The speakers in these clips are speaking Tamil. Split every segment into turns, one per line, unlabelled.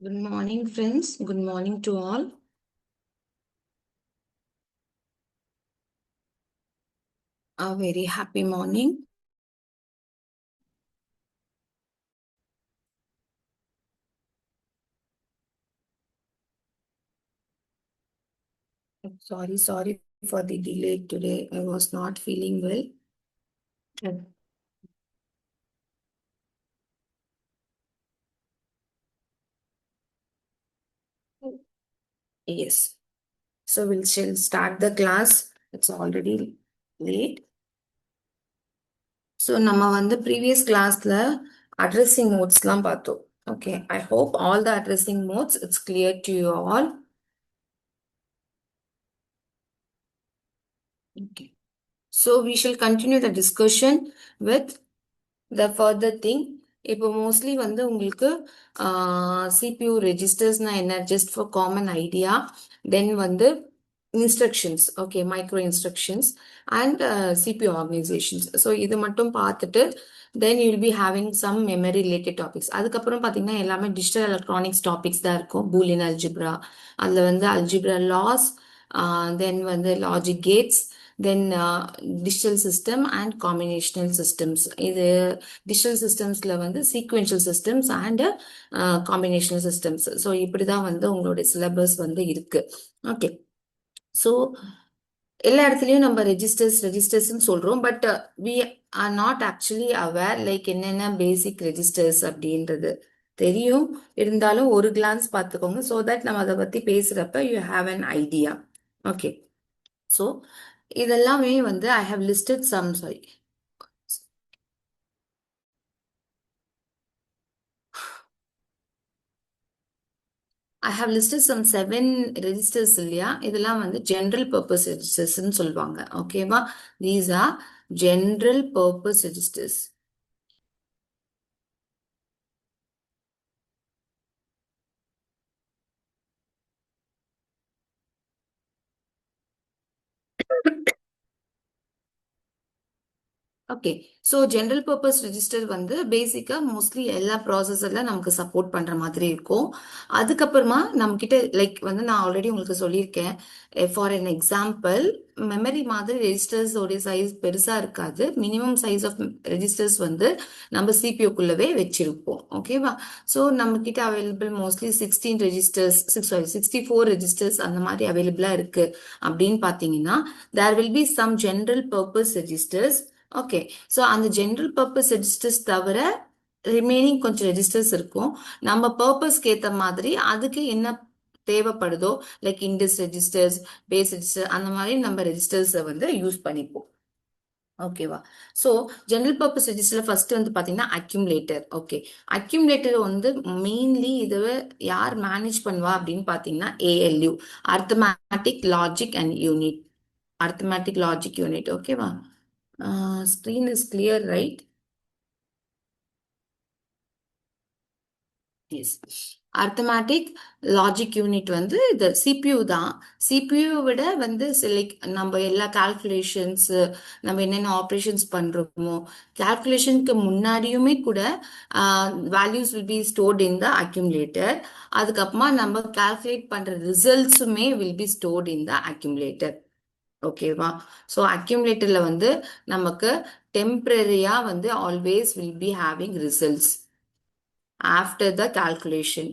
Good morning, friends. Good morning to all. A very happy morning. Sorry for the delay today. I was not feeling well. Okay. Yes. So we'll shall start the class. It's already late. So நம்ம வந்து previous classல addressing modes-லாம் பார்த்தோம். Okay. I hope all the addressing modes it's clear to you all. Okay. So we shall continue the discussion with the further thing. இப்போ மோஸ்ட்லி வந்து உங்களுக்கு சிபியூ ரெஜிஸ்டர்ஸ்னா என்ன just for common idea then வந்து instructions okay micro instructions and CPU organisations so இது மட்டும் பார்த்துட்டு then you'll be having some memory related topics அதுக்கப்புறம் பார்த்தீங்கன்னா எல்லாமே டிஜிட்டல் எலக்ட்ரானிக்ஸ் டாபிக்ஸ் தான் இருக்கும் பூலியன் அல்ஜிப்ரா அதில் வந்து அல்ஜிப்ரா லாஸ் தென் வந்து logic gates then digital system and combinational systems இது டிஜிட்டல் சிஸ்டம்ஸ்ல வந்து sequential systems and combinational systems so இப்படிதான் வந்து உங்களுடைய சிலபஸ் வந்து இருக்கு ஓகே ஸோ எல்லா இடத்துலயும் நம்ம ரெஜிஸ்டர்ஸ்ன்னு சொல்றோம் but we are not actually aware like என்னென்ன பேசிக் ரெஜிஸ்டர்ஸ் அப்படின்றது தெரியும் இருந்தாலும் ஒரு கிளான்ஸ் பார்த்துக்கோங்க ஸோ தட் நம்ம அதை பத்தி பேசுறப்ப you have an idea okay so இதெல்லாமே வந்து I have listed some sorry I have listed some 7 registers இல்லையா இதெல்லாம் வந்து general purpose registers சொல்லுவாங்க ஓகேவா these are general purpose registers okay so general purpose register வந்து பேசிக்காக மோஸ்ட்லி எல்லா ப்ராசஸரில் நமக்கு சப்போர்ட் பண்ணுற மாதிரி இருக்கும் அதுக்கப்புறமா நம்மக்கிட்ட லைக் வந்து நான் ஆல்ரெடி உங்களுக்கு சொல்லியிருக்கேன் ஃபார் அன் எக்ஸாம்பிள் மெமரி மாதிரி ரெஜிஸ்டர்ஸோடைய சைஸ் பெருசாக இருக்காது மினிமம் சைஸ் ஆஃப் ரெஜிஸ்டர்ஸ் வந்து நம்ம சிபிஓக்குள்ளவே வச்சிருப்போம் ஓகேவா ஸோ நம்மக்கிட்ட அவைலபிள் மோஸ்ட்லி 64 ரெஜிஸ்டர்ஸ் அந்த மாதிரி அவைலபிளாக இருக்குது அப்படின்னு பார்த்தீங்கன்னா there will be some general purpose registers okay so அந்த ஜென்ரல் பர்பஸ் ரெஜிஸ்டர்ஸ் தவிர ரிமைனிங் கொஞ்சம் ரெஜிஸ்டர்ஸ் இருக்கும் நம்ம பர்பஸ்க்கு ஏற்ற மாதிரி அதுக்கு என்ன தேவைப்படுதோ like index registers base register அந்த மாதிரி நம்ம ரெஜிஸ்டர்ஸை வந்து யூஸ் பண்ணிப்போம் ஓகேவா ஸோ ஜென்ரல் பர்பஸ் ரெஜிஸ்டர்ல ஃபர்ஸ்ட் வந்து பார்த்தீங்கன்னா அக்யூமுலேட்டர் ஓகே அக்யூமுலேட்டர் வந்து மெயின்லி இதை யார் மேனேஜ் பண்ணுவா அப்படின்னு பார்த்தீங்கன்னா ALU arithmetic logic and unit arithmetic logic unit ஓகேவா screen is clear, right? Yes. Arithmetic logic unit வந்து இது சிபியூ தான் சிபியூ விட வந்து லைக் நம்ம எல்லா கால்குலேஷன்ஸ் நம்ம என்னென்ன ஆப்ரேஷன்ஸ் பண்றோமோ கால்குலேஷனுக்கு முன்னாடியுமே கூட values will be stored in the accumulator அதுக்கப்புறமா நம்ம கால்குலேட் பண்ற ரிசல்ட்ஸுமே will be stored in the accumulator ஓகேவா ஸோ அக்யூமுலேட்டர்ல வந்து நமக்கு டெம்பரரியா வந்து always will be having results after the calculation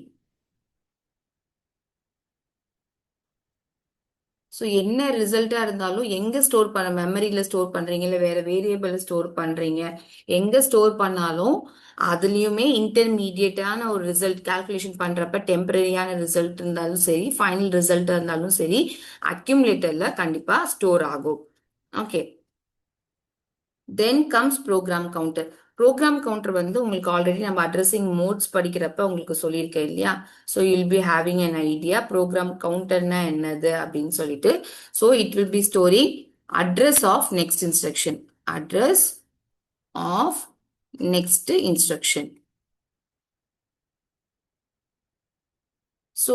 so என்ன ரிசல்ட்டா இருந்தாலும் எங்க ஸ்டோர் பண்ண மெமரியில ஸ்டோர் பண்றீங்க இல்லை வேற வேரியபிள் ஸ்டோர் பண்றீங்க எங்க ஸ்டோர் பண்ணாலும் அதுலயுமே இன்டர்மீடியட்டான ஒரு ரிசல்ட் கால்குலேஷன் பண்றப்ப டெம்பரரியான ரிசல்ட் இருந்தாலும் சரி ஃபைனல் ரிசல்ட் இருந்தாலும் சரி அக்யூமுலேட்டர்ல கண்டிப்பா ஸ்டோர் ஆகும் okay then comes program counter program counter வந்து உங்களுக்கு ஆல்ரெடி நம்ம அட்ரஸிங் மோட்ஸ் படிக்கிறப்ப உங்களுக்கு சொல்லியிருக்கேன் இல்லையா so you'll be having an idea program கவுண்டர்னா என்னது அப்படின்னு சொல்லிட்டு so it will be storing address of next instruction address of next instruction so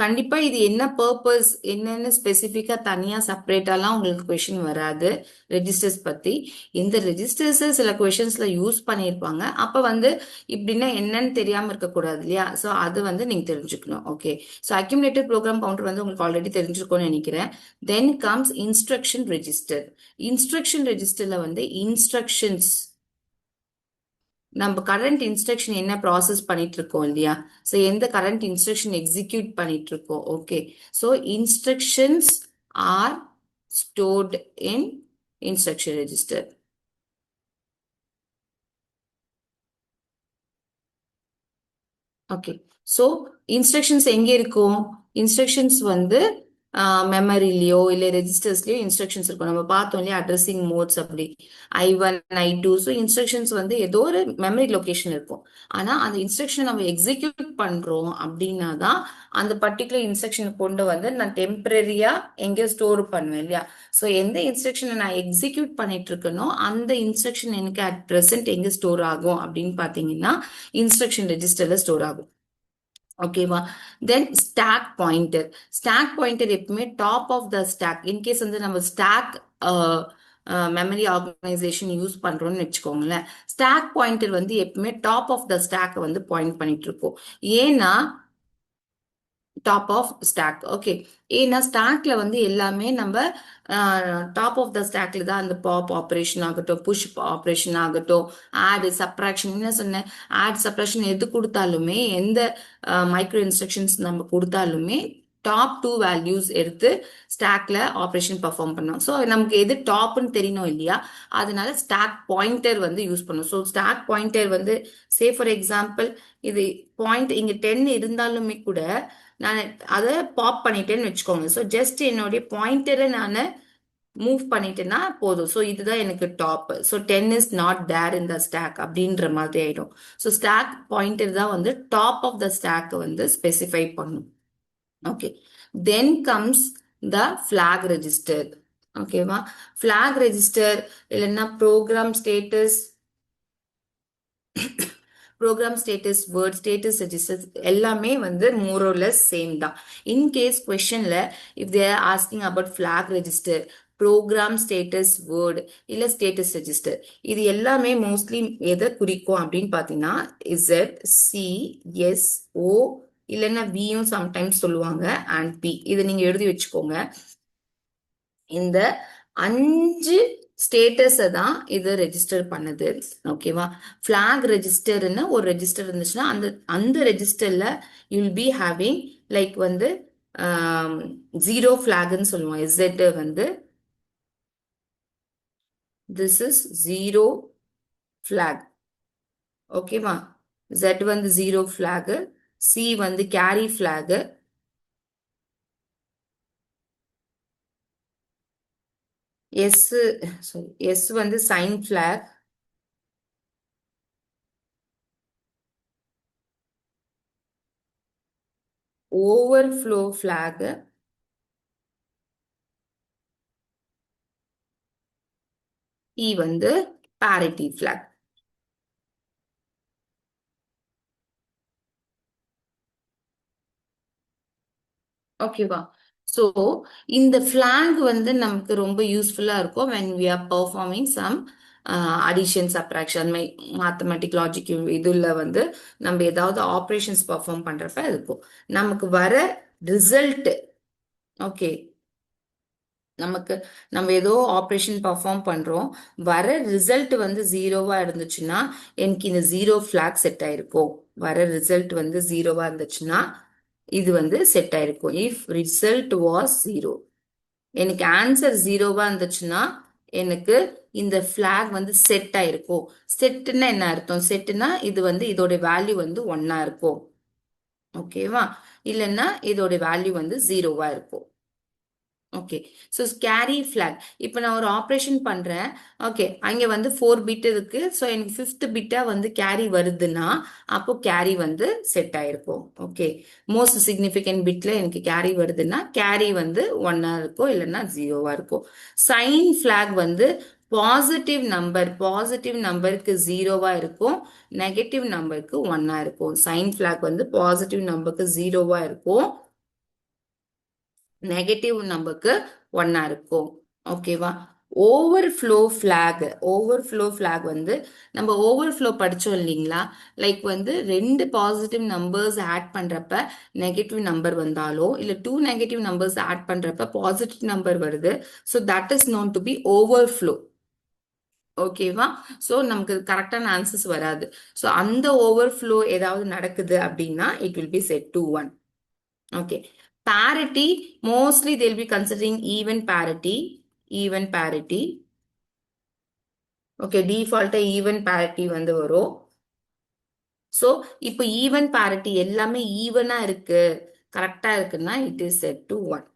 கண்டிப்பா இது என்ன பர்பஸ் என்னன்னு ஸ்பெசிஃபிக்கா தனியா செப்பரேட்டாலாம் உங்களுக்கு கொஷின் வராது ரெஜிஸ்டர்ஸ் பத்தி. இந்த ரெஜிஸ்டர்ஸ் சில கொஷின்ஸ்ல யூஸ் பண்ணியிருப்பாங்க. அப்ப வந்து இப்படின்னா என்னன்னு தெரியாம இருக்கக்கூடாது இல்லையா? ஸோ அது வந்து நீங்க தெரிஞ்சுக்கணும். Okay. So accumulated program counter வந்து உங்களுக்கு ஆல்ரெடி தெரிஞ்சிருக்கும்னு நினைக்கிறேன். Then comes instruction register. Instruction ரெஜிஸ்டர்ல வந்து இன்ஸ்ட்ரக்ஷன்ஸ் நம்ம கரண்ட் இன்ஸ்ட்ரக்ஷன் என்ன ப்ராசஸ் பண்ணிட்டு இருக்கோம் இல்லையா? ஸோ எந்த கரண்ட் இன்ஸ்ட்ரக்ஷன் எக்ஸிக்யூட் பண்ணிட்டு இருக்கோம். Okay. So instructions R stored இன் instruction register. Okay. So instructions எங்க இருக்கும்? இன்ஸ்ட்ரக்ஷன்ஸ் வந்து மெமரிலையோ இல்லை ரெஜிஸ்டர்ஸ்லயோ இன்ஸ்ட்ரக்ஷன்ஸ் இருக்கும். நம்ம பார்த்தோம் இல்லையா அட்ரஸிங் மோட்ஸ் அப்படி I1 I2. ஸோ இன்ஸ்ட்ரக்ஷன்ஸ் வந்து ஏதோ ஒரு மெமரி லொகேஷன் இருக்கும். ஆனா அந்த இன்ஸ்ட்ரக்ஷன் நம்ம எக்ஸிக்யூட் பண்றோம் அப்படின்னா தான் அந்த பர்டிகுலர் இன்ஸ்ட்ரக்ஷன் கொண்டு வந்து நான் டெம்பரரியா எங்கே ஸ்டோர் பண்ணுவேன் இல்லையா? ஸோ எந்த இன்ஸ்ட்ரக்ஷனை நான் எக்ஸிக்யூட் பண்ணிட்டு இருக்கனோ அந்த இன்ஸ்ட்ரக்ஷன் எனக்கு அட் ப்ரெசென்ட் எங்க ஸ்டோர் ஆகும் அப்படின்னு பாத்தீங்கன்னா இன்ஸ்ட்ரக்ஷன் ரெஜிஸ்டர்ல ஸ்டோர் ஆகும். ஓகேவா? Then stack pointer. Stack pointer எப்பவுமே top of the stack. In case வந்து நம்ம ஸ்டாக் மெமரி ஆர்கனைசேஷன் யூஸ் பண்றோம்னு வச்சுக்கோங்களேன். ஸ்டாக் பாயிண்டர் வந்து எப்பவுமே டாப் ஆஃப் த ஸ்டாக் வந்து பாயிண்ட் பண்ணிட்டு இருக்கோம். ஏன்னா டாப் ஆஃப் ஸ்டாக். ஓகே. ஏன்னா ஸ்டாக்ல வந்து எல்லாமே நம்ம டாப் ஆஃப் த ஸ்டாக்ல தான் அந்த பாப் ஆப்ரேஷன் ஆகட்டும், புஷ் ஆப்ரேஷன் ஆகட்டும், ஆட் சப்ராக்ஷன் என்ன சொன்னேன், ஆட் சப்ராக்ஷன் எது கொடுத்தாலுமே எந்த மைக்ரோ இன்ஸ்ட்ரக்ஷன்ஸ் நம்ம கொடுத்தாலுமே டாப் 2 வேல்யூஸ் எடுத்து ஸ்டாக்ல ஆப்ரேஷன் பர்ஃபார்ம் பண்ணோம். ஸோ நமக்கு எது டாப்னு தெரியணும் இல்லையா? அதனால ஸ்டாக் பாயிண்டர் வந்து யூஸ் பண்ணும். ஸோ ஸ்டாக் பாயிண்டர் வந்து சே ஃபார் எக்ஸாம்பிள் இது பாயிண்ட் இங்க 10 இருந்தாலுமே கூட நான் அதை பாப் பண்ணிட்டேன்னு வச்சுக்கோங்க. ஸோ ஜஸ்ட் என்னுடைய பாயிண்டரை நான் மூவ் பண்ணிட்டேன்னா போதும். ஸோ இதுதான் எனக்கு top. So 10 is not there in the stack அப்படின்ற மாதிரி ஆயிடும். ஸோ ஸ்டாக் பாயிண்டர் தான் வந்து டாப் ஆஃப் த ஸ்டாக் வந்து ஸ்பெசிஃபை பண்ணும். Okay. Then comes the flag register. ஓகேவா? ஃபிளாக் ரெஜிஸ்டர் இல்லைன்னா program status, program status, word status registers எல்லாமே வந்து மோர் ஆர் லெஸ் சேம் தான். இன்கேஸ் கொஸ்டின்ல if they are asking about flag register, program status word இல்ல ஸ்டேட்டஸ் ரெஜிஸ்டர், இது எல்லாமே மோஸ்ட்லி எதை குறிக்கும் அப்படின்னு பாத்தீங்கன்னா ZCSO இல்லைன்னா வியும் சம்டைம்ஸ் சொல்லுவாங்க அண்ட் பி. இதை நீங்க எழுதி வச்சுக்கோங்க. இந்த 5 ஸ்டேட்டஸை தான் இது ரெஜிஸ்டர் பண்ணுது. ஓகேவா? ஃபிளாக் ரெஜிஸ்டர்னு ஒரு ரெஜிஸ்டர் இருந்துச்சுன்னா அந்த அந்த ரெஜிஸ்டர்ல யூல் பி ஹேவிங் லைக் வந்து ஜீரோ ஃபிளாக்னு சொல்லுவோம். Z வந்து திஸ் இஸ் ஜீரோ ஃபிளாக். ஓகேவா? Z வந்து ஜீரோ ஃபிளாக், C வந்து carry flag, S sorry S வந்து sign flag, overflow flag, E வந்து parity flag. ஓகேவா? ஸோ இந்த flag வந்து நமக்கு ரொம்ப யூஸ்ஃபுல்லா இருக்கும் when we are performing some addition subtraction mathematic logic இதுல வந்து நம்ம ஏதாவது ஆப்ரேஷன்ஸ் பர்ஃபார்ம் பண்றப்ப இருக்கும். நமக்கு வர ரிசல்ட் ஓகே, நமக்கு நம்ம ஏதோ ஆப்ரேஷன் பர்ஃபார்ம் பண்றோம், வர ரிசல்ட் வந்து ஜீரோவா இருந்துச்சுன்னா எனக்கு இந்த ஜீரோ ஃபிளாக் செட் ஆயிருக்கும். வர ரிசல்ட் வந்து ஜீரோவா இருந்துச்சுன்னா இது வந்து செட் ஆயிருக்கும். இஃப் ரிசல்ட் வாஸ் ஜீரோ, எனக்கு ஆன்சர் ஜீரோவா இருந்துச்சுன்னா எனக்கு இந்த ஃபிளாக் வந்து செட் ஆயிருக்கும். செட்னா என்ன அர்த்தம்? செட்னா இது வந்து இதோட வேல்யூ வந்து 1 இருக்கும். ஓகேவா? இல்லைன்னா இதோட வேல்யூ வந்து ஜீரோவா இருக்கும். ஓகே. ஸோ கேரி ஃபிளாக் இப்போ நான் ஒரு ஆப்ரேஷன் பண்றேன். ஓகே, அங்க வந்து 4 பிட் இருக்கு. ஸோ எனக்கு 5th பிட்டா வந்து கேரி வருதுன்னா அப்போ கேரி வந்து செட் ஆயிருக்கும். ஓகே, மோஸ்ட் சிக்னிஃபிகண்ட் பிட்ல எனக்கு கேரி வருதுன்னா கேரி வந்து 1ஆ இருக்கும், இல்லைன்னா 0வா இருக்கும். சைன் ஃபிளாக் வந்து பாசிட்டிவ் நம்பருக்கு 0வா இருக்கும், நெகட்டிவ் நம்பருக்கு 1ஆ இருக்கும். சைன் ஃபிளாக் வந்து பாசிட்டிவ் நம்பருக்கு 0வா இருக்கும், நெகட்டிவ் நம்பருக்கு 1ஆ இருக்கும். ஓகேவா? ஓவர்ஃப்ளோ ஃபிளாக் வந்து நம்ம ஓவர்ஃப்ளோ படிச்சோம் இல்லைங்களா? லைக் வந்து 2 பாசிட்டிவ் நம்பர்ஸ் ஆட் பண்றப்ப நெகட்டிவ் நம்பர் வந்தாலோ இல்ல 2 நெகட்டிவ் நம்பர்ஸ் ஆட் பண்றப்ப பாசிட்டிவ் நம்பர் வருது. So that is known to be overflow. ஓகேவா? ஸோ நமக்கு கரெக்டான ஆன்சர்ஸ் வராது. ஸோ அந்த ஓவர்ஃப்ளோ ஏதாவது நடக்குது அப்படின்னா it will B set to 1. Okay. Parity, mostly they'll be considering even parity. Even parity. Okay, default even parity வந்து வரும். So, இப்போ even parity எல்லாமே ஈவனா இருக்கு, கரெக்டா இருக்குன்னா it is set to 1.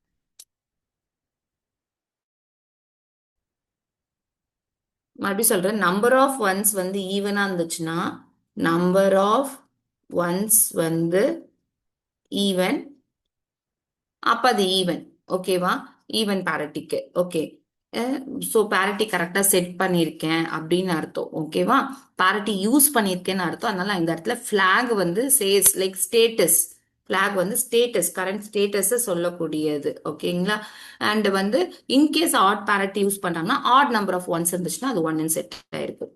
மறுபடியும் சொல்றேன், நம்பர் ஆஃப் ஒன்ஸ் வந்து ஈவனா இருந்துச்சுன்னா நம்பர் ஆஃப் ஒன்ஸ் வந்து ஈவன், அப்ப அது ஈவன். ஓகேவா? ஈவன் பேரிட்டிக்கு. ஓகே, ஸோ பேரிட்டி கரெக்டாக செட் பண்ணியிருக்கேன் அப்படின்னு அர்த்தம். ஓகேவா? பேரிட்டி யூஸ் பண்ணியிருக்கேன்னு அர்த்தம். அதனால இந்த இடத்துல ஃபிளாக் வந்து சேஸ் லைக் ஸ்டேட்டஸ். ஃபிளாக் வந்து ஸ்டேட்டஸ், கரண்ட் ஸ்டேட்டஸை சொல்லக்கூடியது. ஓகேங்களா? அண்ட் வந்து இன்கேஸ் ஆட் பேரிட்டி யூஸ் பண்ணாங்கன்னா ஆட் நம்பர் ஆஃப் ஒன்ஸ் இருந்துச்சுன்னா அது 1 செட் ஆயிருக்கும்.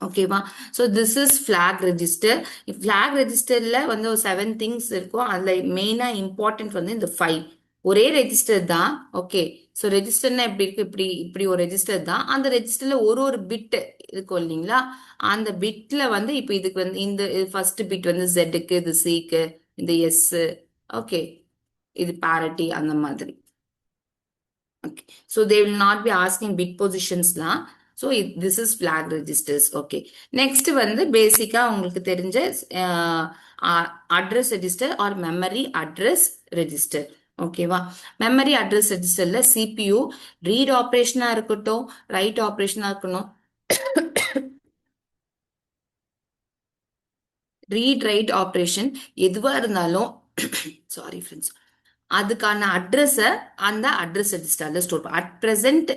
ஓகேவா? So this is flag register. Flag ரெஜிஸ்டர்ல வந்து ஒரு 7 திங்ஸ் இருக்கும். அதுல மெயினா இம்பார்ட்டன்ட் வந்து இந்த 5. ஒரே ரெஜிஸ்டர் தான். ஓகே, ஸோ ரெஜிஸ்டர்னா எப்படி இருக்கு? இப்படி இப்படி ஒரு ரெஜிஸ்டர் தான். அந்த ரெஜிஸ்டர்ல ஒரு ஒரு பிட் இருக்கும் இல்லைங்களா? அந்த பிட்ல வந்து இப்போ இதுக்கு வந்து இந்த ஃபர்ஸ்ட் பிட் வந்து ஜெட்டுக்கு, இது சிக்கு, இந்த எஸ். ஓகே, இது parity அந்த மாதிரி. Okay. So they will not be asking bit positions la. So this is flag registers. Okay. Next வந்து பேசிக்கா உங்களுக்கு தெரிஞ்ச address register or memory address register. ஓகேவா? மெமரி அட்ரஸ் ரெஜிஸ்டர்ல சிபியூ ரீட் ஆப்ரேஷனா இருக்கட்டும், ரைட் ஆப்ரேஷனா இருக்கணும், ரீட் ரைட் ஆப்ரேஷன் எதுவா இருந்தாலும் சாரி ஃப்ரெண்ட்ஸ், அதுக்கான அட்ரஸை அந்த அட்ரஸ் ரெஜிஸ்டர்ல ஸ்டோர் அட் ப்ரெசென்ட்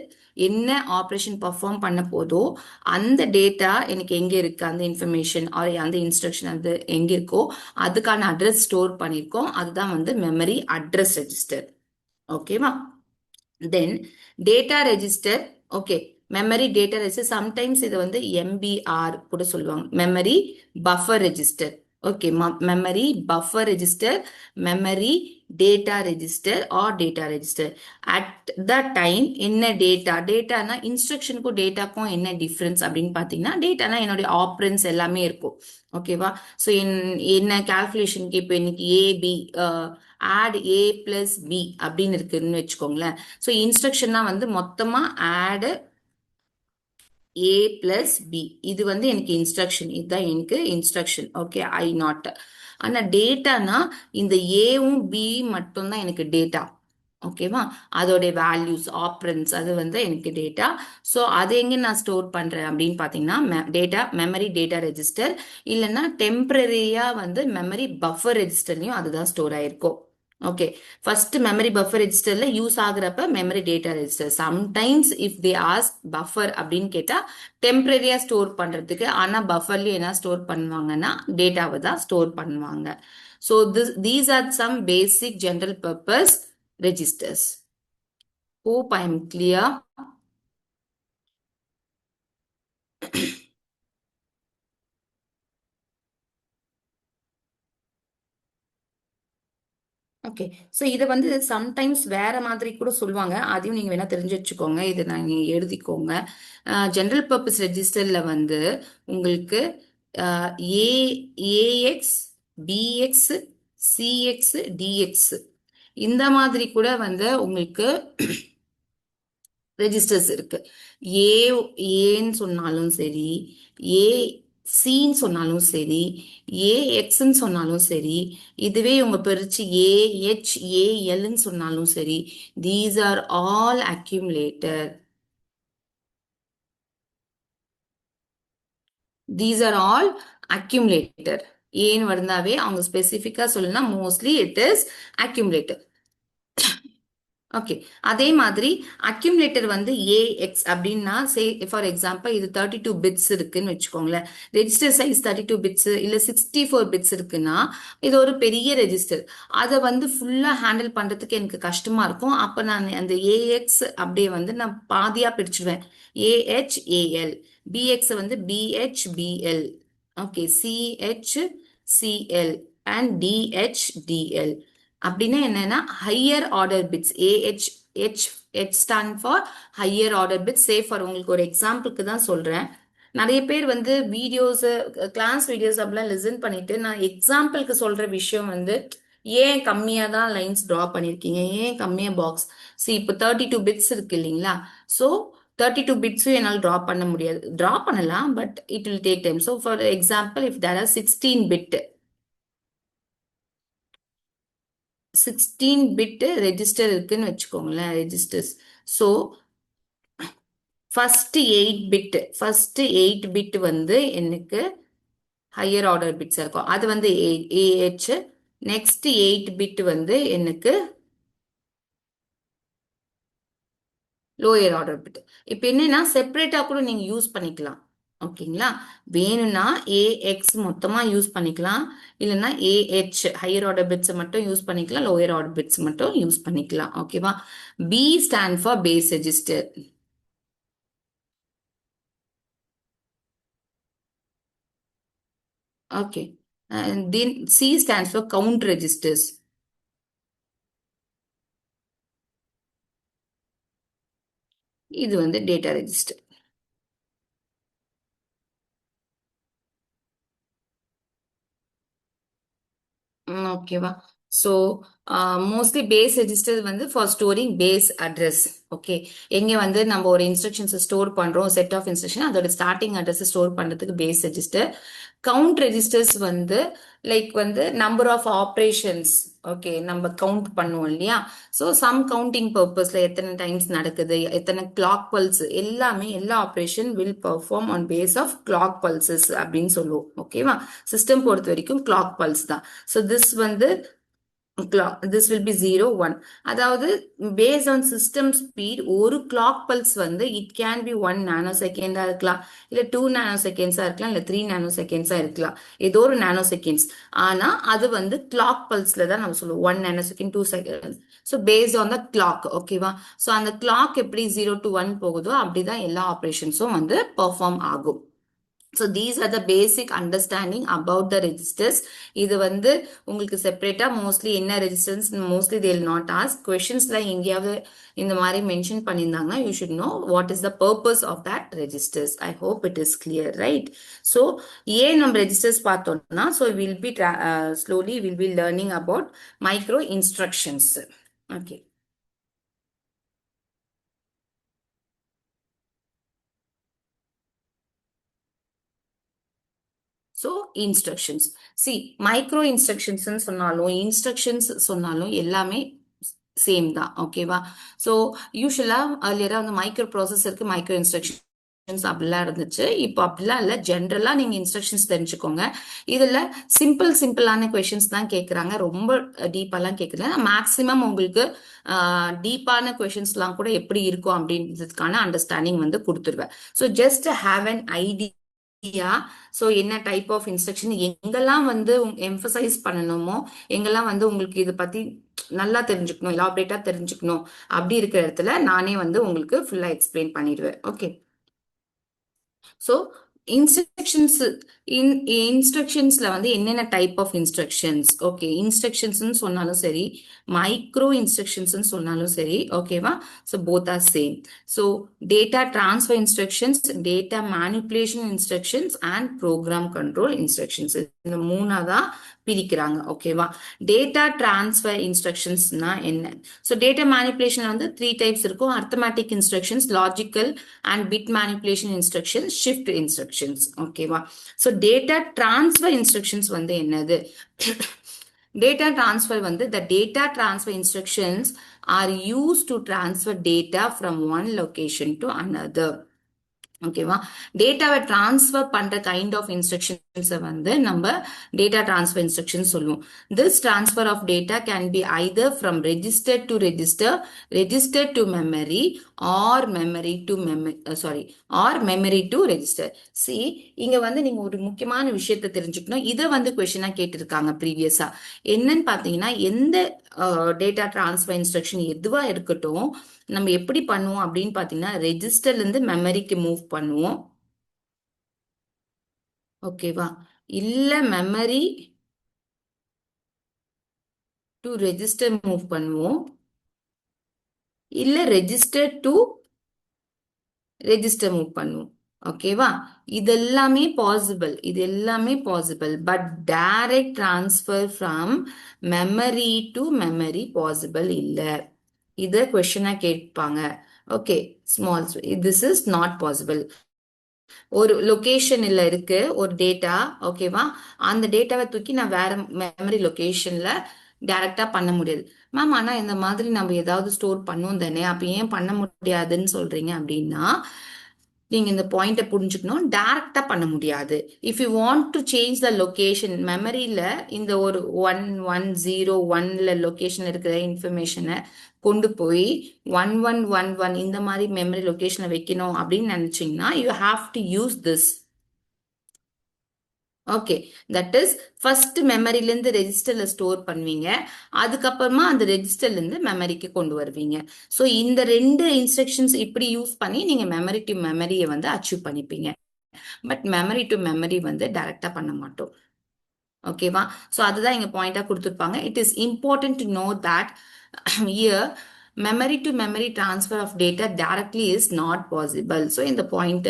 என்ன ஆப்ரேஷன் பர்ஃபார்ம் பண்ண போதோ அந்த டேட்டா எனக்கு எங்க இருக்கு, அந்த இன்ஃபர்மேஷன் ஆர் அந்த இன்ஸ்ட்ரக்ஷன் அது எங்க இருக்கோ அதுக்கான அட்ரஸ் ஸ்டோர் பண்ணியிருக்கோம். அதுதான் வந்து மெமரி அட்ரஸ் ரெஜிஸ்டர். ஓகேவா? Then data register. Okay, memory data register, sometimes இதை வந்து எம்பிஆர் கூட சொல்லுவாங்க, memory buffer register. Okay, memory buffer register, memory data register or data register. At the time என்ன டேட்டானா இன்ஸ்ட்ரக்ஷனுக்கும் டேட்டாக்கும் என்ன டிஃப்ரென்ஸ் அப்படின்னு பார்த்தீங்கன்னா, டேட்டானா என்னுடைய ஆப்ரன்ஸ் எல்லாமே இருக்கும். ஓகேவா? ஸோ என்ன கால்குலேஷனுக்கு இப்போ இன்னைக்கு ஏபி ஆட் ஏ பிளஸ் பி அப்படின்னு இருக்குன்னு வச்சுக்கோங்களேன். ஸோ இன்ஸ்ட்ரக்ஷன்னா வந்து மொத்தமா ஆட் ஏ பிளஸ் பி, இது வந்து எனக்கு இன்ஸ்ட்ரக்ஷன், இதுதான் எனக்கு இன்ஸ்ட்ரக்ஷன். Okay, I not. ஆனா டேட்டானா இந்த ஏவும் பி மட்டும்தான் எனக்கு டேட்டா. ஓகேவா? அதோடைய வேல்யூஸ் ஆப்ரன்ஸ் அது வந்து எனக்கு டேட்டா. ஸோ அதை எங்க நான் ஸ்டோர் பண்றேன் அப்படின்னு பார்த்தீங்கன்னா டேட்டா மெமரி டேட்டா ரெஜிஸ்டர், இல்லைன்னா டெம்பரரியா வந்து மெமரி பஃபர் ரெஜிஸ்டர்லையும் அதுதான் ஸ்டோர் ஆயிருக்கும். ஓகே, ஃபர்ஸ்ட் மெமரி பஃபர் ரெஜிஸ்டர்ல யூஸ் ஆகுறப்ப memory data register. Sometimes if they ask buffer அப்படின்னு கேட்டா டெம்பரரியா ஸ்டோர் பண்றதுக்கு, ஆனா பஃபர்லயும் என்ன ஸ்டோர் பண்ணுவாங்கன்னா டேட்டாவை தான் ஸ்டோர் பண்ணுவாங்க. So these are some basic general purpose registers. Hope I am clear. Okay, so இதை வந்து சம்டைம்ஸ் வேற மாதிரி கூட சொல்லுவாங்க, அதையும் நீங்க வேணா தெரிஞ்சு வச்சுக்கோங்க. இதை நான் நீங்க எழுதிக்கோங்க. ஜெனரல் பர்பஸ் ரெஜிஸ்டர்ல வந்து உங்களுக்கு ஏ ஏஎக்ஸ் பிஎக்ஸ் சிஎக்ஸ் டிஎக்ஸ் இந்த மாதிரி கூட வந்து உங்களுக்கு ரெஜிஸ்டர்ஸ் இருக்கு. ஏ ஏன்னு சொன்னாலும் சரி, ஏ சின்னு சொன்னாலும் சரி, ஏஎக்ஸ்ன்னு சொன்னாலும் சரி, இதுவே இவங்க பிரிச்சு ஏஹெச்ஏஎல்ன்னு சொன்னாலும் சரி, these are all accumulator. These are all accumulator. ஏன்னு வந்தாவே அவங்க ஸ்பெசிஃபிக்கா சொல்லணும்னா mostly it is accumulator. Okay, அதே மாதிரி அக்யூமுலேட்டர் வந்து ஏஎக்ஸ் அப்படின்னா சே ஃபார் எக்ஸாம்பிள் இது 32 பிட்ஸ் இருக்குன்னு வச்சுக்கோங்களேன். ரெஜிஸ்டர் சைஸ் 32 பிட்ஸ் இல்லை 64 பிட்ஸ் இருக்குன்னா இது ஒரு பெரிய ரெஜிஸ்டர். அதை வந்து ஃபுல்லாக ஹேண்டில் பண்ணுறதுக்கு எனக்கு கஷ்டமாக இருக்கும். அப்போ நான் அந்த ஏஎக்ஸ் அப்படியே வந்து நான் பாதியாக பிரிச்சுடுவேன். ஏஹெச்ஏஎல், பிஎக்ஸ் வந்து பிஹெச்பிஎல், ஓகே, சிஹெச்சிஎல் அண்ட் டிஹெச்டிஎல். அப்படின்னா என்னன்னா higher order bits. H stand for higher order bits. Say for உங்களுக்கு ஒரு எக்ஸாம்பிளுக்கு தான் சொல்றேன். நிறைய பேர் வந்து வீடியோஸ், கிளாஸ் வீடியோஸ் அப்படிலாம் லிசன் பண்ணிட்டு நான் எக்ஸாம்பிளுக்கு சொல்ற விஷயம் வந்து ஏன் கம்மியா தான் லைன்ஸ் ட்ரா பண்ணிருக்கீங்க, ஏன் கம்மியா பாக்ஸ். இப்போ 32 பிட்ஸ் இருக்கு இல்லைங்களா? ஸோ 32 பிட்ஸும் என்னால் ட்ரா பண்ண முடியாது. ட்ரா பண்ணலாம், but it will take time. So for example if there are 16 bit register இருக்குன்னு வச்சுக்கோங்களேன், ரெஜிஸ்டர்ஸ். ஸோ ஃபர்ஸ்ட் 8 பிட் வந்து எனக்கு ஹையர் ஆர்டர் பிட்ஸ் இருக்கும். அது வந்து ஏஹெச். நெக்ஸ்ட் 8 பிட் வந்து எனக்கு லோயர் ஆர்டர் பிட். இப்போ என்னன்னா செப்பரேட்டா கூட நீங்க யூஸ் பண்ணிக்கலாம். ஓகேங்களா? வேணும்னா ஏஎக்ஸ் மொத்தமா யூஸ் பண்ணிக்கலாம், இல்லைன்னா ஏஹெச் ஹையர் ஆர்டர் பிட்ஸ் மட்டும் யூஸ் பண்ணிக்கலாம், லோயர் ஆர்டர் பிட்ஸ் மட்டும் யூஸ் பண்ணிக்கலாம். ஓகேவா? B stand for base register. Okay, then C stands for count registers. இது வந்து டேட்டா ரெஜிஸ்டர். ஓகேவா? ஸோ மோஸ்ட்லி பேஸ் ரெஜிஸ்டர் வந்து for storing base address. Okay, எங்க வந்து நம்ம ஒரு இன்ஸ்ட்ரக்ஷன்ஸை ஸ்டோர் பண்றோம், செட் ஆஃப் இன்ஸ்ட்ரக்ஷன், அதோட ஸ்டார்டிங் அட்ரஸ் ஸ்டோர் பண்றதுக்கு பேஸ் ரெஜிஸ்டர். கவுண்ட் ரெஜிஸ்டர்ஸ் வந்து லைக் வந்து நம்பர் ஆஃப் ஆப்ரேஷன்ஸ். ஓகே, நம்ம கவுண்ட் பண்ணுவோம் இல்லையா? ஸோ சம் கவுண்டிங் பர்பஸ்ல எத்தனை டைம்ஸ் நடக்குது, எத்தனை கிளாக் பல்ஸ், எல்லாமே எல்லா operation will perform on base of clock pulses அப்படின்னு சொல்லுவோம். ஓகேவா? சிஸ்டம் பொறுத்த வரைக்கும் கிளாக் பல்ஸ் தான். ஸோ திஸ் வந்து this will be 0 1. அதாவது based on system speed ஒரு clock pulse வந்து it can be 1 nanosecond இருக்கலாம், இல்ல 2 nanoseconds இருக்கலாம், இல்ல 3 nanoseconds இருக்கலாம், ஏதோ ஒரு naноseconds. ஆனா அது வந்து clock pulseல தான் நம்ம சொல்லுவோம் 1 nanosecond 2 seconds. So based on the clock. ஓகேவா? So அந்த clock எப்படி 0 to 1 போகுதோ அப்படிதான் எல்லா ஆப்ரேஷன்ஸும் வந்து பெர்ஃபார்ம் ஆகும். So these are the basic understanding about the registers. இது வந்து உங்களுக்கு செப்பரேட்டா மோஸ்ட்லி என்ன registers mostly they will not ask. questionsல எங்கேயாவது இந்த மாதிரி மென்ஷன் பண்ணியிருந்தாங்கன்னா you should know what is the purpose of that registers. I hope it is clear, right? So ஏன் நம்ம registers பார்த்தோம்னா, so we'll be slowly we'll be learning about micro instructions. Okay. So instructions. சி மைக்ரோ இன்ஸ்ட்ரக்ஷன்ஸ்ன்னு சொன்னாலும் இன்ஸ்ட்ரக்ஷன்ஸ் சொன்னாலும் எல்லாமே சேம் தான். ஓகேவா? ஸோ யூஸ்வலாக அர்லியராக வந்து மைக்ரோ ப்ராசஸருக்கு மைக்ரோ இன்ஸ்ட்ரக்ஷன்ஸ் அப்படிலாம் இருந்துச்சு. இப்போ அப்படிலாம் இல்லை, ஜென்ரலாக நீங்கள் இன்ஸ்ட்ரக்ஷன்ஸ் தெரிஞ்சுக்கோங்க. இதில் சிம்பிளான கொஷின்ஸ் தான் கேட்குறாங்க, ரொம்ப டீப்பாலாம் கேட்குறேன். மேக்ஸிமம் உங்களுக்கு டீப்பான கொஷின்ஸ்லாம் கூட எப்படி இருக்கும் அப்படின்றதுக்கான அண்டர்ஸ்டாண்டிங் வந்து கொடுத்துருவேன். So just have an idea. So என்ன டைப் ஆஃப் இன்ஸ்ட்ரக்ஷன் எங்கெல்லாம் வந்து எம்பசைஸ் பண்ணணுமோ, எங்கெல்லாம் வந்து உங்களுக்கு இதை பத்தி நல்லா தெரிஞ்சுக்கணும், எலாபரேட்டா தெரிஞ்சுக்கணும் அப்படி இருக்கிற இடத்துல நானே வந்து உங்களுக்கு ஃபுல்லா எக்ஸ்பிளைன் பண்ணிடுவேன். ஓகே, ஸோ இன்ஸ்ட்ரக்ஷன்ஸ்ல வந்து என்னென்ன டைப் ஆஃப் இன்ஸ்ட்ரக்ஷன்ஸ். ஓகே, இன்ஸ்ட்ரக்ஷன்ஸ்னு சொன்னாலும் சரி, மைக்ரோ இன்ஸ்ட்ரக்ஷன்ஸ்னு சொன்னாலும் சரி, ஓகேவா? So both are same. So data transfer instructions, data manipulation instructions and program control instructions, இந்த மூணா தான் பிரிக்கிறாங்க. ஓகேவா? டேட்டா டிரான்ஸ்ஃபர் இன்ஸ்ட்ரக்ஷன்ஸ்னா என்ன? ஸோ டேட்டா மேனிப்புலேஷன் வந்து த்ரீ டைப்ஸ் இருக்கும். Arithmetic instructions, logical and bit manipulation instructions, shift instructions. ஓகேவா? ஸோ டேட்டா டிரான்ஸ்ஃபர் இன்ஸ்ட்ரக்ஷன்ஸ் வந்து என்னது? டேட்டா டிரான்ஸ்ஃபர் வந்து the data transfer instructions are used to transfer data from one location to another. ஓகேவா? டேட்டாவை டிரான்ஸ்ஃபர் பண்ற கைண்ட் ஆஃப் இன்ஸ்ட்ரக்ஷன்ஸை வந்து நம்ம டேட்டா டிரான்ஸ்ஃபர் இன்ஸ்ட்ரக்ஷன் சொல்லுவோம். This transfer of data can be either from register to register, register to memory, or memory to memory, or memory to register. See, இங்க வந்து நீங்க ஒரு முக்கியமான விஷயத்தை தெரிஞ்சுக்கணும். இதை வந்து கொஸ்டினா கேட்டிருக்காங்க ப்ரீவியஸா. என்னன்னு பாத்தீங்கன்னா, எந்த டேட்டா டிரான்ஸ்ஃபர் இன்ஸ்ட்ரக்ஷன் எதுவா இருக்கட்டும், நம்ம எப்படி பண்ணுவோம் அப்படின்னு பாத்தீங்கன்னா, ரெஜிஸ்டர்ல இருந்து மெமரிக்கு மூவ் பண்ணுவோம். ஓகேவா? இல்ல மெமரி டு ரெஜிஸ்டர் மூவ் பண்ணுவோம், இல்ல ரெஜிஸ்டர் டு ரெஜிஸ்டர் மூவ் பண்ணுவோம். ஓகேவா? இதெல்லாமே பாசிபிள், இது எல்லாமே possible. But direct transfer from memory to memory possible இல்ல. இத கொஸ்டினா கேட்பாங்க. Okay, small, this is not possible. ஒரு லொகேஷன்ல இருக்கு ஒரு டேட்டா. ஓகேவா? அந்த டேட்டாவை தூக்கி நான் வேற மெமரி லொகேஷன்ல டைரக்டா பண்ண முடியாது. மேம், ஆனா இந்த மாதிரி நம்ம ஏதாவது ஸ்டோர் பண்ணுவோம் தானே, அப்ப ஏன் பண்ண முடியாதுன்னு சொல்றீங்க அப்படின்னா, நீங்க இந்த பாயிண்ட புரிஞ்சுக்கணும். டைரக்டா பண்ண முடியாது. If you want to change the location, மெமரியில இந்த ஒரு 1101ல லொகேஷன் இருக்கிற இன்ஃபர்மேஷனை கொண்டு போய் 1111 இந்த மாதிரி மெமரி லொகேஷனை வைக்கணும் அப்படின்னு நினைச்சீங்கன்னா, you have to use this. Okay, that is first மெமரில இருந்து ரெஜிஸ்டர்ல ஸ்டோர் பண்ணுவீங்க, அதுக்கப்புறமா அந்த ரெஜிஸ்டர்ல இருந்து மெமரிக்கு கொண்டு வருவீங்க. ஸோ இந்த ரெண்டு இன்ஸ்ட்ரக்ஷன்ஸ் இப்படி யூஸ் பண்ணி நீங்க மெமரி டு மெமரியை வந்து அச்சீவ் பண்ணிப்பீங்க. பட் மெமரி டு மெமரி வந்து டைரக்டா பண்ண மாட்டோம். ஓகேவா? ஸோ அதுதான் இங்க பாயிண்டா கொடுத்துருப்பாங்க. It is important to know that here memory to memory transfer of data directly is not possible. So in the point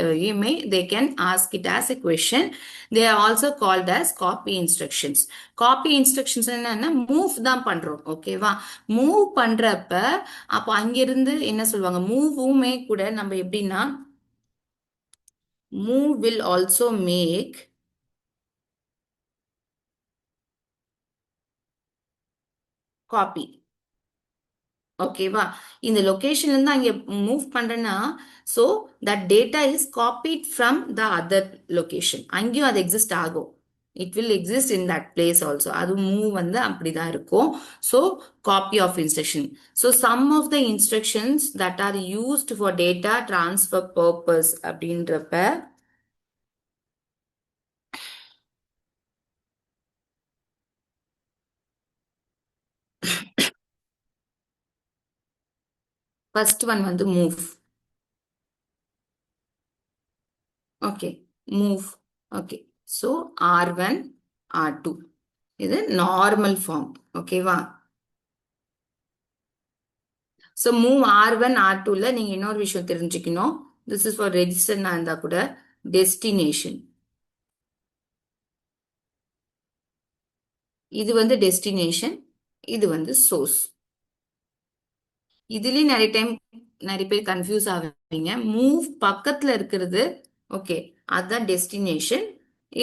they can ask it as a question. They are also called as copy instructions. Copy instructions என்னன்னா மூவ் தான் பண்றோம். ஓகேவா? மூவ் பண்றப்ப அப்போ அங்கிருந்து என்ன சொல்லுவாங்க, மூவுமே கூட நம்ம எப்படின்னா, move will also make copy. ஓகேவா? இந்த லொகேஷன்ல இருந்து அங்க மூவ் பண்றேன்னா, so that data is copied from the other location. அங்கேயும் அது எக்ஸிஸ்ட் ஆகும். It will exist in that place also. அது மூவ் வந்து அப்படிதான் இருக்கும். So copy of instruction. So some of the instructions that are used for data transfer purpose அப்படின்றப்ப, ஃபர்ஸ்ட் ஒன் வந்து move. Okay, move. Okay, so R1 R2 இது நார்மல் ஃபார்ம். ஓகேவா? ஸோ மூவ் R1 R2ல நீங்க இன்னொரு விஷயம் தெரிஞ்சுக்கணும். திஸ் இஸ் ஃபார் ரெஜிஸ்டர்னா இருந்தா கூட டெஸ்டினேஷன், இது வந்து டெஸ்டினேஷன், இது வந்து சோர்ஸ். இதுலயும் நிறைய பேர் கன்ஃபியூஸ் ஆவீங்க. மூவ் பக்கத்துல இருக்கிறது, ஓகே, அதுதான் டெஸ்டினேஷன்,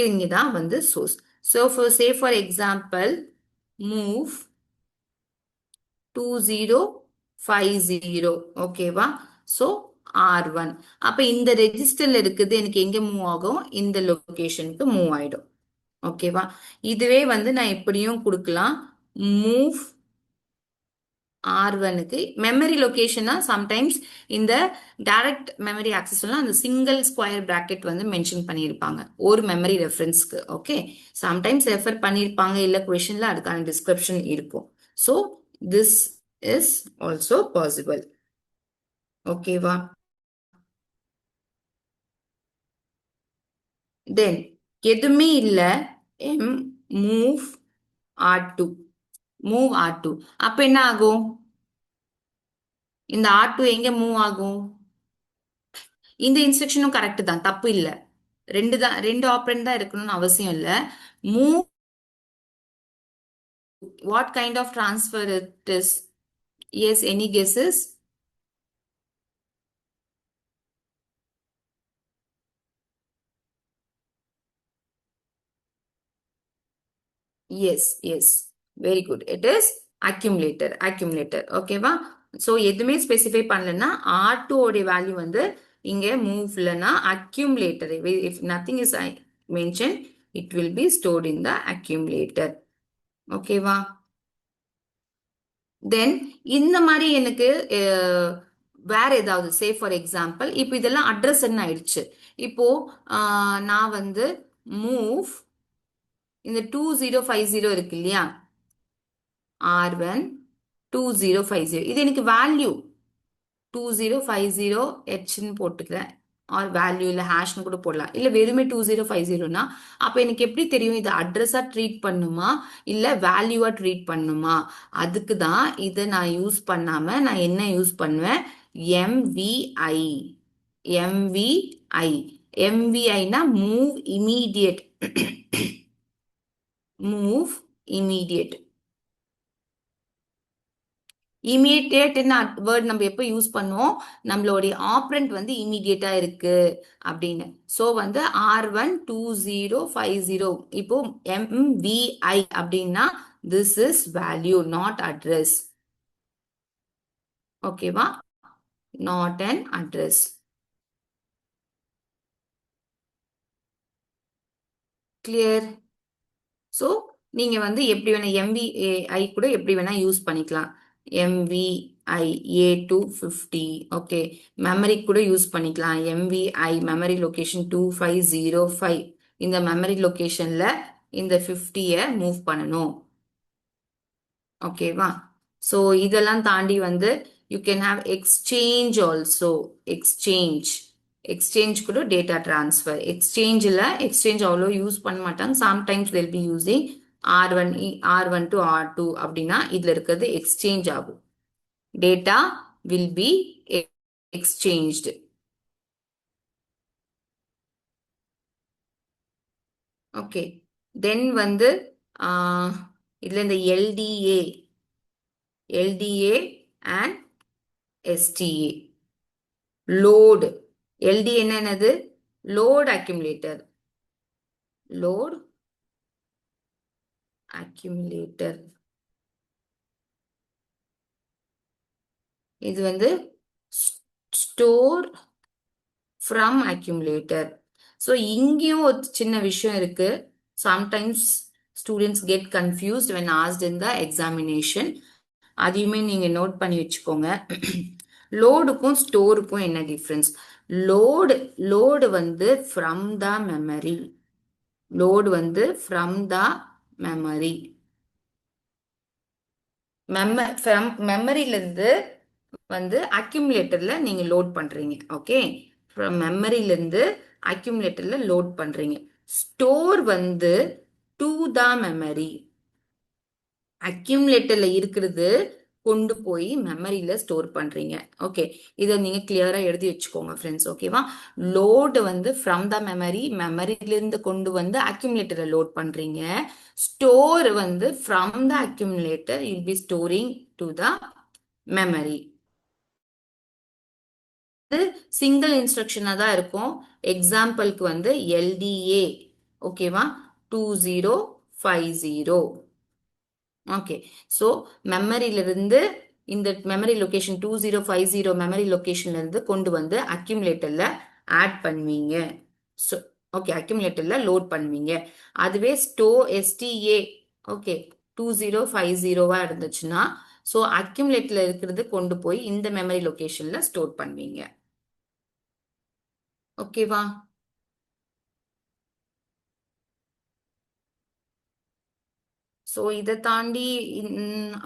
இங்கதான் வந்து source. So for example, move 2050. ஓகேவா? So R1. அப்ப இந்த ரெஜிஸ்டர்ல இருக்குது, எனக்கு எங்க மூவ் ஆகும், இந்த லொகேஷனுக்கு மூவ் ஆயிடும். ஓகேவா? இதுவே வந்து நான் எப்படியும் கொடுக்கலாம். மூவ் R1க்கு மெமரி லொகேஷனா சம்டைம்ஸ் இந்த டைரக்ட் மெமரி ஆக்சஸ்லாம் அந்த சிங்கிள் ஸ்கொயர் பிராக்கெட் வந்து மென்ஷன் பண்ணியிருப்பாங்க ஒரு மெமரி ரெஃபரன்ஸ்க்கு. ஓகே, சம்டைம்ஸ் ரெஃபர் பண்ணியிருப்பாங்க, இல்ல கொஷின்ல அதுக்கான டிஸ்கிரிப்ஷன் இருக்கும். So this is also possible. ஓகேவா? தென் எதுவுமே இல்ல, M move R2, move R2. அப்ப என்ன ஆகும், இந்த R2 எங்க மூவ் ஆகும்? இந்த இன்ஸ்ட்ரக்ஷனும் கரெக்ட் தான், தப்பு இல்ல. ரெண்டு ஆப்ரண்ட் தான் இருக்கணும்னு அவசியம் இல்ல. Move What kind of transfer it is? Yes, any guesses? Yes, yes. Very good. It is accumulator, accumulator. Okay வா? So எதுமே specify பண்ணலனா R2 உடைய value வந்து இங்க move இல்லனா accumulator. If nothing is mentioned, it will be stored in the accumulator. Okay வா? Then இந்த மாதிரி எனக்கு வேற ஏதாவது say for example இப்போ இதெல்லாம் அட்ரஸ் என்ன ஆயிடுச்சு இப்போ நான் வந்து move இந்த 2050 இருக்கு இல்லையா R1 2050 இது எனக்கு வேல்யூ 2050 ஹெச்னு போட்டுக்கிறேன் ஆர் வேல்யூ இல்லை ஹேஷ்னு கூட போடலாம் இல்லை வெறுமே 2050னா அப்போ எனக்கு எப்படி தெரியும் இது அட்ரஸா ட்ரீட் பண்ணுமா இல்லை வேல்யூவா ட்ரீட் பண்ணுமா அதுக்கு தான் இதை நான் யூஸ் பண்ணாம நான் என்ன யூஸ் பண்ணுவேன் எம்விஐ எம்விஐ எம்விஐனா மூவ் இமீடியட் மூவ் இமீடியட் இமீடியட்னு வேர்ட் நம்ம எப்போ யூஸ் பண்ணுவோம் நம்மளுடைய ஆப்ரண்ட் வந்து இமீடியட்டா இருக்கு அப்படின்னு ஸோ வந்து R1 2050 இப்போ MVI அப்படின்னா this is value not address ஓகேவா not an address clear so நீங்க வந்து எப்படி வேணா MVI கூட எப்படி வேணா யூஸ் பண்ணிக்கலாம் MVI A250 ஓகே மெமரி கூட யூஸ் பண்ணிக்கலாம் MVI மெமரி லொகேஷன் 2505 இந்த மெமரி லொகேஷன்ல இந்த 50ய மூவ் பண்ணணும் ஓகேவா ஸோ இதெல்லாம் தாண்டி வந்து you can have exchange also exchange கூட டேட்டா டிரான்ஸ்ஃபர் எக்ஸ்சேஞ்ச் அவ்வளோ யூஸ் பண்ண மாட்டாங்க sometimes they'll be using R1 to R2 அப்படின்னா இதுல இருக்கிறது எக்ஸ்சேஞ்ச் ஆகும் data will be exchanged okay then வந்து இதுல இந்த LDA and STA load LD என்னது லோட் அக்யூமுலேட்டர் லோட் அக்யூமுலேட்டர் இது வந்து ஸ்டோர் ஃப்ரம் அக்யூமுலேட்டர் ஸோ இங்கேயும் ஒரு சின்ன விஷயம் இருக்கு sometimes students get confused when asked in the examination அதையுமே நீங்க நோட் பண்ணி வச்சுக்கோங்க லோடுக்கும் ஸ்டோருக்கும் என்ன டிஃப்ரென்ஸ் லோடு வந்து ஃப்ரம் த மெமரி லோடு வந்து ஃப்ரம் த மெமரி மெமரியில இருந்து வந்து அக்யூமுலேட்டர்ல நீங்க லோட் பண்றீங்க ஓகே ஃப்ரம் மெமரியில இருந்து அக்யூமுலேட்டர்ல லோட் பண்றீங்க ஸ்டோர் வந்து டு த மெமரி அக்யூமுலேட்டர்ல இருக்கிறது கொண்டு போய் மெமரியில ஸ்டோர் பண்றீங்க ஓகே இதை நீங்க கிளியரா எழுதி வச்சுக்கோங்க ஃப்ரெண்ட்ஸ் ஓகேவா லோடு வந்து ஃப்ரம் த மெமரியில இருந்து கொண்டு வந்து அக்யூமுலேட்டர்ல லோட் பண்றீங்க ஸ்டோர் வந்து from the accumulator you'll be storing to the memory single இன்ஸ்ட்ரக்ஷனா தான் இருக்கும் எக்ஸாம்பிளுக்கு வந்து LDA ஓகேவா 2050 ஓகே ஸோ மெமரியிலிருந்து இந்த மெமரி லொகேஷன் 2050 மெமரி லொகேஷன்ல இருந்து கொண்டு வந்து அக்யூமுலேட்டர்ல ஆட் பண்ணுவீங்க ஸோ ஓகே அக்யூமுலேட்டர்ல லோட் பண்ணுவீங்க அதுவே STA ஓகே 2050வா இருந்துச்சுன்னா ஸோ அக்யூமுலேட்டர்ல இருக்கிறது கொண்டு போய் இந்த மெமரி லொகேஷன்ல ஸ்டோர் பண்ணுவீங்க ஓகேவா ஸோ இதை தாண்டி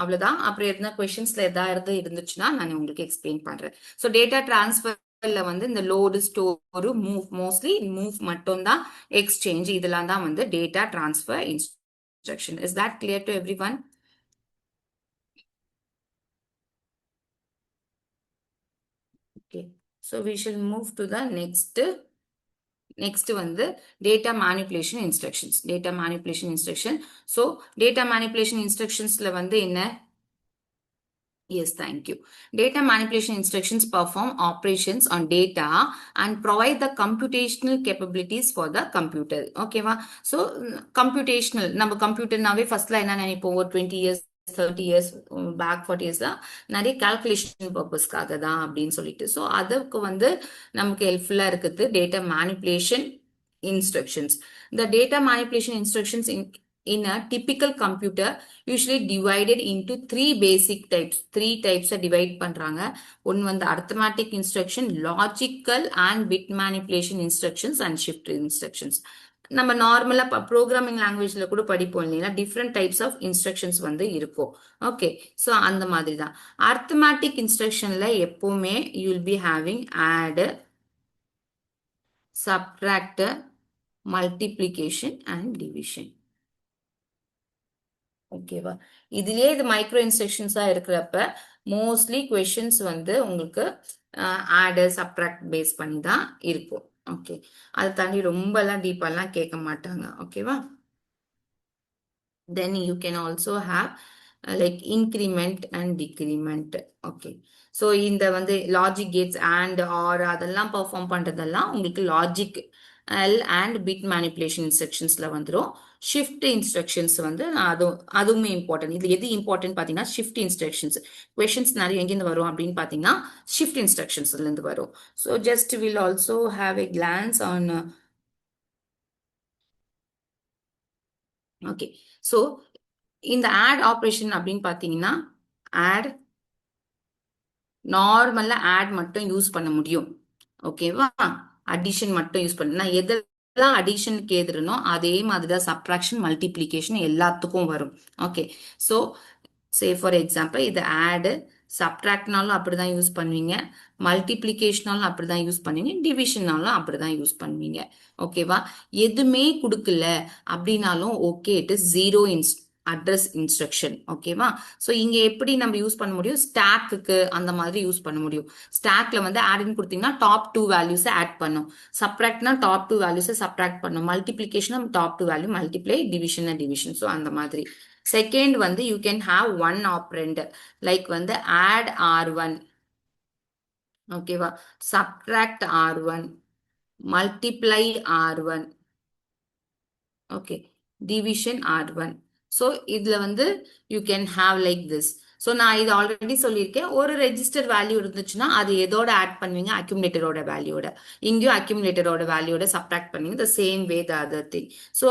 அவ்வளோதான் அப்புறம் எதுனா கொஷின்ஸ்ல ஏதாவது இருந்துச்சுன்னா நான் உங்களுக்கு எக்ஸ்பிளைன் பண்றேன் ஸோ டேட்டா டிரான்ஸ்ஃபர்ல வந்து இந்த load store move mostly move மட்டும்தான் எக்ஸ்சேஞ்ச் இதெல்லாம் தான் வந்து data transfer instruction is that clear to everyone okay so we shall move to the next next வந்து data manipulation instructions. Data manipulation instruction. So data manipulation இன்ஸ்ட்ரக்ஷன்ஸ்ல வந்து என்ன? Yes, thank you. Data manipulation instructions perform operations on data and provide the computational capabilities for the computer. Okay, va? So, computational, நம்ம கம்ப்யூட்டர்னாவே ஃபர்ஸ்ட்ல என்ன நினைப்போம், ஒரு 20 இயர்ஸ் 30 இயர்ஸ் பேக் 40 இயர்ஸ் தான் நிறைய கால்குலேஷன் பர்பஸ்க்காக தான் அப்படின்னு சொல்லிட்டு. ஸோ அதுக்கு வந்து நமக்கு ஹெல்ப்ஃபுல்லாக இருக்குது data manipulation instructions. The data manipulation instructions in a typical computer usually divided into three basic types. Three types are divide பண்றாங்க. One வந்து arithmetic instruction, logical and bit manipulation instructions and shift instructions. நம்ம நார்மலா ப்ரோக்ராமிங் லாங்குவேஜ்ல கூட படிப்போம் இல்லைங்களா, டிஃப்ரெண்ட் டைப்ஸ் ஆஃப் இன்ஸ்ட்ரக்ஷன்ஸ் வந்து இருக்கும். ஓகே, ஸோ அந்த மாதிரி தான் அர்த்தமேட்டிக் இன்ஸ்ட்ரக்ஷன்ல எப்பவுமே you will be having add, subtract, multiplication and division. ஓகேவா? இதுலயே இது மைக்ரோ இன்ஸ்ட்ரக்ஷன்ஸா இருக்கிறப்ப மோஸ்ட்லி கொஷின்ஸ் வந்து உங்களுக்கு ஆட் சப்ட்ராக்ட் பேஸ் பண்ணி தான் இருக்கும். ஓகே, அதை தாண்டி ரொம்ப எல்லாம் டீப்பாலாம் கேட்க மாட்டாங்க. ஓகேவா? then you can also have like increment and decrement. Okay, so இந்த வந்து லாஜிக் கேட்ஸ் and or அதெல்லாம் பெர்ஃபார்ம் பண்றதெல்லாம் உங்களுக்கு logic L and bit manipulation இன்ஸ்ட்ரக்ஷன்ஸ்ல வந்துடும். ஷிஃப்ட் இன்ஸ்ட்ரக்ஷன்ஸ் வந்து அதுவுமே இம்பார்ட்டன்ட். இது எது இம்பார்ட்டன்ட் பார்த்தீங்கன்னா ஷிஃப்ட் இன்ஸ்ட்ரக்ஷன்ஸ். கொஷின்ஸ் நிறைய எங்கேருந்து வரும் அப்படின்னு பார்த்தீங்கன்னா ஷிஃப்ட் இன்ஸ்ட்ரக்ஷன்ஸ்ல இருந்து வரும். So just will also have a glance on. Okay, so இந்த ஆட் ஆப்ரேஷன் அப்படின்னு பார்த்தீங்கன்னா ஆட் நார்மலா ஆட் மட்டும் யூஸ் பண்ண முடியும். ஓகேவா? அடிஷன் மட்டும் யூஸ் பண்ண, நான் எதெல்லாம் அடிஷனுக்கு எதிரனோ அதே மாதிரி தான் சப்ட்ராக்ஷன் மல்டிப்ளிகேஷன் எல்லாத்துக்கும் வரும். Okay, so say for example இது ஆடு, சப்ட்ராக்ட்னாலும் அப்படிதான் யூஸ் பண்ணுவீங்க, மல்டிப்ளிகேஷனாலும் அப்படிதான் யூஸ் பண்ணுவீங்க, டிவிஷனாலும் அப்படிதான் யூஸ் பண்ணுவீங்க. ஓகேவா? எதுவுமே கொடுக்கல அப்படின்னாலும் okay, it is zero address instruction. ஓகேவா? ஸோ இங்க எப்படி நம்ம யூஸ் பண்ண முடியும், ஸ்டாக்கு அந்த மாதிரி யூஸ் பண்ண முடியும். ஸ்டாக்ல வந்து ஆட்னு கொடுத்தீங்கன்னா டாப் டூ வேல்யூஸ் ஆட் பண்ணும், சப்ட்ராக்ட்னா டாப் டூ வேல்யூஸ் சப்ட்ராக்ட் பண்ணும், multiplication top two value multiply, division division. So அந்த மாதிரி. செகண்ட் வந்து you can have one operand like வந்து ஆட் ஆர்1. ஓகேவா? Subtract R one, multiply R one, okay, division R one. So இதுல வந்து you can have like this. So நான் இது ஆல்ரெடி சொல்லியிருக்கேன், ஒரு ரெஜிஸ்டர் வேல்யூ இருந்துச்சுன்னா அது எதோட ஆட் பண்ணுவீங்க, அக்யூமுலேட்டரோட வேல்யூட. இங்கேயும் அக்யூமுலேட்டரோட வேல்யூட சப்ட்ராக்ட் பண்ணுவீங்க, the same way the other thing. So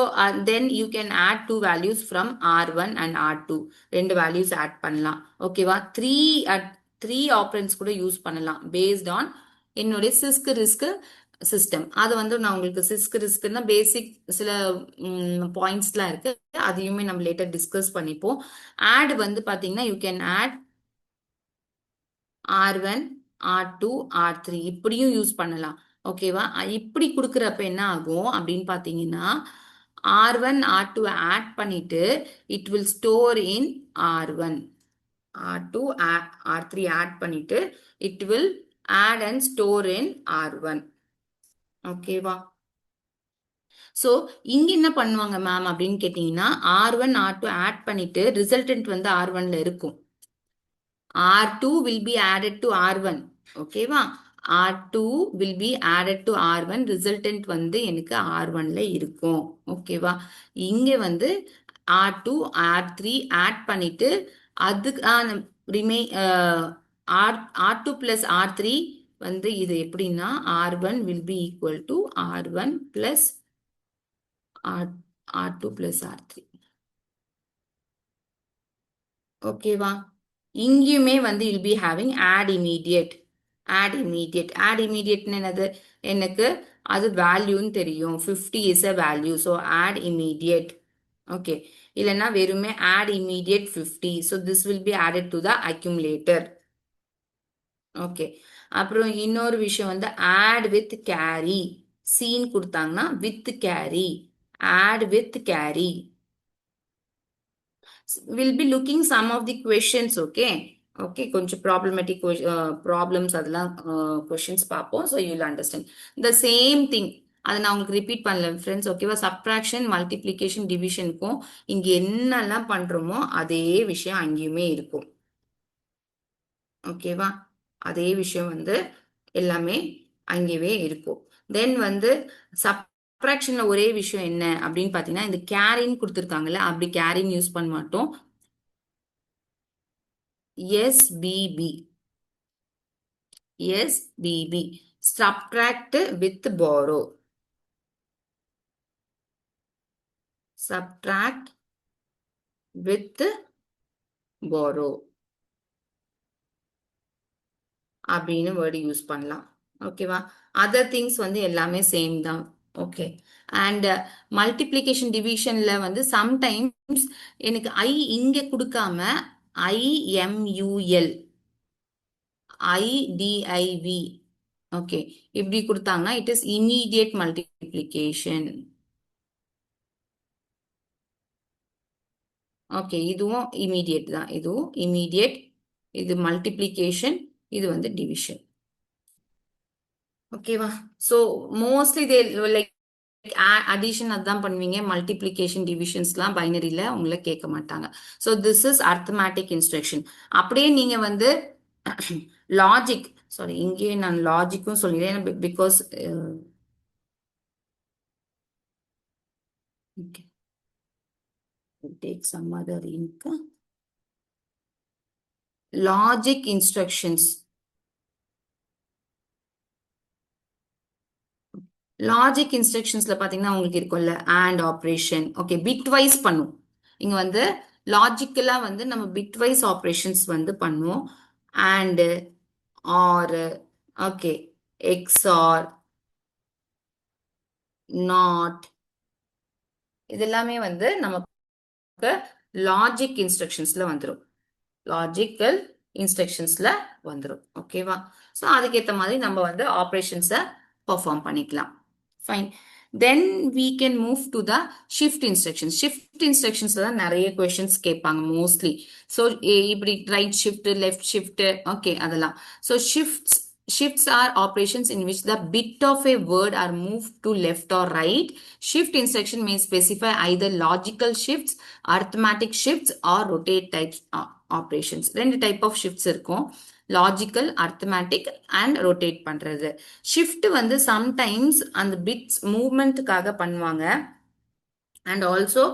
then you can add two values from R one and R two. ரெண்டு வேல்யூஸ் ஆட் பண்ணலாம். ஓகேவா? த்ரீ ஆப்ரன்ஸ் கூட யூஸ் பண்ணலாம் பேஸ்ட் ஆன் என்னுடைய சிஸ்க் ரிஸ்க் சிஸ்டம். அது வந்து நான் உங்களுக்கு சிஸ்க் ரிஸ்க்னா பேசிக் சில பாயிண்ட்ஸ்லாம் இருக்கு, அதையுமே நம்ம லேட்டர் டிஸ்கஸ் பண்ணிப்போம். ஆட் வந்து பாத்தீங்கன்னா you can add R one, R two, ஆர்3 இப்படியும் யூஸ் பண்ணலாம். ஓகேவா? இப்படி கொடுக்குறப்ப என்ன ஆகும் அப்படின்னு பாத்தீங்கன்னா ஆர்1 ஆர்2 ஆட் பண்ணிட்டு it will store in R one, R two ஆர்3 ஆட் பண்ணிட்டு it will add and store in R one. ஓகேவா? ஸோ இங்க என்ன பண்ணுவாங்க மேம் அப்படின்னு கேட்டீங்கன்னா ஆர்1 ஆர்2 ஆட் பண்ணிட்டு ரிசல்டன்ட் வந்து ஆர்1ல இருக்கும், R two will be added to R one. ஓகேவா? R two will be added to R one, resultant வந்து எனக்கு ஆர்1ல இருக்கும். ஓகேவா? இங்க வந்து ஆர்2 ஆர்3 ஆட் பண்ணிட்டு அதுக்கு ரிமே ஆர்2 பிளஸ் ஆர்3 வந்து இது எப்படின்னா R one will be equal to R one plus R2 plus R3. ஓகேவா? இங்கேயுமே வந்து you'll be having add immediate. add immediate என்னது, எனக்கு அது வேல்யூன்னு தெரியும், 50 is a value, so add immediate. Okay, இல்லைன்னா வெறுமே add immediate 50, so this will be added to the accumulator. Okay, அப்புறம் இன்னொரு விஷயம் வந்து add with carry. சீன் கொடுத்தாங்கன்னா with carry, add with carry. We'll be looking some of the questions. Okay, கொஞ்சம் problematic problems அதெல்லாம் questions பார்ப்போம், so you'll understand the same thing. அதை நான் உங்களுக்கு ரிப்பீட் பண்ணல ஃப்ரெண்ட்ஸ், ஓகேவா? சப்ட்ராக்ஷன், மல்டிப்ளிகேஷன், டிவிஷனுக்கும் இங்க என்னெல்லாம் பண்றோமோ அதே விஷயம் அங்கேயுமே இருக்கும், ஓகேவா? அதே விஷயம் வந்து எல்லாமே அங்கேயே இருக்கும். தென் வந்து சப்ட்ராக்ஷன்ல ஒரே விஷயம் என்ன அப்படின்னு பாத்தீங்கன்னா, இந்த கேரின்னு கொடுத்துருக்காங்கல்ல, அப்படி கேரின்னு யூஸ் பண்ண மாட்டோம். SPB, SPB, subtract with borrow, subtract with borrow அப்படின்னு வேர்டு யூஸ் பண்ணலாம், ஓகேவா? அதர் திங்ஸ் வந்து எல்லாமே சேம் தான், ஓகே. அண்ட் மல்டிப்ளிகேஷன் டிவிஷன்ல வந்து சம்டைம்ஸ் எனக்கு ஐ இங்க கொடுக்காம IMUL, IDIV, ஓகே, இப்படி கொடுத்தாங்கன்னா it is immediate multiplication. Okay, இதுவும் இமீடியட் தான், இதுவும் இமீடியட். இது மல்டிப்ளிகேஷன், இது வந்து டிவிஷன், ஓகேவா? So mostly they like addition அதான் பண்ணுவீங்க, மல்டிப்ளிகேஷன் டிவிஷன்ஸ்லாம் பைனரியில உங்களை கேட்க மாட்டாங்க. So this is arithmetic instruction. அப்படியே நீங்க வந்து லாஜிக், சாரி இங்கே நான் லாஜிக்கும் சொல்லிடுறேன் because take some other link. Logic instructions, logic இன்ஸ்ட்ரக்ஷன்ஸ்ல பாத்தீங்கன்னா உங்களுக்கு இருக்கும்ல and operation, okay, bitwise பண்ணும். இங்க வந்து லாஜிக்கலா வந்து நம்ம பிட் வைஸ் ஆப்ரேஷன்ஸ் வந்து பண்ணுவோம். And or, okay, XOR, not, இது எல்லாமே வந்து நமக்கு லாஜிக் இன்ஸ்ட்ரக்ஷன்ஸ்ல வந்துடும், லாஜிக்கல் இன்ஸ்ட்ரக்ஷன்ஸ்ல வந்துடும், ஓகேவா? ஸோ அதுக்கேற்ற மாதிரி நம்ம வந்து ஆப்ரேஷன்ஸை பர்ஃபார்ம் பண்ணிக்கலாம். Fine. Then we can move to the shift instructions. Shift instructions தான் நிறைய questions கேட்பாங்க mostly. So இப்படி right shift, left shift, okay, அதெல்லாம். So shifts are operations in which the bit of a word are moved to left or right. Shift instruction may specify either logical shifts, arithmetic shifts or rotate types operations. ரெண்டு type of shifts இருக்கும், லாஜிக்கல், அர்த்தமேட்டிக் அண்ட் ரொட்டேட் பண்றது. ஷிஃப்ட் வந்து சம்டைம்ஸ் அந்த பிட்ஸ் மூவ்மெண்ட்டுக்காக பண்ணுவாங்க. அண்ட் ஆல்சோ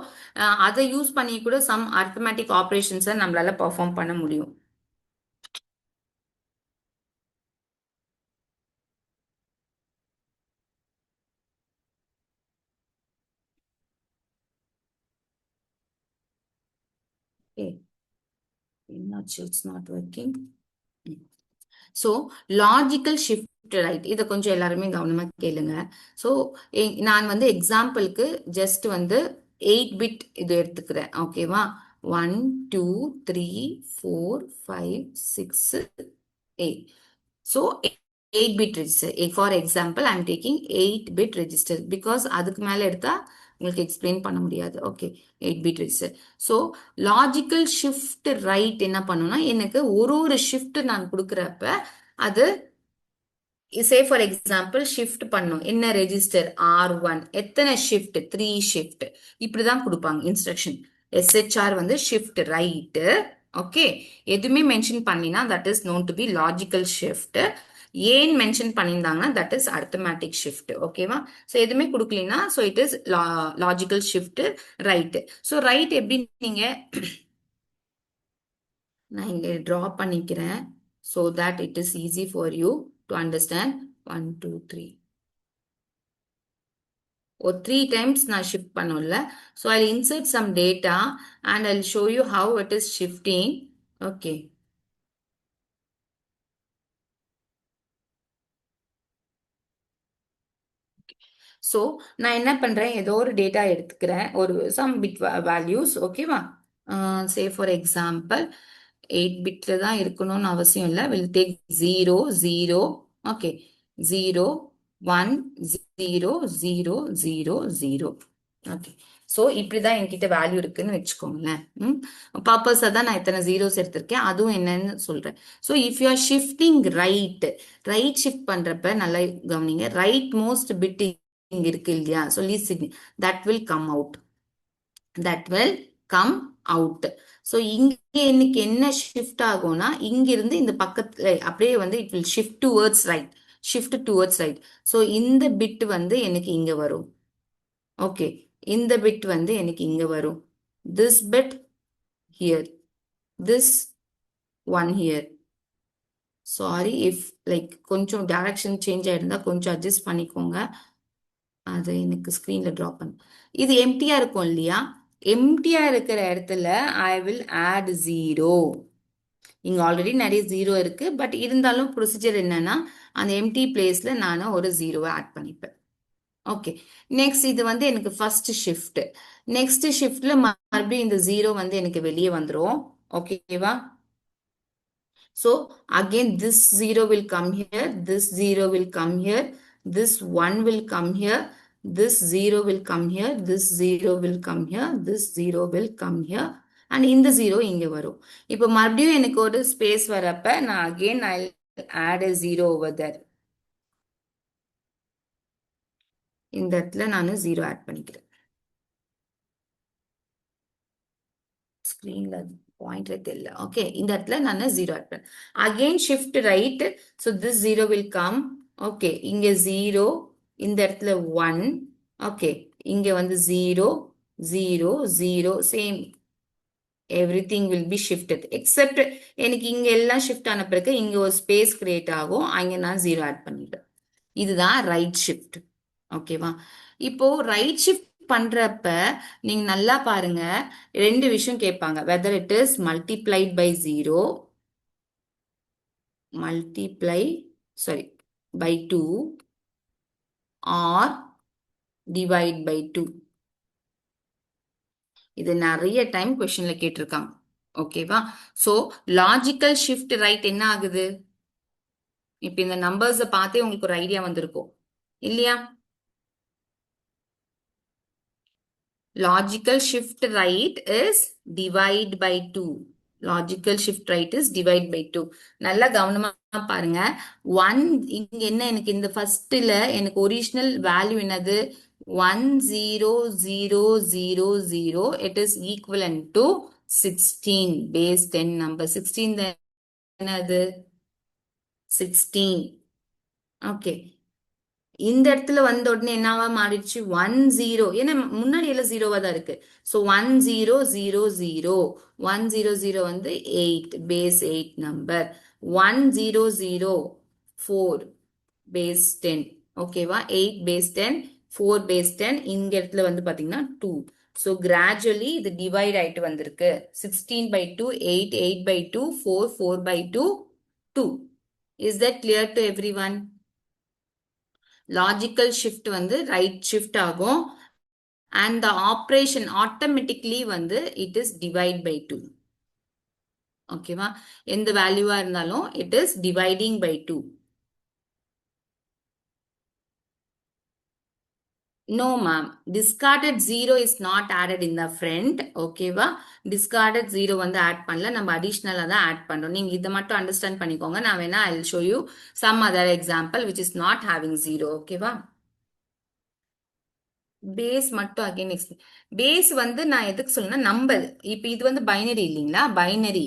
அதை யூஸ் பண்ணி கூட சம் அர்த்தமேட்டிக் ஆப்ரேஷன்ஸை நம்மளால பர்ஃபார்ம் பண்ண முடியும். என்னாச்சு, it's not working. So logical shift right, இதை கொஞ்சம் எல்லாருமே கவனமா கேளுங்க. ஸோ நான் வந்து எக்ஸாம்பிளுக்கு ஜஸ்ட் வந்து 8 பிட் இது எடுத்துக்கிறேன், ஓகேவா? 1 2 3 4 5 6 8. So 8 bit register. For example I am taking 8 bit register because அதுக்கு மேலே எடுத்தா உங்களுக்கு எக்ஸ்பிளைன் பண்ண முடியாது, okay. 8 bit register. So logical shift right என்ன பண்ணுன்னா, எனக்கு ஒரு ஷிஃப்ட் நான் கொடுக்குறப்ப அது சே ஃபார் எக்ஸாம்பிள் ஷிஃப்ட் பண்ணும் என்ன ரெஜிஸ்டர் R1, எத்தனை ஷிஃப்ட் 3 ஷிஃப்ட், இப்படிதான் கொடுப்பாங்க இன்ஸ்ட்ரக்ஷன். SHR வந்து ஷிஃப்ட் ரைட்டு, ஓகே. எதுவுமே மென்ஷன் பண்ணினா that is known to be logical shift. ஏன் மென்ஷன் பண்ணியிருந்தாங்கன்னா தட் இஸ் அர்த்தமேட்டிக் ஷிஃப்ட், ஓகேவா? ஸோ எதுவுமே கொடுக்கலனா so it is logical shift right. So right எப்படி நீங்க நான் இங்க ட்ரா பண்ணிக்கிறேன் so that it is easy for you to understand. 1 2 3 or 3 times நான் shift பண்ணும்ல. So I'll insert some data and I'll show you how it is shifting, okay. So நான் என்ன பண்றேன், ஏதோ ஒரு டேட்டா எடுத்துக்கிறேன், ஒரு some bit values, ஓகேவா? Say for example 8 பிட்ல தான் இருக்கணும்னு அவசியம் இல்லை. Will take 0 0, okay, 0 1 0 0 0 0, okay. So இப்படிதான் என்கிட்ட வேல்யூ இருக்குன்னு வச்சுக்கோங்களேன். பர்பஸாக தான் நான் இத்தனை ஜீரோஸ் எடுத்திருக்கேன், அதுவும் என்னன்னு சொல்றேன். So if you R shifting right, right shift பண்றப்ப நல்லா கவனிங்க, ரைட் மோஸ்ட் பிட் இங்க இருக்கு இல்லையா? So least significant that will come out. That will come out. So இங்க எனக்கு என்ன ஷிஃப்ட் ஆகும்னா இங்க இருந்து இந்த பக்கத்துல அப்படியே வந்து it will shift towards right. Shift towards right. So இந்த பிட் வந்து எனக்கு இங்க வரும். ஓகே, இந்த பிட் வந்து எனக்கு இங்க வரும். This bit here. This one here. Sorry if like கொஞ்சம் டைரக்ஷன் சேஞ்ச் ஆயிருந்தா கொஞ்சம் அட்ஜஸ்ட் பண்ணிக்கோங்க. அதை எனக்கு ஸ்க்ரீன்ல ட்ராப் பண்ணு. இது எம்டியா இருக்கும் இல்லையா? எம்டியா இருக்கிற இடத்துல ஐ வில் ஆட் ஜீரோ. இங்க ஆல்ரெடி நிறைய ஜீரோ இருக்கு, பட் இருந்தாலும் ப்ரொசீஜர் என்னன்னா அந்த எம்டி பிளேஸ்ல நான் ஒரு ஜீரோவை ஆட் பண்ணிப்பேன். ஓகே, நெக்ஸ்ட் இது வந்து எனக்கு ஃபர்ஸ்ட் ஷிஃப்ட். நெக்ஸ்ட் ஷிஃப்ட்ல மறுபடியும் இந்த ஜீரோ வந்து எனக்கு வெளியே வந்துடும். ஓகேவா? So again this 0 will come here, this 0 will come here, this 1 will come here, this 0 will come here, this 0 will come here, this 0 will come here, and இந்த 0 இங்க வரும். இப்போ மறுபடியும் எனக்கு ஒரு ஸ்பேஸ் வரப்ப நான் again I'll add a 0 over there. இந்த இடத்துல நான் 0 ஆட் பண்ணிக்கிறேன். ஸ்க்ரீன்ல பாயிண்ட்ல தெரியல. ஓகே, இந்த இடத்துல நான் 0 ஆட் பண்ணேன். Again shift right. So this 0 will come. Okay, இங்க 0, இந்த இடத்துல 1. ஓகே, இங்க வந்து 0 0 0 same. Everything will be shifted except எனக்கு இங்க எல்லாம் ஷிஃப்ட் ஆன பிறகு இங்க ஒரு ஸ்பேஸ் கிரியேட் ஆகும், அங்க நான் 0 ஆட் பண்ணிட்டேன். இதுதான் ரைட் ஷிஃப்ட். ஓகேவா? இப்போ ரைட் ஷிஃப்ட் பண்றப்ப நீங்க நல்லா பாருங்க, ரெண்டு விஷயம் கேட்பாங்க. Whether it is multiplied by 0, multiply sorry by 2 or divide by 2. இது நிறைய டைம் கொஸ்டின்ல கேட்டிருக்காங்க. ஓகேவா? சோ லாஜிக்கல் ஷிஃப்ட் ரைட் என்ன ஆகுது? இப்ப இந்த நம்பர்ஸை பார்த்தே உங்களுக்கு ஒரு ஐடியா வந்திருக்கும் இல்லையா? Logical shift right is divide by 2. Logical shift right is divide by 2. நல்லா கவனமா பாருங்க. 1 இங்க என்ன எனக்கு இந்த ஃபர்ஸ்ட்ல எனக்கு ஒரிஜினல் வேல்யூ என்னது? 10000. It is equivalent to 16 base 10 number. 16 என்னது? 16. ஓகே, இந்த இடத்துல வந்த உடனே என்னவா மாறிடுச்சு? 10. ஏன்னா முன்னாடி எல்லாம் ஜீரோவா தான் இருக்கு. ஸோ 1000. 100 வந்து 8 பேஸ் 8 நம்பர். 1004 பேஸ் 10. ஓகேவா? 8 பேஸ் 10, 4 பேஸ் 10. இந்த இடத்துல வந்து பாத்தீங்கன்னா 2. ஸோ கிராஜுவலி இது டிவைட் ஆயிட்டு வந்திருக்கு. 16 by 2 8, 8 by 2 4, 4 by 2 2. Is that clear to everyone? Logical shift வந்து ரைட் ஷிஃப்ட் ஆகும், அண்ட் த ஆப்ரேஷன் ஆட்டோமேட்டிக்லி வந்து இட் இஸ் டிவைட் பை 2. ஓகேவா? எந்த வேல்யூவா இருந்தாலும் it is dividing by 2. No ma'am, discarded 0 is not added in the front. ஓகேவா? discarded 0 வந்து ஆட் பண்ணல, நம்ம அடிஷனலா தான் ஆட் பண்றோம். நீங்க இதை மட்டும் அண்டர்ஸ்டாண்ட் பண்ணிக்கோங்க. நான் வேணா I will show you some other example which is not having 0. ஓகேவா? பேஸ் மட்டும் அகைன் பேஸ் வந்து நான் எதுக்கு சொல்லணும்னா நம்பர். இப்போ இது வந்து பைனரி இல்லைங்களா? பைனரி.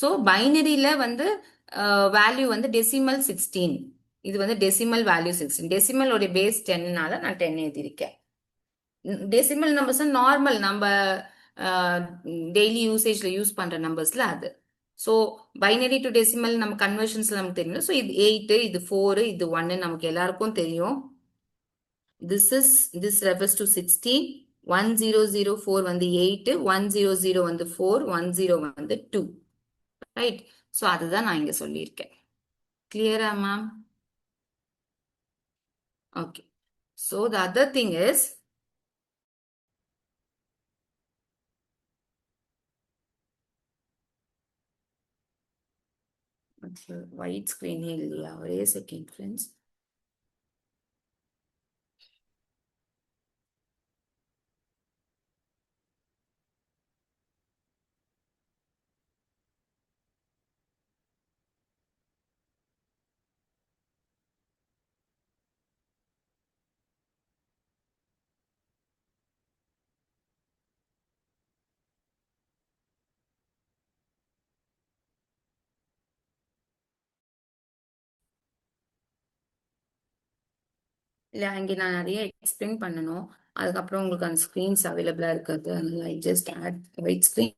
ஸோ பைனரியில வந்து வேல்யூ வந்து டெசிமல் 16. இது வந்து டெசிமல் வேல்யூ 16. டெசிமல் ஒரு பேஸ் 10னால நான் 10 எழுதியிருக்கேன். டெசிமல் நம்பர்ஸ் நார்மல் நம்ம டெய்லி யூசேஜ்ல யூஸ் பண்ற நம்பர்ஸ்ல அது. ஸோ பைனரி டு டெசிமல் நம்ம கன்வர்ஷன்ஸ்ல நமக்கு தெரியும். ஸோ இது 8, இது 4, இது 1 நமக்கு எல்லாருக்கும் தெரியும். This refers to 16. 1004 வந்து 8, 100 வந்து 4, 10 வந்து 2. ரைட்? ஸோ அதுதான் நான் இங்க சொல்லியிருக்கேன். கிளியரா ma'am? Okay. So the other thing is white ஸ்கிரீனே இல்லையா? ஒரே செகண்ட் ஃப்ரெண்ட்ஸ். இல்லை அங்கே நான் நிறைய எக்ஸ்பிளைன் பண்ணணும். அதுக்கப்புறம் உங்களுக்கு அந்த ஸ்க்ரீன்ஸ் அவைலபிளா இருக்காது. அதனால I just add white screen.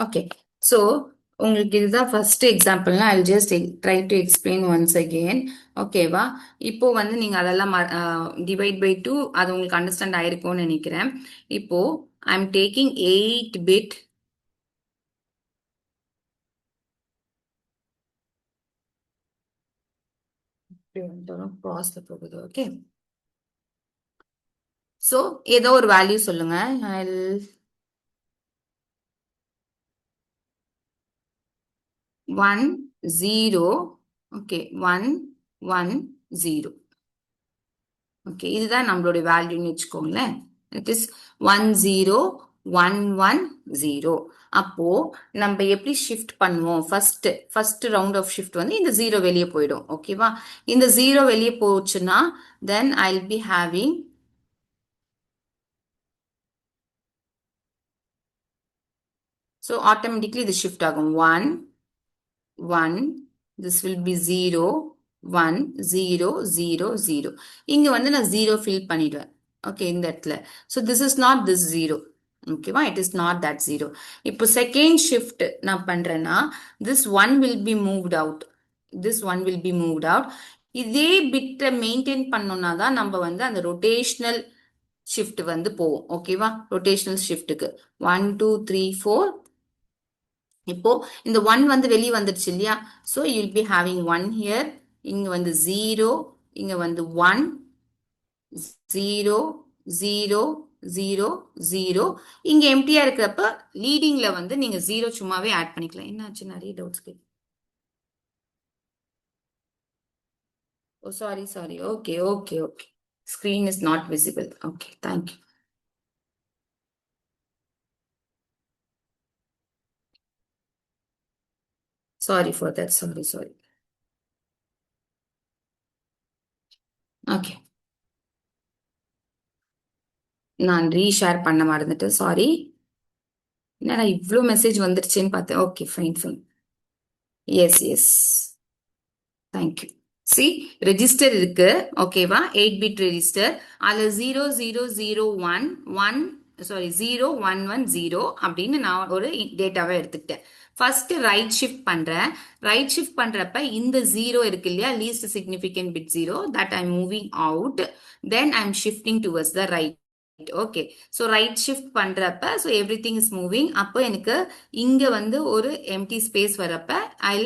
Okay. So உங்களுக்கு இதுதான் ஃபர்ஸ்ட் எக்ஸாம்பிள்னா I just try to explain once again. ஓகேவா? இப்போ வந்து நீங்க அதெல்லாம் டிவைட் பை டூ அது உங்களுக்கு அண்டர்ஸ்டாண்ட் ஆயிருக்கும்னு நினைக்கிறேன். இப்போ ஐ எம் டேக்கிங் 8 பிட். க்ராஸ்ல போகுது. ஓகே. ஸோ ஏதோ ஒரு வேல்யூ சொல்லுங்க. 1 0. ஓகே, 1 1 0. ஓகே, இதுதான் நம்மளுடைய வேல்யூன்னு வச்சுக்கோங்களேன். It is 1 0 1 1 0. அப்போ நம்ம எப்படி ஷிஃப்ட் பண்ணுவோம்? ஃபர்ஸ்ட் ரவுண்ட் ஆஃப் ஷிஃப்ட் வந்து இந்த ஜீரோ வெளியே போயிடும். ஓகேவா? இந்த ஜீரோ வெளியே போச்சுன்னா then I will be having so automatically இது ஷிஃப்ட் ஆகும். 1 1. This will be 0 1 0 0 0. இங்க வந்து நான் 0 ஃபில் பண்ணிடுவேன். ஓகே, இந்த இடத்துல. So this is not this 0. ஓகேவா? It is not that 0. இப்போ செகண்ட் ஷிஃப்ட் நான் பண்றேன்னா this 1 will be moved out. This 1 will be moved out. இதே பிட்டை மெயின்டைன் பண்ணோம்னா தான் நம்ம வந்து அந்த ரொட்டேஷனல் ஷிஃப்ட் வந்து போவோம். ஓகேவா? ரொட்டேஷனல் ஷிஃப்ட்டுக்கு 1 2 3 4. இப்போ இந்த 1 வந்து வெளியே வந்துடுச்சு இல்லையா? So you'll be having 1 here. இங்க வந்து 0, இங்க வந்து 1 0 0 0 0. இங்க எம்டியா இருக்கிறப்ப லீடிங்ல வந்து நீங்க 0 சும்மாவே ஆட் பண்ணிக்கலாம். என்னாச்சு? நிறைய டவுட்ஸ் கேட்கு. Oh sorry. Okay. Screen is not visible. Okay, thank you. Sorry for that. Sorry. Okay, நான் ரீஷேர் பண்ண மறந்துட்டேன். சாரி. என்னடா இவ்வளோ மெசேஜ் வந்துருச்சுன்னு பார்த்தேன். Okay, fine. Yes. Thank you. C, register இருக்கு. ஓகேவா? 8 பிட் ரெஜிஸ்டர். அதுல 0 0 0 1 1 சாரி 0 1 1 0 அப்படின்னு நான் ஒரு டேட்டாவை எடுத்துக்கிட்டேன். ஃபர்ஸ்ட் ரைட் ஷிஃப்ட் பண்றேன். ரைட் ஷிஃப்ட் பண்றப்ப இந்த 0 இருக்கு இல்லையா? Least significant bit 0 that I moving out. Then I am shifting towards the right. Okay. So right shift பண்றப்ப so everything is moving. அப்போ எனக்கு இங்க வந்து ஒரு எம்டி ஸ்பேஸ் வரப்ப ஐ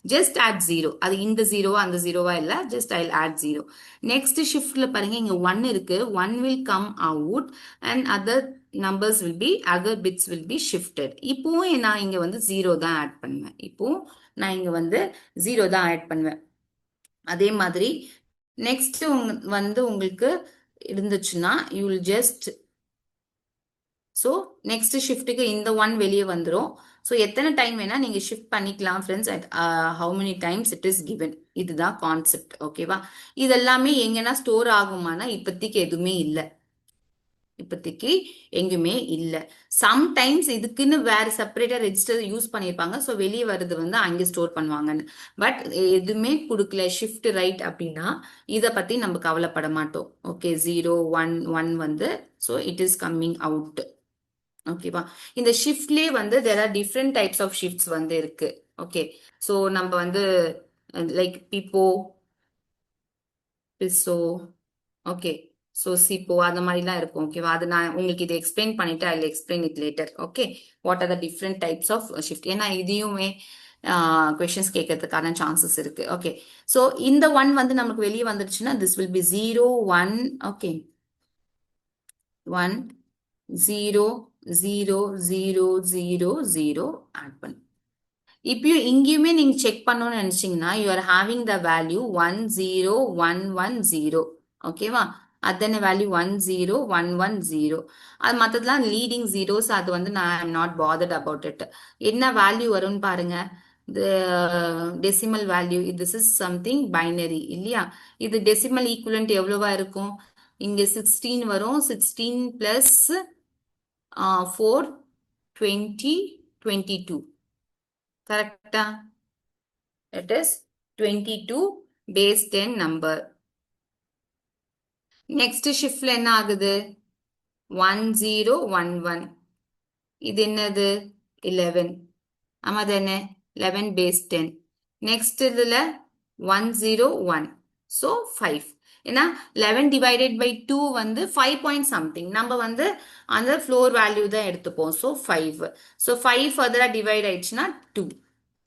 ஜஸ்ட் ஆட் 0. அது இந்த ஜீரோவா அந்த ஜீரோவா இல்ல, ஜஸ்ட் ஐ ஆட் 0. நெக்ஸ்ட் ஷிஃப்ட்ல பாருங்க, இங்க 1 இருக்கு. 1 will come out and other numbers will be other bits will be shifted. இப்போவும் நான் இங்க வந்து 0 தான் ஆட் பண்ணுவேன். இப்போ நான் இங்க வந்து 0 தான் ஆட் பண்ணுவேன். அதே மாதிரி நெக்ஸ்ட் வந்து உங்களுக்கு இருந்துச்சுன்னா you will just so next ஷிஃப்ட்டுக்கு இந்த 1 வெளியே வந்துடும். ஸோ எத்தனை டைம் வேணா நீங்க ஷிஃப்ட் பண்ணிக்கலாம் friends. How many times it is given. இதுதான் கான்செப்ட். ஓகேவா? இதெல்லாமே எங்கன்னா ஸ்டோர் ஆகுமானா இப்போதைக்கு எதுவுமே இல்லை. இப்போதைக்கு எங்குமே இல்லை. சம்டைம்ஸ் இதுக்குன்னு வேற செப்பரேட்டா ரெஜிஸ்டர் யூஸ் பண்ணியிருப்பாங்க. ஸோ வெளியே வர்றது வந்து அங்கே ஸ்டோர் பண்ணுவாங்கன்னு. பட் எதுவுமே கொடுக்கல ஷிஃப்ட் ரைட் அப்படின்னா இதை பத்தி நம்ம கவலைப்பட மாட்டோம். ஓகே, 0 1 1 வந்து so it is coming out. ஓகேவா? இந்த ஷிஃப்ட்லயே வந்து there are different types of shifts வந்து இருக்கு. ஓகே. ஸோ நம்ம வந்து like PIPO PISO okay so SIPO அந்த மாதிரிலாம் இருக்கும். ஓகேவா? அது நான் உங்களுக்கு இதை எக்ஸ்பிளைன் பண்ணிட்டு I explain it later. Okay, what are the different types of shift? ஏன்னா இதையுமே கொஷின்ஸ் கேட்கறதுக்கான சான்சஸ் இருக்கு. ஓகே, ஸோ இந்த 1 வந்து நமக்கு வெளியே வந்துருச்சுன்னா this will be 0 1. Okay, 1 0 0 0 0 0 add பண்ணு. இப்பயும் இங்கேயுமே நீங்க செக் பண்ணணும்னு நினைச்சீங்கன்னா you are having the value 1 0 1 1 0. ஓகேவா? அத்தனை வேல்யூ 1 0 1 1 0. அது மற்றதுலாம் லீடிங் ஜீரோஸ். அது வந்து நான் I'm not bothered about it. என்ன வேல்யூ வரும்னு பாருங்க. the decimal value. This is something binary இல்லையா? இது decimal equivalent எவ்வளவா இருக்கும்? இங்க 16 வரும். 16 plus 4 20 22. கரெக்டா? It is 22 base 10 number. Next shiftல என்ன ஆகுது? 1011. இது என்னது? 11. ஆமா தானே? 11 base 10. Next இதுல 101. So 5. ஏன்னா 11 divided by 2 வந்து 5 point something. நம்ம வந்து அந்த floor value தான் எடுத்துப்போம். So 5. So 5 further divide ஆயிடுச்சுன்னா 2.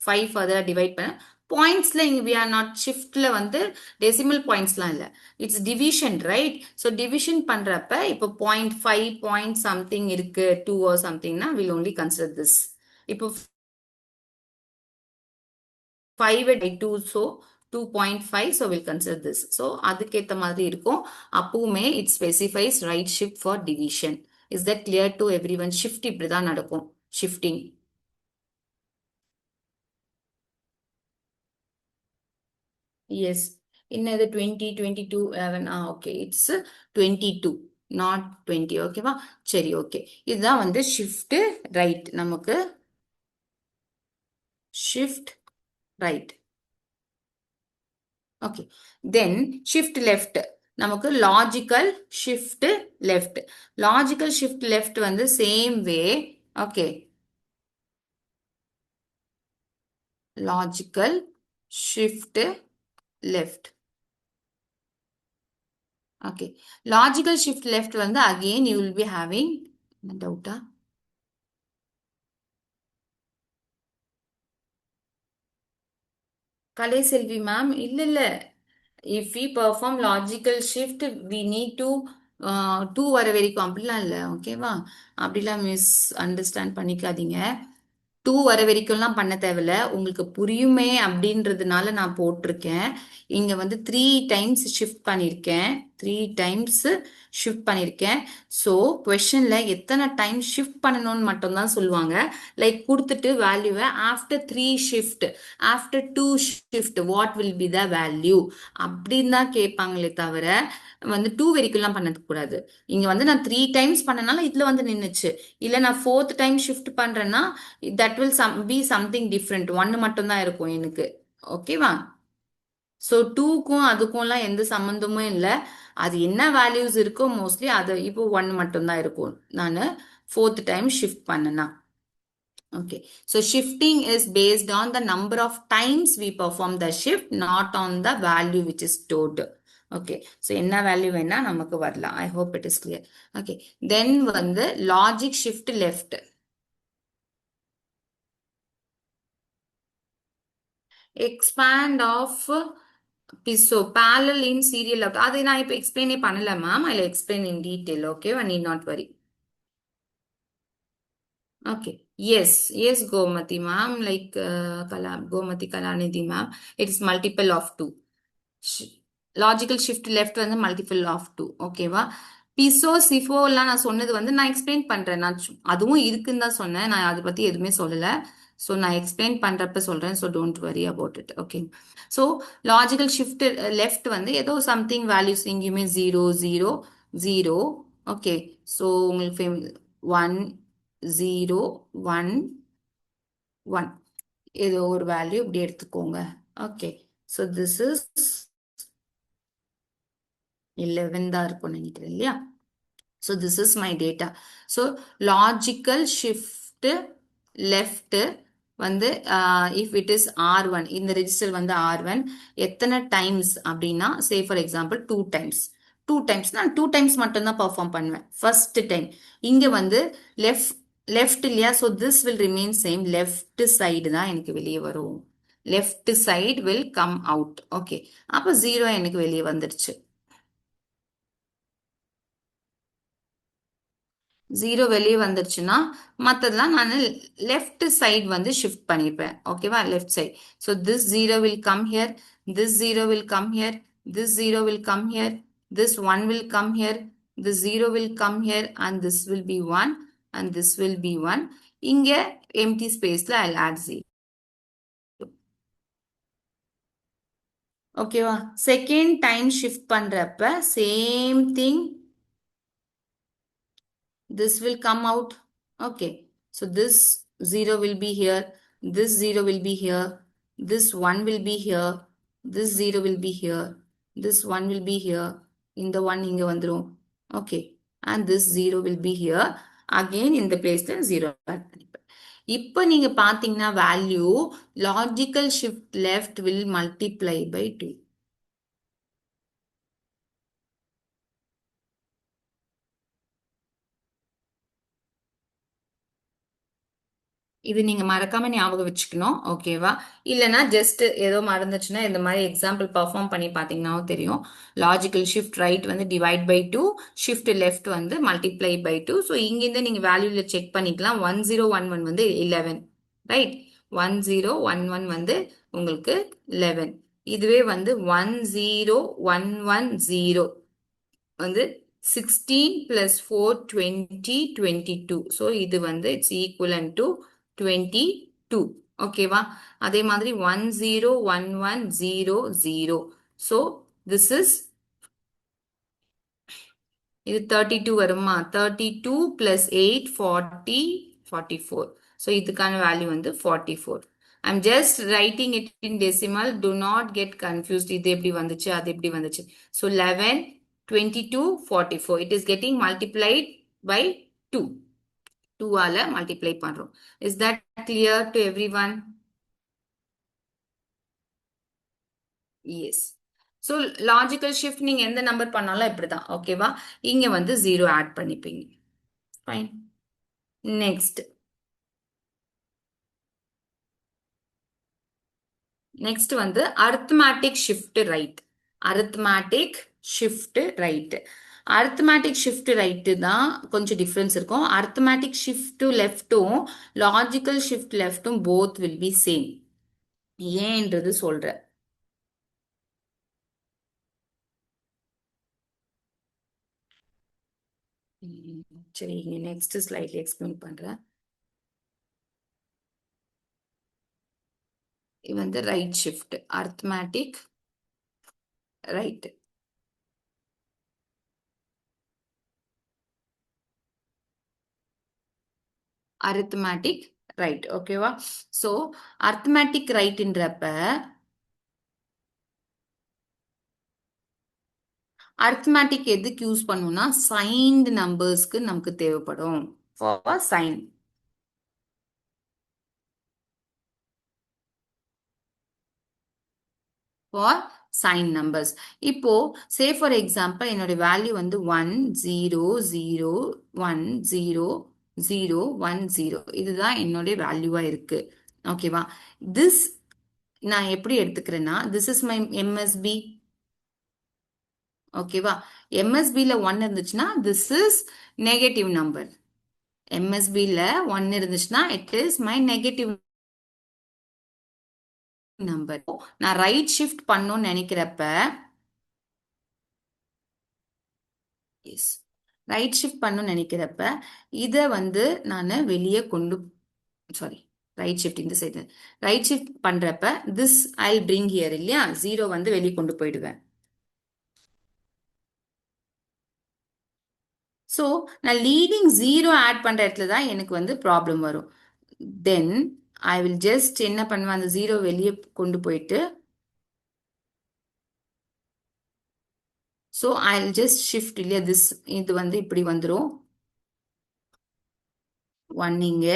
5 further divide பண்ண பாயிண்ட்ஸ்ல இங்க we are not shiftல வந்து டெசிமல் பாயிண்ட்ஸ்லாம் இல்ல. It's division right. So division பண்றப்ப இப்போ 0.5 பாயிண்ட் சம்திங் இருக்கு 2 or somethingனா வில் only consider this. இப்போ 5 by 2 so 2.5 so we'll consider this. So அதுக்கேத்த மாதிரி இருக்கும். அப்பவுமே it specifies right shift for division. Is that clear to everyone? Shift இப்படிதான் நடக்கும். Shifting. Yes. இன்னது 20, 22, 11. Okay. It's 22, not 20. ஓகேவா? சரி, ஓகே. இதுதான் வந்து shift right. நமக்கு shift right. Okay. Then shift left. நமக்கு logical shift left. Logical shift left வந்து same way. Okay. Logical shift left. Okay. Logical shift left வந்து again you will be having doubt. Kalai Selvi ma'am, இல்ல. If we perform logical shift, we need to 2 வர வரைக்கும் அப்படிலாம் இல்லை ஓகேவா? அப்படிலாம் மிஸ் அண்டர்ஸ்டாண்ட் பண்ணிக்காதீங்க. 2 வர வரைக்கும்லாம் பண்ண தேவையில்ல. உங்களுக்கு புரியுமே அப்படின்றதுனால நான் போட்டிருக்கேன். இங்க வந்து 3 டைம்ஸ் ஷிஃப்ட் பண்ணியிருக்கேன். 3 டைம்ஸ் ஷிஃப்ட் பண்ணியிருக்கேன். ஸோ கொஷனில் எத்தனை டைம் ஷிஃப்ட் பண்ணணும்னு மட்டும்தான் சொல்லுவாங்க. லைக் கொடுத்துட்டு வேல்யூவை after 3 shift after 2 shift what will be the value அப்படின்னு தான் கேட்பாங்களே தவிர வந்து 2 வரைக்கும்லாம் பண்ணக்கூடாது. இங்க வந்து நான் 3 டைம்ஸ் பண்ணனால இதுல வந்து நின்னுச்சு. இல்ல நான் 4th டைம் ஷிஃப்ட் பண்றேன்னா that will be something different. 1 மட்டும் தான் இருக்கும் எனக்கு. ஓகேவா? ஸோ 2க்கும் அதுக்கும்லாம் எந்த சம்மந்தமும் இல்லை. அது என்ன வேல்யூஸ் இருக்கோ மோஸ்ட்லி அது இப்போ 1 மட்டும் தான் இருக்கும். நான் 4th டைம் ஷிஃப்ட் பண்ணனா. Okay, so shifting is based on the number of times we perform the shift, not on the value which is stored. Okay, so என்ன value வேணா நமக்கு வரலாம். I hope it is clear. Okay, then வந்து logic shift left. Expand of piso parallel in serial out. அது நான் இப்போ explain பண்ணல ma'am. I'll explain in detail. Okay, need not worry. Okay. Yes, Gomati ma'am, like Gomati Kalanidhi ma'am, it is multiple of 2. Logical shift left வந்து multiple of 2. ஓகேவா? பிசோ சிஃபோ எல்லாம் நான் சொன்னது வந்து நான் எக்ஸ்பிளைன் பண்றேன். நான் அதுவும் இருக்குன்னு தான் சொன்னேன். நான் அதை பத்தி எதுவுமே சொல்லல. ஸோ நான் எக்ஸ்பிளைன் பண்றப்ப சொல்றேன். So don't worry about it. Okay. So logical shift left வந்து ஏதோ சம்திங் வேல்யூஸ் இங்கேயுமே 0 0 0. ஓகே. ஸோ உங்களுக்கு 1 0 1 1 ஏதோ ஒரு வேல்யூ இப்படி எடுத்துக்கோங்க. ஓகே. ஸோ திஸ் இஸ் 11 தான் இருக்கும் நினைக்கிறேன் இல்லையா? So this is my data. So logical shift left வந்து இஃப் இட் இஸ் R1 இந்த ரெஜிஸ்டர் வந்து R1 எத்தனை டைம்ஸ் அப்படின்னா சே ஃபார் எக்ஸாம்பிள் 2 டைம்ஸ். 2 டைம்ஸ் நான் 2 டைம்ஸ் மட்டும்தான் பர்ஃபார்ம் பண்ணுவேன். ஃபர்ஸ்ட் டைம் இங்க வந்து லெஃப்ட் இல்லையா? So this will remain same. Left side தான் எனக்கு வெளியே வரும். Left side will come out. Okay, அப்போ 0 எனக்கு வெளியே வந்துடுச்சு. 0 வெளியே வந்துருச்சுன்னா மற்றதெல்லாம் நான் லெஃப்ட் சைடு வந்து ஷிஃப்ட் பண்ணிப்பேன். ஓகேவா? Left side. So this 0 will come here, this 0 will come here, this 0 will come here, this 1 will come here, this 0 will come here and this will B 1 and this will B 1. இங்கே எம்டி ஸ்பேஸ்ல ஐ ஆட் 0. ஓகேவா? செகண்ட் டைம் ஷிஃப்ட் பண்றப்ப same thing, this will come out. Okay, so this 0 will be here, this 0 will be here, this 1 will be here, this 0 will be here, this 1 will be here, in the 1 இங்க வந்துரும். Okay, and this 0 will be here, again in the place then 0 add பண்ணிப்பேன். இப்போ நீங்க பாத்தீங்கன்னா value logical shift left will multiply by 2. இது நீங்க மறக்காம ஞாபகம் வச்சுக்கணும். ஓகேவா? இல்லைன்னா ஜஸ்ட் ஏதோ மறந்துச்சுன்னா இந்த மாதிரி எக்ஸாம்பிள் பர்ஃபார்ம் பண்ணி பார்த்தீங்கன்னாவும் தெரியும். லாஜிக்கல் ஷிஃப்ட் ரைட் வந்து டிவைட் பை 2, ஷிஃப்ட் லெஃப்ட் வந்து மல்டிப்ளை பை 2. ஸோ இங்கிருந்து நீங்க வேல்யூல செக் பண்ணிக்கலாம். 1011 வந்து 11, ரைட்? 1011 வந்து உங்களுக்கு 11. இதுவே வந்து 10110 வந்து 16 plus 4 20 22. ஸோ இது வந்து இட்ஸ் ஈக்குவலன் டு 22. ஓகேவா? அதே மாதிரி 101100. ஸோ திஸ் இஸ் இது 32 வருமா? 32 plus 8 40 44. ஸோ இதுக்கான வேல்யூ வந்து 44. I'm just writing it in decimal. Do not get confused. இது எப்படி வந்துச்சு, அது எப்படி வந்துச்சு. So 11, 22, 44. It is getting multiplied by 2. 2 ஆல multiply பண்றோம். Is that clear to everyone? Yes. So logical shift நீங்க எந்த நம்பர் பண்ணாலும் இப்படிதான். ஓகேவா? இங்க வந்து 0 ஆட் பண்ணிப்பீங்க. Fine. Next. Next வந்து arithmetic shift right. Arithmetic shift right. Arithmetic shift right தான் கொஞ்சம் டிஃபரன்ஸ் இருக்கும். Arithmetic shift லெஃப்ட்டும் logical shift லெஃப்ட்டும் both will be same. ஏன்றது சொல்றேன். சரி, நெக்ஸ்ட் ஸ்லைட்ல எக்ஸ்பிளைன் பண்றேன். இது வந்து right shift, arithmetic right. Arithmetic right. ஓகேவா? சோ அரித்மேட்டிக் ரைட்ன்றப்ப அரித்மேட்டிக் எதுக்கு யூஸ் பண்ணுவோம்னா சைன்டு நம்பர்ஸ்க்கு நமக்கு தேவைப்படும். For sign. For sign numbers. இப்போ சே ஃபார் எக்ஸாம்பிள் என்னோட வேல்யூ வந்து 1 0 0 1 0 0 1 0. இதுதான் என்னுடைய வேல்யூவா இருக்கு. ஓகேவா? திஸ் நான் எப்படி எடுத்துக்கிறேன்னா திஸ் இஸ் மை எம்எஸ்பி. ஓகேவா? எம்எஸ்பில 1 இருந்துச்சுன்னா திஸ் இஸ் நெகட்டிவ் நம்பர். எம்எஸ்பில 1 இருந்துச்சுன்னா it is my negative number. நான் ரைட் ஷிஃப்ட் பண்ணணும்னு நினைக்கிறப்ப எஸ் ரைட் ஷிஃப்ட் பண்ணணும்னு நினைக்கிறப்ப இதை வந்து நான் வெளியே கொண்டு சாரி ரைட் ஷிஃப்ட் இந்த சைடு ரைட் ஷிஃப்ட் பண்றப்ப திஸ் ஐ பிரிங் ஹியர் இல்லையா, 0 வந்து வெளியே கொண்டு போயிடுவேன். ஸோ நான் லீடிங் 0 ஆட் பண்ற இடத்துல தான் எனக்கு வந்து ப்ராப்ளம் வரும். தென் ஐ வில் ஜஸ்ட் என்ன பண்ணுவேன், அந்த 0 வெளியே கொண்டு போயிட்டு so I will just shift இல்லையா, திஸ் இது வந்து இப்படி வந்துடும். 1 இங்க,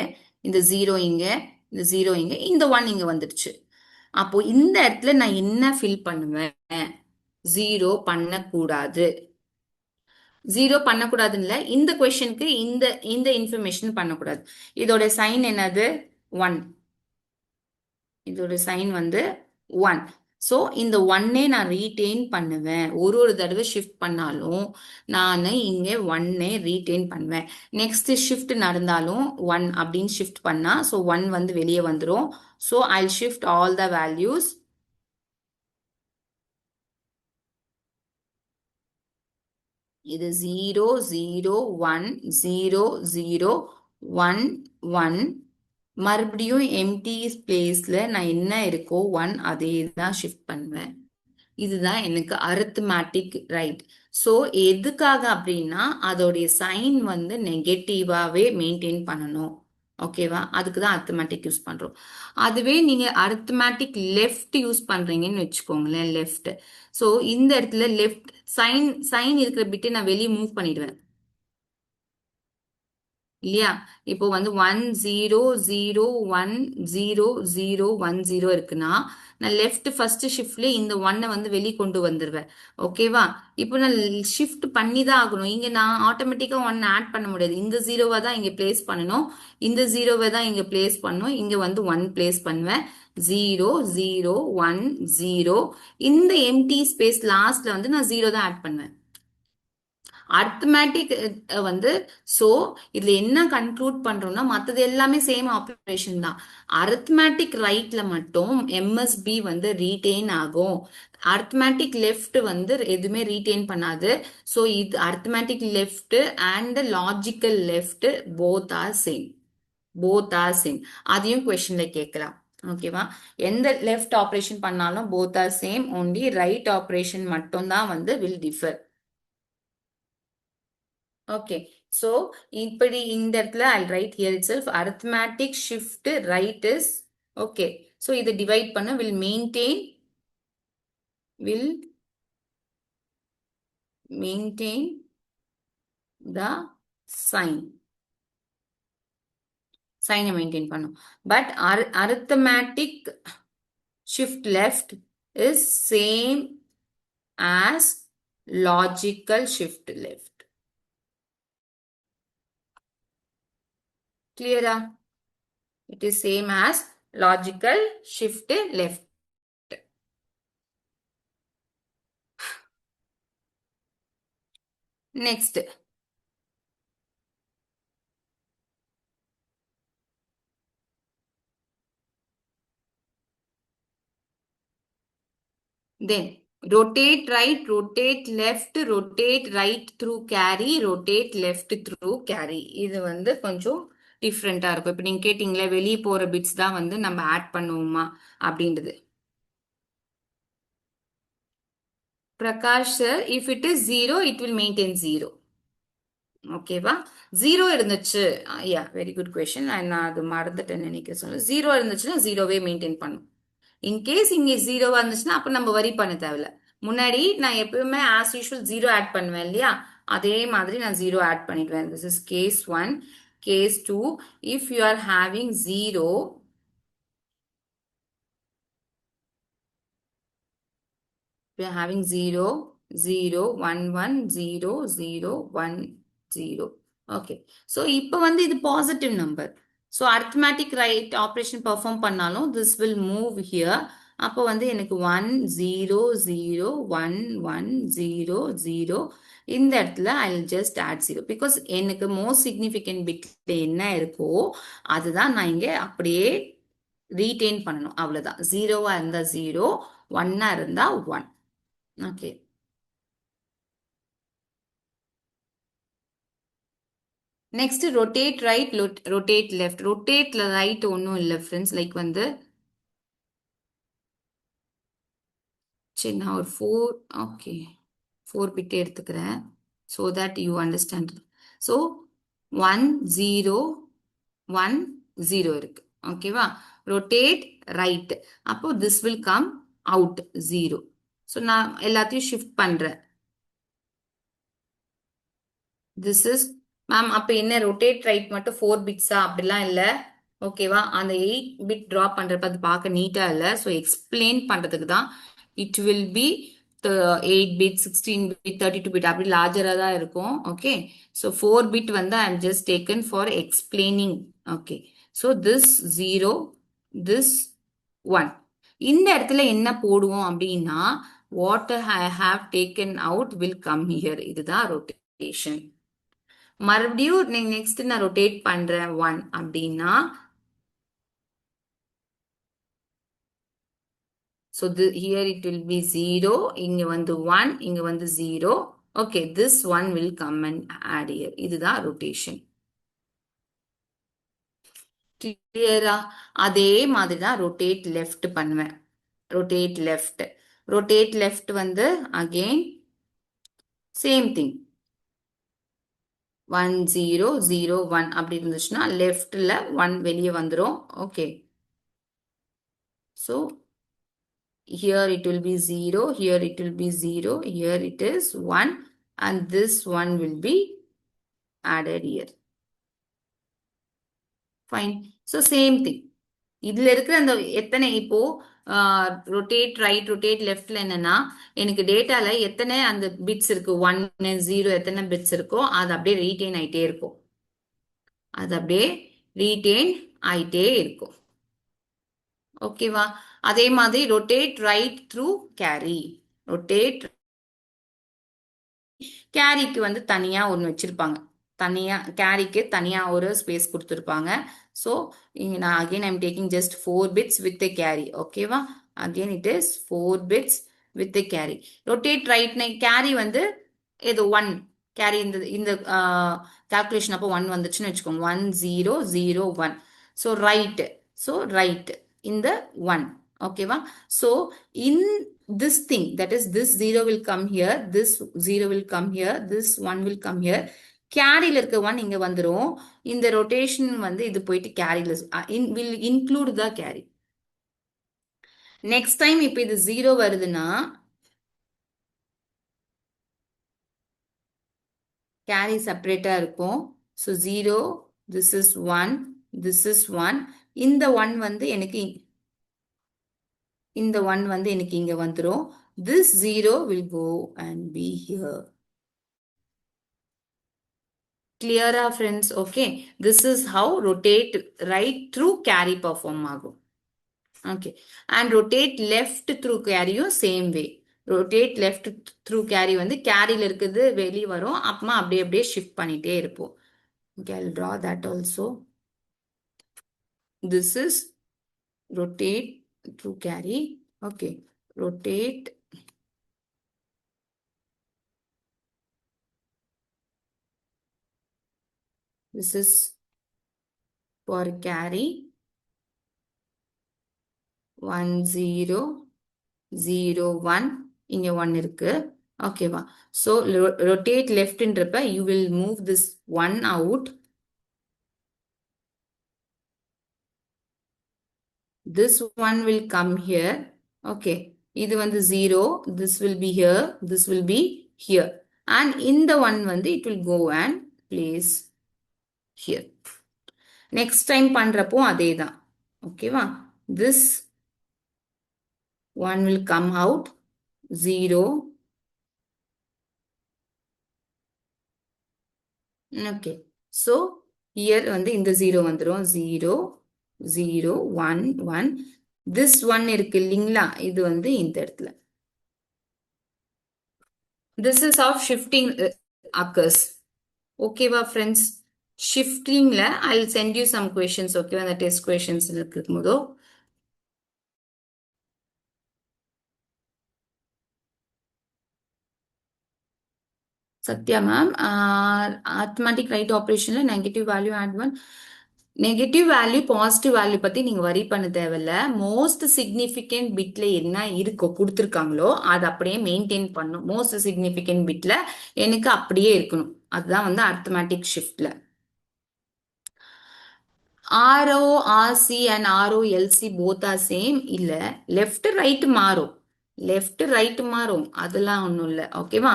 இந்த 0 இங்க, இந்த 0 இங்க, இந்த 1 இங்க வந்துடுச்சு. அப்போ இந்த இடத்துல நான் என்ன ஃபில் பண்ணுவேன், 0 பண்ணக்கூடாது. 0 பண்ணக்கூடாதுன்னு இந்த கொஸ்டினுக்கு இந்த இந்த இன்ஃபர்மேஷன் பண்ணக்கூடாது. இதோட சைன் என்னது 1. இதோட சைன் வந்து 1. ஸோ இந்த 1 நான் ரீடெயின் பண்ணுவேன். ஒரு தடவை ஷிஃப்ட் பண்ணாலும் நான் இங்கே 1 ரீடெயின் பண்ணுவேன். நெக்ஸ்ட் ஷிஃப்ட் நடந்தாலும் 1 அப்படின்னு ஷிஃப்ட் பண்ணா ஸோ 1 வந்து வெளியே வந்துடும். So I shift all the values. இது 0 0 1 0 0 1 1. மறுபடியும் எம்டி ஸ்பேஸ்ல நான் என்ன இருக்கோ 1 அதே தான் ஷிஃப்ட் பண்ணுவேன். இதுதான் எனக்கு அரித்மேட்டிக் ரைட். ஸோ எதுக்காக அப்படின்னா அதோடைய சைன் வந்து நெகட்டிவாவே மெயின்டைன் பண்ணணும். ஓகேவா? அதுக்கு தான் அரித்மேட்டிக் யூஸ் பண்றோம். அதுவே நீங்க அரித்மேட்டிக் லெஃப்ட் யூஸ் பண்றீங்கன்னு வச்சுக்கோங்களேன், லெஃப்ட். ஸோ இந்த இடத்துல லெஃப்ட் சைன் சைன் இருக்கிற பிட்டை நான் வெளியே மூவ் பண்ணிடுவேன் இல்லையா? இப்போ வந்து 1 0 0 1 0 0 1 0 இருக்குன்னா நான் லெஃப்ட் ஃபர்ஸ்ட் ஷிஃப்ட்ல இந்த ஒன்னை வந்து வெளியே கொண்டு வந்துருவேன். ஓகேவா? இப்போ நான் ஷிஃப்ட் பண்ணி தான் ஆகணும். இங்க நான் ஆட்டோமேட்டிக்கா ஒன் ஆட் பண்ண முடியாது. இந்த ஜீரோவை தான் இங்க பிளேஸ் பண்ணணும், இந்த ஜீரோவை தான் இங்க பிளேஸ் பண்ணணும். இங்க வந்து ஒன் பிளேஸ் பண்ணுவேன். 0 0 1 0. இந்த எம்டி ஸ்பேஸ் லாஸ்ட்ல வந்து நான் ஜீரோ தான் ஆட் பண்ணுவேன். அர்த்தமேட்டிக் வந்து சோ இதுல என்ன கன்க்ளூட் பண்றோம்னா மத்தது எல்லாமே சேம் ஆபரேஷன் தான். அரித்மேட்டிக் ரைட்ல மட்டும் எம்எஸ்பி வந்து ரீடெயின் ஆகும். அரித்மேட்டிக் லெஃப்ட் வந்து எதுவுமே ரீடெயின் பண்ணாது. ஸோ இது arithmetic left and logical left both are same. Both are same. அதையும் கொஸ்டின்ல கேட்கலாம். ஓகேவா? எந்த லெஃப்ட் ஆப்ரேஷன் பண்ணாலும் both are same. Only right operation மட்டும் தான் வந்து வில் டிஃபர். ஓகே. ஸோ இப்படி இந்த இடத்துல I write here itself arithmetic shift right is okay. So இதை டிவைட் பண்ண வில் மெயின்டைன் த சைன். சைனை மெயின்டைன் பண்ணும். But arithmetic shift left is same as logical shift left. கிளியரா? It is same as logical shift left. Next. Then rotate right, rotate left, rotate right through carry, rotate left through carry. இது வந்து கொஞ்சம் டிஃப்ரெண்டா இருக்கும். இப்போ நீங்க கேட்டீங்களே வெளியே போற பிட்ஸ் தான் வந்து நம்ம ஆட் பண்ணுவோமா அப்படின்றது. Prakash sir, if it is 0 it will maintain 0. ஓகேவா? 0 இருந்துச்சு. யா, வெரி குட் கொஸ்டின். நான் அது மறந்துட்டேன் நினைக்க சொல்ல. 0 இருந்துச்சுன்னா 0வே மெயின்டைன் பண்ணும். இன்கேஸ் இங்கே 0வா இருந்துச்சுன்னா அப்ப நம்ம வரி பண்ண தேவையில்ல. முன்னாடி நான் எப்பவுமே ஆஸ் யூஷுவல் 0 ஆட் பண்ணுவேன் இல்லையா? அதே மாதிரி நான் 0 ஆட் பண்ணிடுவேன். This is case 1. Case 2, if you are having 0, we are having 0 0 1 1 0 0 1 0. Okay. So இப்போ வந்து இது positive number. So arithmetic right operation perform பண்ணாலும் திஸ் வில் மூவ் ஹியர். அப்போ வந்து எனக்கு 1 0 0 1 1 0 0. இந்த இடத்துல ஐ ஜஸ்ட் ஆட் 0 பிகாஸ் எனக்கு மோஸ்ட் சிக்னிஃபிகண்ட் பிட்ல என்ன இருக்கோ அதுதான் நான் இங்கே அப்படியே ரீடைன் பண்ணணும். அவ்வளவுதான். 0வா இருந்தா 0, 1ஆ இருந்தா 1. Okay. Next rotate right, rotate left. ரொட்டேட்ல ரைட் ஒன்றும் இல்லை ஃப்ரெண்ட்ஸ். லைக் வந்து சரி நான் ஒரு 4 ஓகே 4 பிட் எடுத்துக்கிறேன் so that you understand. So 1 0 1 0 இருக்கு. ஓகேவா? Rotate right. அப்போ this will come out 0. So நான் எல்லாத்தையும் ஷிஃப்ட் பண்றேன். திஸ் இஸ் மேம் அப்ப என்ன ரொட்டேட் ரைட் மட்டும் 4 பிட்ஸா? அப்படிலாம் இல்ல. ஓகேவா? அந்த 8 பிட் டிராப் பண்றப்ப அது பார்க்க நீட்டா இல்ல. ஸோ எக்ஸ்பிளைன் பண்றதுக்கு தான் it will B 8 bit 16 bit 32 bit அப்படி லார்ஜரா தான் இருக்கும். ஓகே. ஸோ 4 பிட் வந்து I am just taken for explaining. Okay. So this 0 this 1. இந்த இடத்துல என்ன போடுவோம் அப்படின்னா what I have taken out will come here. இதுதான் ரொட்டேஷன். மறுபடியும் நெக்ஸ்ட் நான் ரொட்டேட் பண்றேன் 1 அப்படின்னா so here it will be 0, இங்க வந்து 1, இங்க வந்து 0. okay, this one will come and add here. இதுதான் ரொட்டேஷன். கிளியரா? அதே மாதிரி தான் ரொட்டேட் லெஃப்ட் பண்ணுவேன். Rotate left. rotate left வந்து again same thing 1 0 0 1 அப்படி இருந்துச்சுன்னா leftல 1 வெளியே வந்துரும். Okay, so here it will be 0, here it will be 0, here it is 1, and this 1 will be added here. Fine. So same thing. இதுல இருக்கிற அந்த எத்தனை இப்போ ரொட்டேட் ரைட் ரொட்டேட் லெஃப்ட்ல என்னன்னா எனக்கு டேட்டால எத்தனை அந்த பிட்ஸ் இருக்கு 1 0 எத்தனை பிட்ஸ் இருக்கோ அது அப்படியே ரீட்டைன் ஆயிட்டே இருக்கும். அது அப்படியே ரீட்டைன் ஆயிட்டே இருக்கும். ஓகேவா? அதே மாதிரி rotate right through carry. Rotate கேரிக்கு வந்து தனியா ஒன்று வச்சிருப்பாங்க. தனியா கேரிக்கு தனியா ஒரு ஸ்பேஸ் கொடுத்துருப்பாங்க. ஸோ இங்கே நான் again I'm taking just 4 bits with carry. ஓகேவா? Again it is 4 bits with carry. Rotate right carry வந்து ஏதோ 1 கேரி இந்த இந்த கால்குலேஷன் அப்போ 1 வந்துச்சுன்னு வச்சுக்கோங்க. 1 0 0 1. ஸோ ரைட் இந்த 1. ஓகேவா? So in this thing, that is this 0 will come here, this 0 will come here, this 1 will come here. கேரியில் இருக்க 1 இங்க வந்துரும். இந்த ரொட்டேஷன் வந்து இது போயிட்டு கேரியில் will include the carry. Next time இப்போ இது 0 வருதுன்னா கேரி செப்பரேட்டா இருக்கும். So 0, this is 1, this is 1. இந்த 1 வந்து எனக்கு இந்த 1 வந்து எனக்கு இங்க வந்துரும். This 0 will go and be here. Clear, friends? Okay. This is how rotate right through carry perform ஆகும். Okay. And rotate left through carry same way. Rotate left through carry வந்து carryல இருக்குது வெளியே வரும். அப்புறமா அப்படியே அப்படியே shift பண்ணிட்டே இருப்போம். Okay, I'll draw that also. This is rotate through carry. Okay. Rotate this is for carry 1 0 0 1 இங்க 1 இருக்கு. ஓகேவா? so rotate left ன்றப்ப you will move this 1 out. This 1 will come here. Okay, இது வந்து 0, this will be here, this will be here, and இந்த 1 வந்து it will go and place here. Next time பண்றப்போ அதேதான். ஓகேவா? This 1 will come out 0. Okay, so here வந்து இந்த 0 வந்துரும். 0 0 1 1. This 1 இருக்கு இல்லைங்களா? இது வந்து இந்த இடத்துல. This is how shifting occurs. ஓகேவா friends? Shiftingல I'll send you some questions. ஓகேவா? அந்த டெஸ்ட் questions இருக்கும்போதோ சத்யா மேம் arithmetic right operationல negative value add one negative value positive value பத்தி நீங்க வரி பண்ண தேவையில்ல. மோஸ்ட் சிக்னிபிகண்ட் பிட்ல என்ன இருக்கோ கொடுத்துருக்காங்களோ அதை அப்படியே மெயின்டைன் பண்ணும். மோஸ்ட் சிக்னிபிகண்ட் பிட்ல எனக்கு அப்படியே இருக்கணும். அதுதான் வந்து அரித்மெட்டிக் ஷிஃப்ட்ல. RO, RC and ROLC both are same. இல்ல லெஃப்ட் ரைட் மாறும். லெஃப்ட் ரைட் மாறும். அதெல்லாம் ஒன்றும் இல்லை. ஓகேவா?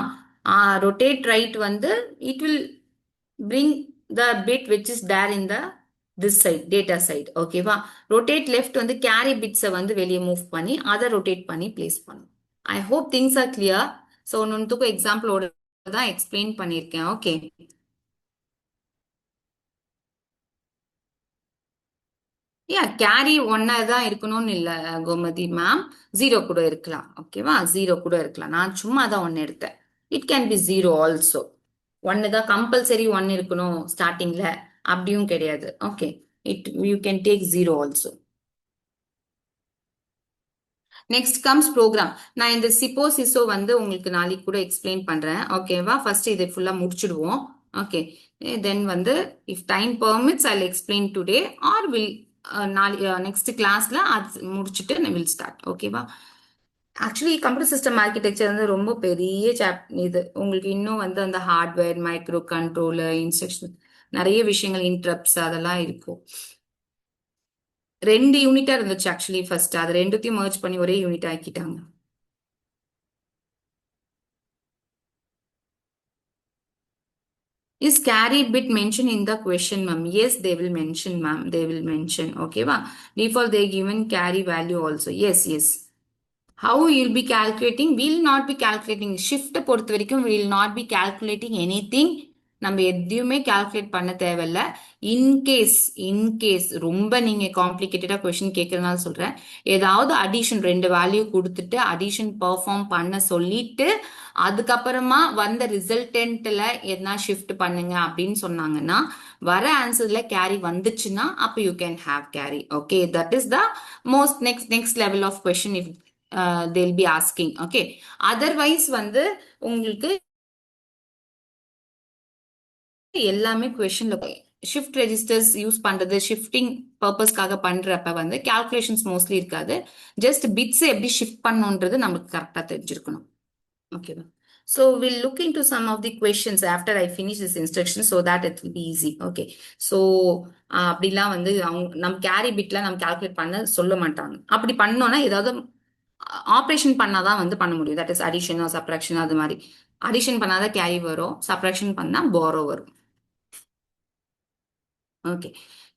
ரொட்டேட் ரைட் வந்து it will bring the bit which is there in the this side, data side. ஓகேவா? ரொட்டேட் லெஃப்ட் வந்து கேரி பிட்ஸை வந்து வெளியே மூவ் பண்ணி அதை ரொட்டேட் பண்ணி பிளேஸ் பண்ணும். I hope things are clear. So ஒன்றுத்துக்கும் எக்ஸாம்பிளோட தான் எக்ஸ்பிளைன் பண்ணியிருக்கேன். ஓகே, கேரி ஒன்னா தான் இருக்கணும்னு இல்லை கோமதி மேம். 0 கூட இருக்கலாம். ஓகேவா? 0 கூட இருக்கலாம். நான் சும்மா தான் 1 எடுத்தேன். It can be 0 also. 1 தான் கம்பல்சரி 1 இருக்கணும் ஸ்டார்டிங்ல அப்படியும் கிடையாது. Okay, you can take 0 also. Next comes program. நான் இந்த சிசோ வந்து உங்களுக்கு நாளைக்கு கூட எக்ஸ்பிளைன் பண்றேன். ஓகேவா? ஃபர்ஸ்ட் இதை ஃபுல்லா முடிச்சிடுவோம். ஓகே, தென் வந்து if time permits I explain today or will நாளைக்கு நெக்ஸ்ட் கிளாஸ்ல அது முடிச்சுட்டு வில் ஸ்டார்ட். ஓகேவா? ஆக்சுவலி கம்ப்யூட்டர் சிஸ்டம் ஆர்கிடெக்சர் வந்து ரொம்ப பெரிய இது உங்களுக்கு இன்னும் வந்து அந்த ஹார்ட்வேர் மைக்ரோ கண்ட்ரோலர் இன்ஸ்ட்ரக்ஷன் நிறைய விஷயங்கள் இன்டரப்ட்ஸ் அதெல்லாம் இருக்கும். 2 யூனிட்டா இருந்துச்சு ஆக்சுவலி ஃபர்ஸ்ட், அது ரெண்டுத்தையும் மர்ஜ் பண்ணி ஒரே யூனிட் ஆக்கிட்டாங்க. Is carry bit mentioned in the question, ma'am? Yes, they will mention, ma'am. They will mention. Okay, va? Default they given carry value also. Yes, yes. How you'll be calculating? We'll not be calculating. Shift பொறுத்த வரைக்கும் will not be calculating anything. நம்ம எதையுமே கால்குலேட் பண்ண தேவையில்ல. இன்கேஸ் ரொம்ப நீங்க காம்ப்ளிகேட்டடா கொஸ்டின் கேட்கறதுனால சொல்றேன். ஏதாவது அடிஷன் 2 வேல்யூ கொடுத்துட்டு அடிஷன் பெர்ஃபார்ம் பண்ண சொல்லிட்டு அதுக்கப்புறமா வந்த ரிசல்டன்ட்ல எதனா ஷிஃப்ட் பண்ணுங்க அப்படின்னு சொன்னாங்கன்னா வர ஆன்சர்ல கேரி வந்துச்சுன்னா அப்ப you can have carry. Okay, that is the most next level of question if they'll be asking. Okay, otherwise வந்து உங்களுக்கு எல்லாமே கொஸ்டின்ல ஷிஃப்ட் ரெஜிஸ்டர்ஸ் யூஸ் பண்றது ஷிஃப்டிங் பர்பஸ்க்காக பண்றப்ப வந்து கால்குலேஷன்ஸ் மோஸ்ட்லி இருக்காது. ஜஸ்ட் பிட்ஸ் எப்படி ஷிஃப்ட் பண்ணணுன்றது நமக்கு கரெக்டா தெரிஞ்சிருக்கணும். ஓகேவா? So we'll look into some of the questions after I finish this instruction so that it will be easy. Okay. So அப்படிலாம் வந்து அவங்க நம்ம கேரி பிட்ல நம்ம கால்குலேட் பண்ண சொல்ல மாட்டாங்க. அப்படி பண்ணோம்னா ஏதாவது ஆப்ரேஷன் பண்ணாதான் வந்து பண்ண முடியும். தட் இஸ் அடிஷன் சப்ராக்ஷன் அது மாதிரி. அடிஷன் பண்ணாதான் கேரி வரும், சப்ராக்ஷன் பண்ணா போரோ வரும். Okay.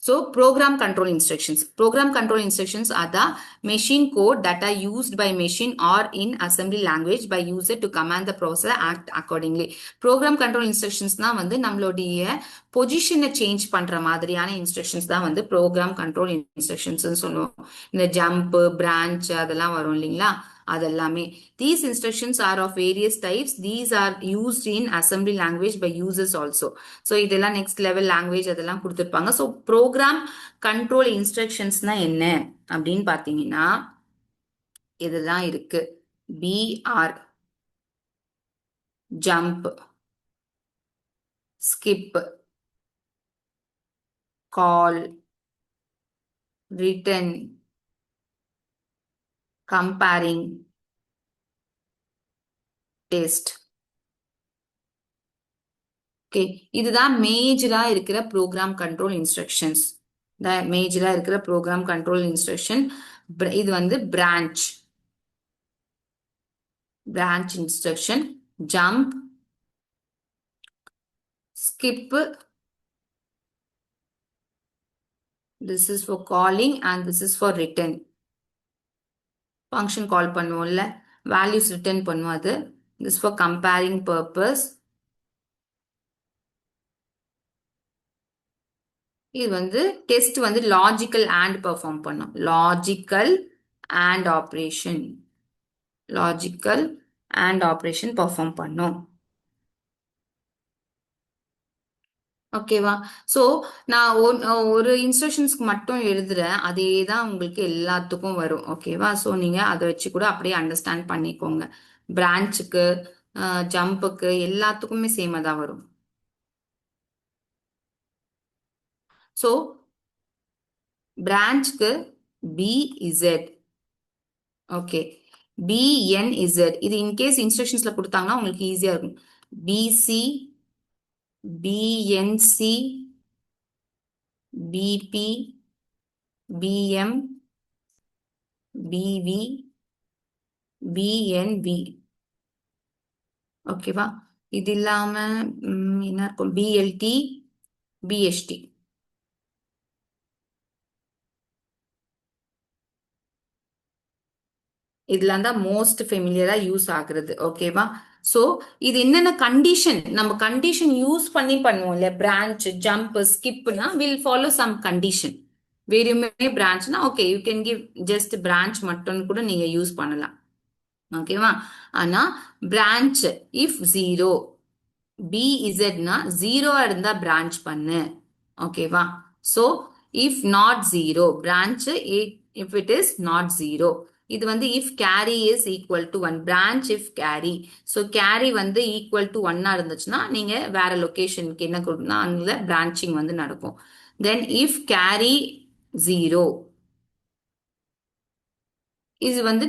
So program control instructions. Program control instructions are the machine code that are used by machine or in assembly language by user to command the processor act accordingly. Program control instructions தான் வந்து நம்மளுடைய பொசிஷனை சேஞ்ச் பண்ற மாதிரியான இன்ஸ்ட்ரக்ஷன்ஸ் தான் வந்து ப்ரோக்ராம் கண்ட்ரோல் இன்ஸ்ட்ரக்ஷன்ஸ் சொல்லுவோம். இந்த ஜம்ப் பிரான்ச் அதெல்லாம் வரும் இல்லைங்களா, அதெல்லாமே. These instructions are of various types. These are used in assembly language by users also. So இதெல்லாம் நெக்ஸ்ட் லெவல் லாங்குவேஜ் அதெல்லாம் கொடுத்துருப்பாங்க. ஸோ ப்ரோக்ராம் கண்ட்ரோல் இன்ஸ்ட்ரக்ஷன்ஸ்னா என்ன அப்படின்னு பார்த்தீங்கன்னா இதெல்லாம் இருக்கு. பிஆர், ஜம்ப், ஸ்கிப், கால், ரிட்டன், கம்பேரிங், டெஸ்ட். ஓகே, இதுதான் மேஜரா இருக்கிற ப்ரோக்ராம் கண்ட்ரோல் இன்ஸ்ட்ரக்ஷன்ஸ். மேஜரா இருக்கிற ப்ரோக்ராம் கண்ட்ரோல் இன்ஸ்ட்ரக்ஷன். இது வந்து branch instruction, jump, skip, this is for calling and this is for return. function call பண்ணுவோம்ல, values return பண்ணுவோம் அது. this for comparing purpose. இது வந்து டெஸ்ட் வந்து லாஜிக்கல் and perform பண்ணும். லாஜிக்கல் and ஆப்ரேஷன் perform பண்ணும். ஓகேவா? ஸோ நான் ஒரு இன்ஸ்ட்ரக்ஷன்ஸ்க்கு மட்டும் எழுதுறேன், அதே தான் உங்களுக்கு எல்லாத்துக்கும் வரும். ஓகேவா? ஸோ நீங்க அதை வச்சு கூட அப்படியே அண்டர்ஸ்டாண்ட் பண்ணிக்கோங்க. பிரான்ச்சுக்கு ஜம்புக்கு எல்லாத்துக்குமே சேமா தான் வரும். ஸோ பிரான்ச்சுக்கு பிஇசட், ஓகே, பிஎன்இசட். இது இன்கேஸ் இன்ஸ்ட்ரக்ஷன்ஸ்ல கொடுத்தாங்கன்னா உங்களுக்கு ஈஸியா இருக்கும். BC, BNC, BP, BM, BV, BNP. ஓகேவா? இது இல்லாம என்ன இருக்கும்? BLT, BST. இதெல்லாம் தான் மோஸ்ட் ஃபெமிலியரா யூஸ் ஆகுறது. ஓகேவா? ஸோ இது என்னென்ன கண்டிஷன், நம்ம கண்டிஷன் யூஸ் பண்ணி பண்ணுவோம் இல்லையா? பிரான்ச், ஜம்ப், ஸ்கிப்னா வில் ஃபாலோ சம் கண்டிஷன். வெறுமே பிரான்ச்னா okay you can give just branch மட்டும் கூட நீங்க யூஸ் பண்ணலாம். ஓகேவா? ஆனா பிரான்ச் இஃப் ஜீரோ, பிஇசட்னா ஜீரோவா இருந்தா பிரான்ச் பண்ணு. ஓகேவா? So if not zero branch, if it is not zero. இது வந்து if carry is equal to 1, branch if carry. So carry வந்து ஈக்குவல் டு 1 இருந்துச்சுன்னா நீங்க வேற லொகேஷனுக்கு என்ன கொடுக்கணும், அங்க பிரான்ச்சிங் வந்து நடக்கும். தென் இஃப் கேரி ஜீரோ, இது வந்து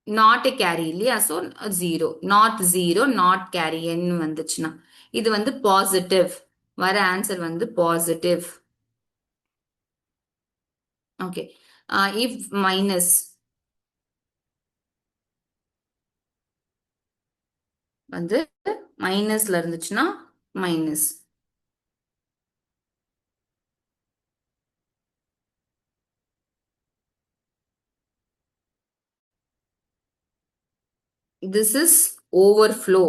நாட் கேரி இல்லையா? So zero, not zero, not carry என் வந்துச்சுன்னா இது வந்து பாசிட்டிவ். வர ஆன்சர் வந்து பாசிட்டிவ். ஓகே. இஃப் மைனஸ் வந்து மைனஸ்ல இருந்துச்சுன்னா minus. This is overflow.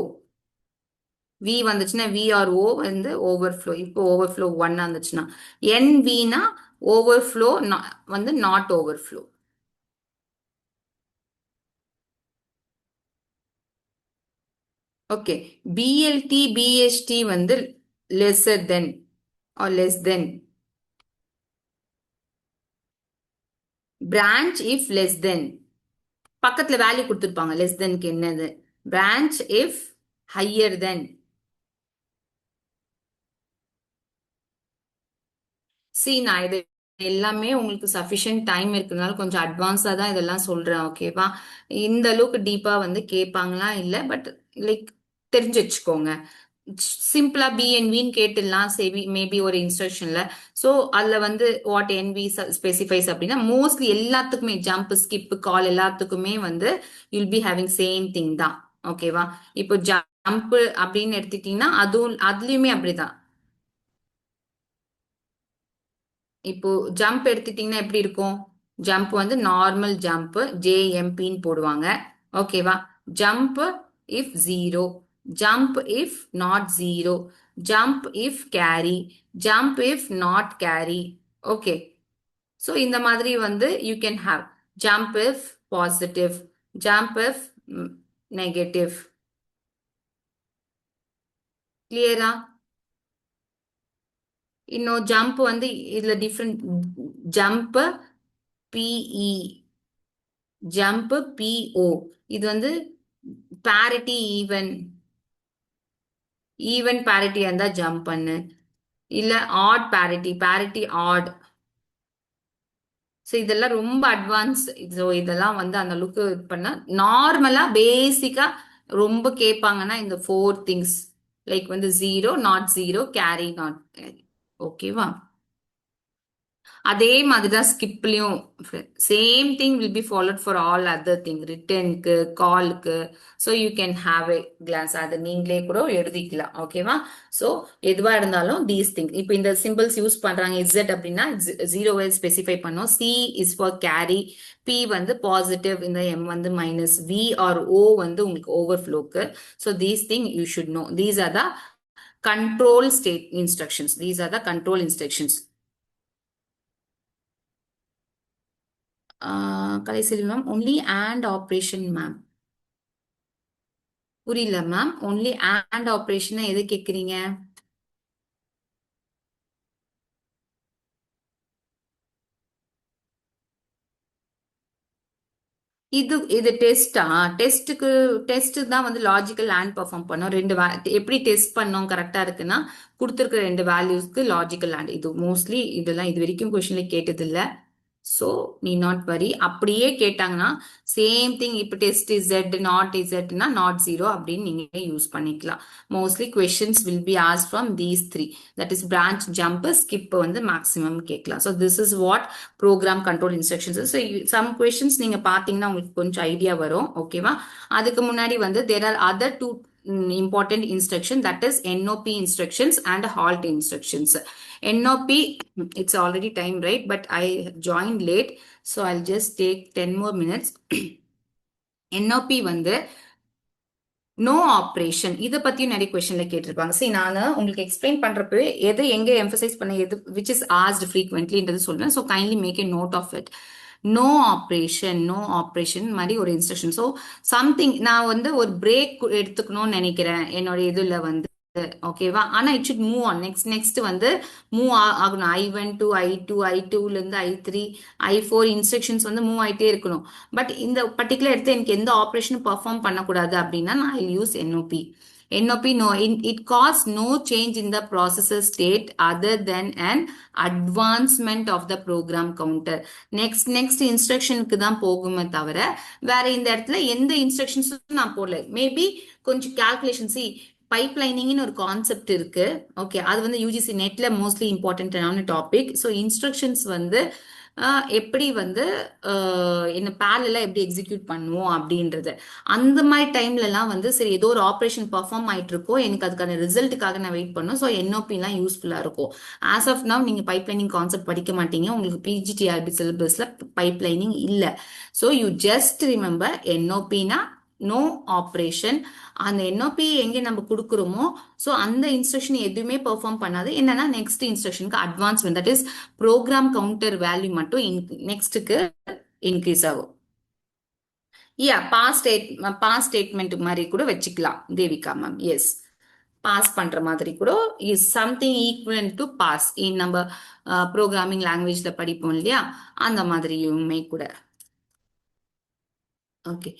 V வந்துச்சுன்னா வி ஆர் ஓ வந்து ஓவர்ஃப்ளோ. இப்போ ஓவர்ஃப்ளோ ஒன் வந்துச்சுன்னா என் வினா ஓவர்ஃப்ளோ வந்து not overflow. Okay. BLT BST வந்து lesser than or less than. Branch if less than, பக்கத்துல வேல்யூ கொடுத்துருப்பாங்க லெஸ் தென்க்கு என்னது. Branch if higher than. சி நான் இது எல்லாமே உங்களுக்கு சஃபிஷியன்ட் டைம் இருக்கிறதுனால கொஞ்சம் அட்வான்ஸா தான் இதெல்லாம் சொல்றேன். ஓகேவா? இந்த அளவுக்கு டீப்பா வந்து கேட்பாங்களா இல்ல, பட் லைக் தெரிஞ்சு வச்சுக்கோங்க. சிம்பிளா பிஎன்வின்னு கேட்டுடலாம் சரி, மேபி ஒரு இன்ஸ்ட்ரக்ஷன்ல. ஸோ அதுல வந்து வாட் என்வி ஸ்பெசிஃபைஸ் அப்படின்னா மோஸ்ட்லி எல்லாத்துக்குமே ஜம்ப் ஸ்கிப் கால் எல்லாத்துக்குமே வந்து you'll be having same thing தான். ஓகேவா? இப்போ ஜம்ப் அப்படின்னு எடுத்துட்டீங்கன்னா அதுவும் அதுலயுமே அப்படிதான். இப்போ ஜம்ப் எடுத்துட்டீங்கன்னா எப்படி இருக்கும்? ஜம்ப் வந்து நார்மல் ஜம்ப் ஜேஎம்பின்னு போடுவாங்க. ஓகேவா? Jump if zero, jump if not zero, jump if carry, jump if not carry. Okay. So இந்த மாதிரி வந்து you can have jump if positive, jump if negative. கிளியரா? இன்னும் ஜம்ப் வந்து இதுல different. Jump PE, jump PO. இது வந்து parity ஈவன். ஈவன் parity இருந்தா ஜம்ப் பண்ணு. இல்ல odd parity, parity odd. So இதெல்லாம் ரொம்ப அட்வான்ஸ். ஸோ இதெல்லாம் வந்து அந்த அளவுக்கு இது பண்ண நார்மலா பேசிக்கா ரொம்ப கேட்பாங்கன்னா இந்த ஃபோர் திங்ஸ் லைக் வந்து zero, not zero, carry, not carry. ஓகேவா? அதே மாதிரிதான் ஸ்கிப்லயும் same thing will be followed for all other thing. ரிட்டர்னுக்கு, காலுக்கு. So you can have a glance. அது நீங்களே கூட எழுதிக்கலாம். ஓகேவா? ஸோ எதுவா இருந்தாலும் தீஸ் திங். இப்போ இந்த சிம்பிள்ஸ் யூஸ் பண்றாங்க இசட் அப்படின்னா ஜீரோவை ஸ்பெசிஃபை பண்ணோம். C is for carry, P வந்து பாசிட்டிவ், இந்த எம் வந்து மைனஸ், வி ஆர் ஓ வந்து உங்களுக்கு ஓவர்ஃப்ளோக்கு. So these thing you should know. These are the control state instructions. These are the control instructions. Kalaiselvi ma'am only and operation ma'am. புரியல மேம். ஒன்லி அண்ட் ஆப்ரேஷன் எது கேக்குறீங்க? இது இது டெஸ்டா? டெஸ்ட்டுக்கு டெஸ்ட் தான் வந்து லாஜிக்கல் அண்ட் பெர்ஃபார்ம் பண்ணோம். ரெண்டு எப்படி டெஸ்ட் பண்ணோம் கரெக்டா இருக்குன்னா கொடுத்துருக்க ரெண்டு வேல்யூஸ்க்கு லாஜிக்கல் அண்ட். இது மோஸ்ட்லி இதெல்லாம் இது வரைக்கும் கொஸ்டின்ல கேட்டது இல்ல. ஸோ நீ நாட் வரி. அப்படியே கேட்டாங்கன்னா சேம் திங். இப்போ டெஸ்ட் இசட் நாட் இசட்னா நாட் ஜீரோ அப்படின்னு நீங்க யூஸ் பண்ணிக்கலாம். Mostly questions will be ask from these three. That is branch, jump, skip வந்து மேக்ஸிமம் கேட்கலாம். So this is what program control instructions. So some questions நீங்க பாத்தீங்கன்னா உங்களுக்கு கொஞ்சம் ஐடியா வரும். ஓகேவா? அதுக்கு முன்னாடி வந்து there are other two important instruction, that is NOP instructions and halt instructions. NOP, it's already time, right? But I joined late, so I'll just take 10 more minutes. NOP வந்து நோ ஆப்ரேஷன். இதை பத்தியும் நிறைய கொஸ்டின்ல கேட்டிருப்பாங்க. சரி, நான் உங்களுக்கு எக்ஸ்பிளைன் பண்றப்ப எது எங்க எம்பசைஸ் பண்ண எது விச் இஸ் ஆஸ்ட் ஃப்ரீக்வெண்ட்லின்றது சொல்றேன். So kindly make a note of it. No operation, no operation மாதிரி ஒரு இன்ஸ்ட்ரக்ஷன். ஸோ சம்திங் நான் வந்து ஒரு பிரேக் எடுத்துக்கணும்னு நினைக்கிறேன் என்னோட இதுல வந்து. ஓகேவா? ஆனா it should move on. Next வந்து மூவ் ஆகணும். I1 to I2, I2ல இருந்து I3, I4 இன்ஸ்ட்ரக்ஷன்ஸ் வந்து மூவ் ஆயிட்டே இருக்கணும். பட் இந்த பர்டிகுலர் எடுத்து எனக்கு எந்த ஆப்ரேஷனும் பெர்ஃபார்ம் பண்ணக்கூடாது அப்படின்னா நான் use NOP. NOP, no, it caused no change in the processor state other than an advancement of the program counter. next இன்ஸ்ட்ரக்ஷனுக்கு தான் போகுமே தவிர வேற இந்த இடத்துல எந்த இன்ஸ்ட்ரக்ஷன்ஸும் நான் போடல. மேபி கொஞ்சம் கால்குலேஷன் பைப்லைனிங்னு ஒரு கான்செப்ட் இருக்கு. ஓகே, அது வந்து யூஜிசி நெட்ல மோஸ்ட்லி இம்பார்ட்டன்டான டாபிக். ஸோ இன்ஸ்ட்ரக்ஷன்ஸ் வந்து எப்படி வந்து என்ன பேரலா எப்படி எக்ஸிக்யூட் பண்ணுவோம் அப்படின்றது. அந்த மாதிரி டைம்லலாம் வந்து சரி ஏதோ ஒரு ஆப்ரேஷன் பர்ஃபார்ம் ஆயிட்டு இருக்கோ, எனக்கு அதுக்கான ரிசல்ட்டுக்காக நான் வெயிட் பண்ணும். ஸோ என்ஓபிலாம் யூஸ்ஃபுல்லா இருக்கும். ஆஸ் ஆஃப் நவ் நீங்க பைப்லைனிங் கான்செப்ட் படிக்க மாட்டீங்க, உங்களுக்கு பிஜிடிஆர்பி சிலபஸ்ல பைப்லைனிங் இல்லை. ஸோ யூ ஜஸ்ட் ரிமெம்பர் என்ஓபினா நோ ஆப்ரேஷன். அந்த என்ஓபி எங்க நம்ம கொடுக்குறோமோ ஸோ அந்த இன்ஸ்ட்ரக்ஷன் எதுவுமே பெர்ஃபார்ம் பண்ணாது. என்னன்னா நெக்ஸ்ட் இன்ஸ்ட்ரக்ஷனுக்கு advancement, that is program counter value மட்டும் நெக்ஸ்ட்டுக்கு இன்க்ரீஸ் ஆகும். பாஸ் ஸ்டேட்மெண்ட் மாதிரி கூட வச்சுக்கலாம் தேவிகா மேம். எஸ், பாஸ் பண்ற மாதிரி கூட is something equal to pass in நம்ம ப்ரோக்ராமிங் லாங்குவேஜ்ல படிப்போம் இல்லையா, அந்த மாதிரியுமே கூட. ஓகே,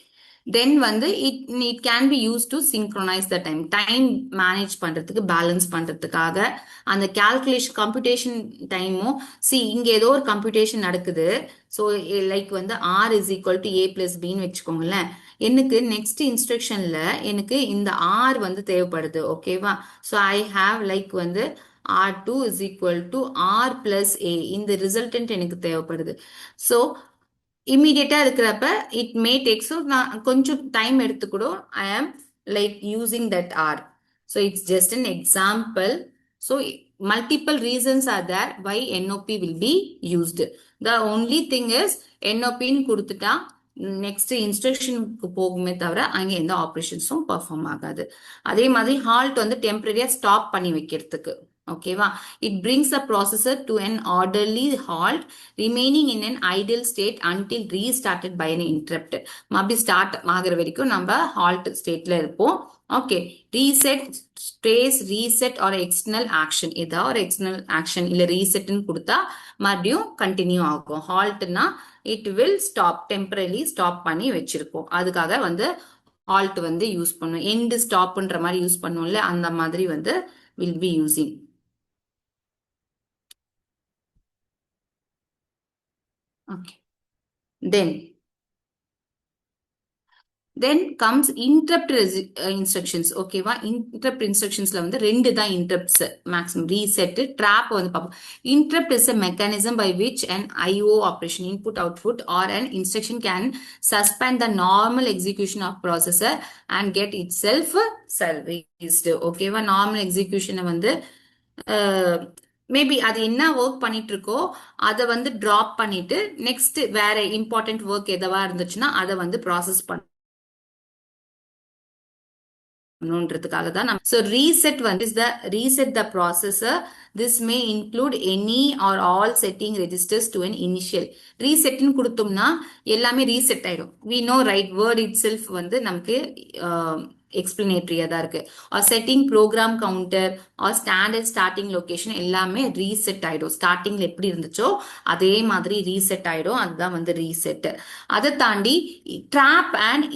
தென் வந்து it can be use to synchronise the time manage பண்றதுக்கு, பேலன்ஸ் பண்றதுக்காக. அந்த கால்குலேஷன் கம்ப்யூட்டேஷன் டைமும் இங்க ஏதோ ஒரு கம்ப்யூட்டேஷன் நடக்குது. ஸோ லைக் வந்து R is equal to A plus பின்னு வச்சுக்கோங்களேன். எனக்கு நெக்ஸ்ட் இன்ஸ்ட்ரக்ஷன்ல எனக்கு இந்த ஆர் வந்து தேவைப்படுது. ஓகேவா? ஸோ ஐ ஹாவ் லைக் வந்து R2 is equal to R plus A. இந்த ரிசல்டன்ட் எனக்கு தேவைப்படுது. ஸோ இம்மீடியட்டா இருக்கிறப்ப இட் மே டேக், ஸோ நான் கொஞ்சம் டைம் எடுத்துக்கூடும். I am like using that R. So it's just an example. So multiple reasons are there why NOP will be used. The only thing is என்ஓபின்னு கொடுத்துட்டா நெக்ஸ்ட் இன்ஸ்ட்ரக்ஷனுக்கு போகுமே தவிர அங்கே எந்த ஆப்ரேஷன்ஸும் பர்ஃபார்ம் ஆகாது. அதே மாதிரி ஹால்ட் வந்து டெம்பரரியா ஸ்டாப் பண்ணி வைக்கிறதுக்கு. ஓகேவா? It brings the processor to an orderly halt remaining in an idle state until restarted by an interrupt. மறுபடி ஸ்டார்ட் ஆகிற வரைக்கும் நம்ம ஹால்ட் ஸ்டேட்ல இருப்போம். Okay, reset space reset or external action, ஏதாவது ஒரு எக்ஸ்டர்னல் ஆக்ஷன் இல்ல ரீசெட்னு கொடுத்தா மறுபடியும் கண்டினியூ ஆகும். ஹால்ட்னா it will stop, temporary stop பண்ணி வச்சிருக்கோம். அதுக்காக வந்து ஹால்ட் வந்து யூஸ் பண்ணும். எண்ட் ஸ்டாப்ன்ற மாதிரி யூஸ் பண்ணுவோம்ல, அந்த மாதிரி வந்து will be using. Okay. Then comes interrupt instructions. ஓகேவா? interrupt instructionsல வந்து ரெண்டு தான் interrupts maximum. reset, trap வந்து பார்ப்போம். interrupt is a mechanism by which an IO operation, input output, or an instruction can suspend the normal execution of processor and get itself serviced. ஓகேவா? normal execution வந்து மேபி அது என்ன ஒர்க் பண்ணிட்டு இருக்கோ அதை வந்து டிராப் பண்ணிட்டு நெக்ஸ்ட் வேற இம்பார்ட்டன்ட் ஒர்க் எதவா இருந்துச்சுன்னா அதை வந்து ப்ராசஸ் பண்ணணுன்றதுக்காக தான் நம்ம. ஸோ ரீசெட் வந்து is the reset the processor. This may include any or all setting registers to an initial. ரீசெட்னு கொடுத்தோம்னா எல்லாமே ரீசெட் ஆயிடும். We know right, word itself வந்து நமக்கு எக்ஸ்பிளனேட்டரியா தான் இருக்கு. Or setting program counter or standard starting location எல்லாமே ரீசெட் ஆயிடும். ஸ்டார்டிங்ல எப்படி இருந்துச்சோ அதே மாதிரி ரீசெட் ஆயிடும். அதுதான் வந்து ரீசெட். அதை தாண்டி drop and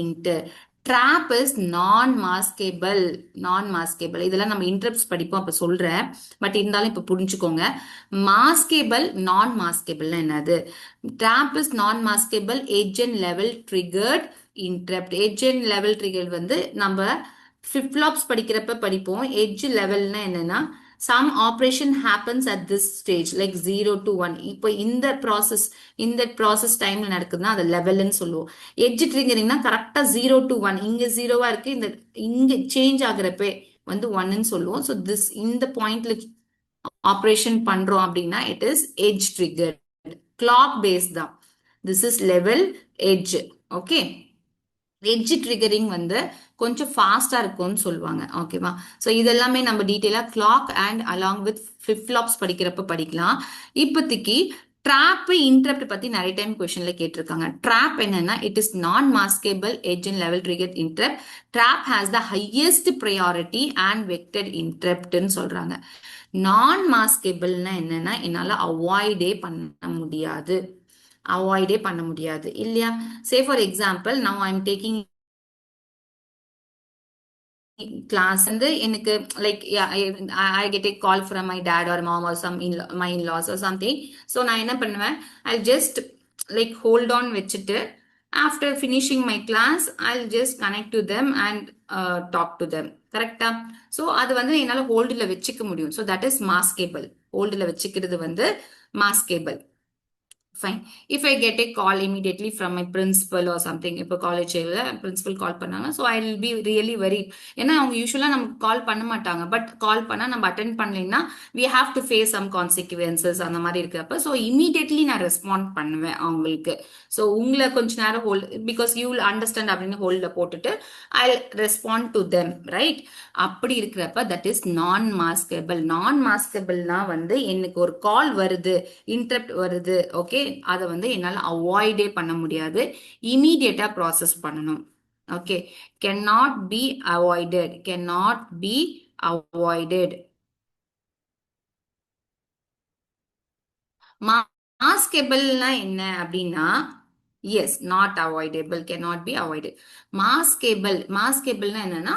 inter. Drop is non மாஸ்கேபிள். இதெல்லாம் நம்ம இன்டரப்ட்ஸ் படிப்போம், அப்ப சொல்றேன். பட் இருந்தாலும் இப்ப புரிஞ்சுக்கோங்க. மாஸ்கேபிள், நான் மாஸ்கேபிள்னா என்னது? Trap is non maskable edge and level triggered interrupt. Edge and level triggered வந்து நம்ம ஃபிளிப் ஃப்ளாப்ஸ் படிக்கிறப்ப படிப்போம். எட்ஜ் லெவல்னா என்னன்னா some operation happens at this stage like 0 to 1. இப்போ இந்த ப்ராசஸ் டைம்ல நடக்குதுன்னா அதை லெவல்னு சொல்லுவோம். எட்ஜ் ட்ரிகரிங்னா கரெக்டா 0 to 1, இங்க 0வா இருக்கு, இந்த இங்க சேஞ்ச் ஆகுறப்ப வந்து 1ன்னு சொல்லுவோம். ஸோ இந்த பாயிண்ட்ல ஆப்ரேஷன் பண்றோம் அப்படின்னா it is edge trigger. Clock base தான். This is level edge. Okay, edge triggering வந்து கொஞ்சம் ஃபாஸ்டா இருக்கும்னு சொல்லுவாங்க. ஓகேவா? ஸோ இதெல்லாமே நம்ம டீட்டெயிலா clock and along with flip flops படிக்கிறப்ப படிக்கலாம். இப்போதைக்கு ட்ராப் இன்டரப்ட் பத்தி நிறைய டைம் கொஸ்டின்ல கேட்டிருக்காங்க. ட்ராப் என்னன்னா it is non maskable edge and level trigger interrupt. Trap has the highest priority and vector இன்டரப்ட்னு சொல்றாங்க. நான் மாஸ்கேபிள்னா என்னன்னா என்னால அவாய்டே பண்ண முடியாது இல்லையா? Say for example, now I am taking class வந்து எனக்கு like yeah, I get a call from my dad or mom or some my in-laws or something. So நான் என்ன பண்ணுவேன், I'll just like hold on வச்சுட்டு after finishing my class I'll just connect to them and talk to them. கரெக்டா? ஸோ அது வந்து என்னால் ஹோல்டில் வச்சுக்க முடியும். So that is maskable. ஹோல்டில் வச்சுக்கிறது வந்து maskable. Fine. If I get a call immediately from my principal or something, இப்போ காலேஜில் பிரின்சிபல் கால் பண்ணாங்க, so I will be really very, ஏன்னா அவங்க யூஸ்வலாக நமக்கு கால் பண்ண மாட்டாங்க, பட் கால் பண்ணால் நம்ம அட்டென்ட் பண்ணலைன்னா we have to face some consequences அந்த மாதிரி இருக்கிறப்ப ஸோ இமீடியட்லி நான் ரெஸ்பாண்ட் பண்ணுவேன் அவங்களுக்கு. ஸோ உங்களை கொஞ்ச நேரம் hold, because you will understand அப்படின்னு ஹோல்டில் போட்டுட்டு ஐ ரெஸ்பாண்ட் டு தெம், ரைட்? அப்படி இருக்கிறப்ப தட் இஸ் நான் மாஸ்கபிள். நான் மாஸ்கபிள்னா வந்து எனக்கு ஒரு கால் வருது, இன்டரப்ட் வருது, ஓகே, அதை வந்து என்னால் அவாய்டே பண்ண முடியாது, இமீடியட்டா ப்ராசஸ் பண்ணணும். Okay, cannot be avoided, cannot be avoided. மாஸ்கெபிள்னா என்ன அப்படின்னா, yes, not avoidable, cannot be avoided. மாஸ்கெபிள்னா என்னன்னா,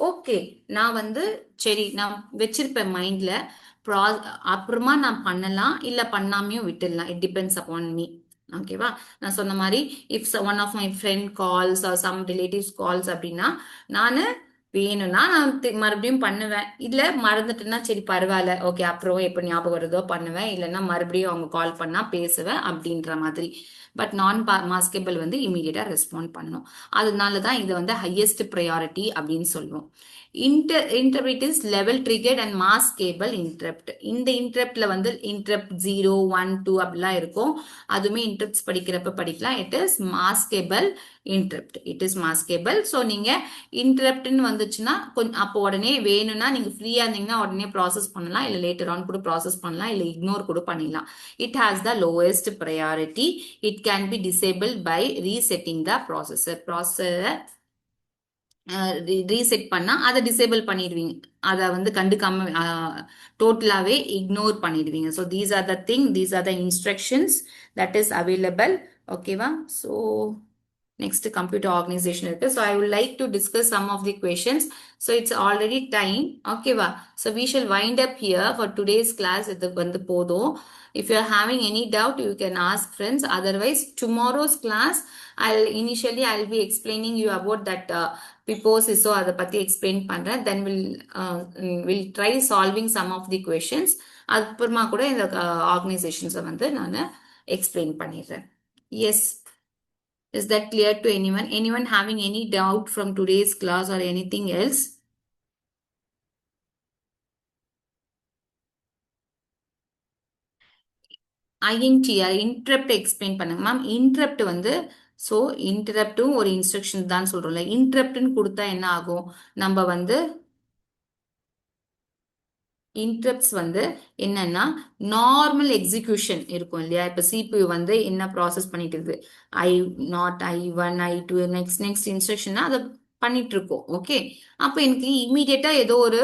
ஓகே நான் வந்து சரி நான் வச்சிருப்பேன் மைண்ட்ல, அப்புறமா நான் பண்ணலாம் இல்ல பண்ணாமையும் விட்டுடலாம், இட் டிபெண்ட்ஸ் அப்பான் மீ. ஓகேவா? நான் சொன்ன மாதிரி if one of my friend calls or some relatives calls அப்படின்னா நான் வேணும்னா நான் மறுபடியும் பண்ணுவேன், இல்ல மறந்துட்டேன்னா சரி பரவாயில்ல, ஓகே அப்புறம் எப்ப ஞாபகம் வருதோ பண்ணுவேன், இல்லைன்னா மறுபடியும் அவங்க கால் பண்ணா பேசுவேன் அப்படின்ற மாதிரி. பட் நான் மாஸ்கபிள் வந்து இமீடியட்டா ரெஸ்பாண்ட் பண்ணணும். அதனாலதான் இது வந்து ஹையஸ்ட் ப்ரையாரிட்டி அப்படின்னு சொல்லுவோம். Interrupt is level triggered and maskable interrupt. இந்த interruptல வந்து interrupt 0, 1, 2 அப்படிலாம் இருக்கும். அதுவுமே interrupts படிக்கிறப்ப படிக்கலாம். It is maskable interrupt. It is maskable. So நீங்க interruptன்னு வந்துச்சுன்னா அப்போ உடனே வேணும்னா நீங்க ஃப்ரீயா இருந்தீங்கன்னா உடனே ப்ராசஸ் பண்ணலாம், இல்ல லேட்டர் ஆன் கூட ப்ராசஸ் பண்ணலாம், இல்ல இக்னோர் கூட பண்ணிடலாம். It has the lowest priority. It can be disabled by resetting the processor. Reset பண்ணா அதை டிசேபிள் பண்ணிடுவீங்க, அதை வந்து கண்டுக்காம டோட்டலாவே இக்னோர் பண்ணிடுவீங்க. So these are the thing, these are the instructions that is available. ஓகேவா? ஸோ next computer organization இருக்கு. So I would like to discuss some of the questions. So it's already time. Okay va? So we shall wind up here for today's class. இது வந்து போதும். If you are having any doubt, you can ask friends. Otherwise, tomorrow's class, I'll be explaining you about that preposis. So அதை பத்தி explain பண்றேன். Then we'll try solving some of the questions. அப்புறமா கூட இந்த organizations வந்து நான் explain பண்ணிடுறேன். Yes. Is that clear to anyone? Anyone having any doubt from today's class or anything else? INTR, interrupt explain பண்ணுங்க மேம். interrupt வந்து ஸோ இன்டரப்டும் ஒரு இன்ஸ்ட்ரக்ஷன் தான் சொல்றோம்ல. இன்டரப்ட்னு கொடுத்தா என்ன ஆகும், நம்ம வந்து இன்டரப்ட்ஸ் வந்து என்னன்னா நார்மல் எக்ஸிகியூஷன் இருக்கும் இல்லையா? இப்ப சிபியூ வந்து என்ன ப்ராசஸ் பண்ணிட்டு இருக்குது, I0, I1, I2 நெக்ஸ்ட் இன்ஸ்ட்ரக்ஷன்னா அதை பண்ணிட்டு இருக்கோம். ஓகே, அப்போ எனக்கு இமீடியட்டா ஏதோ ஒரு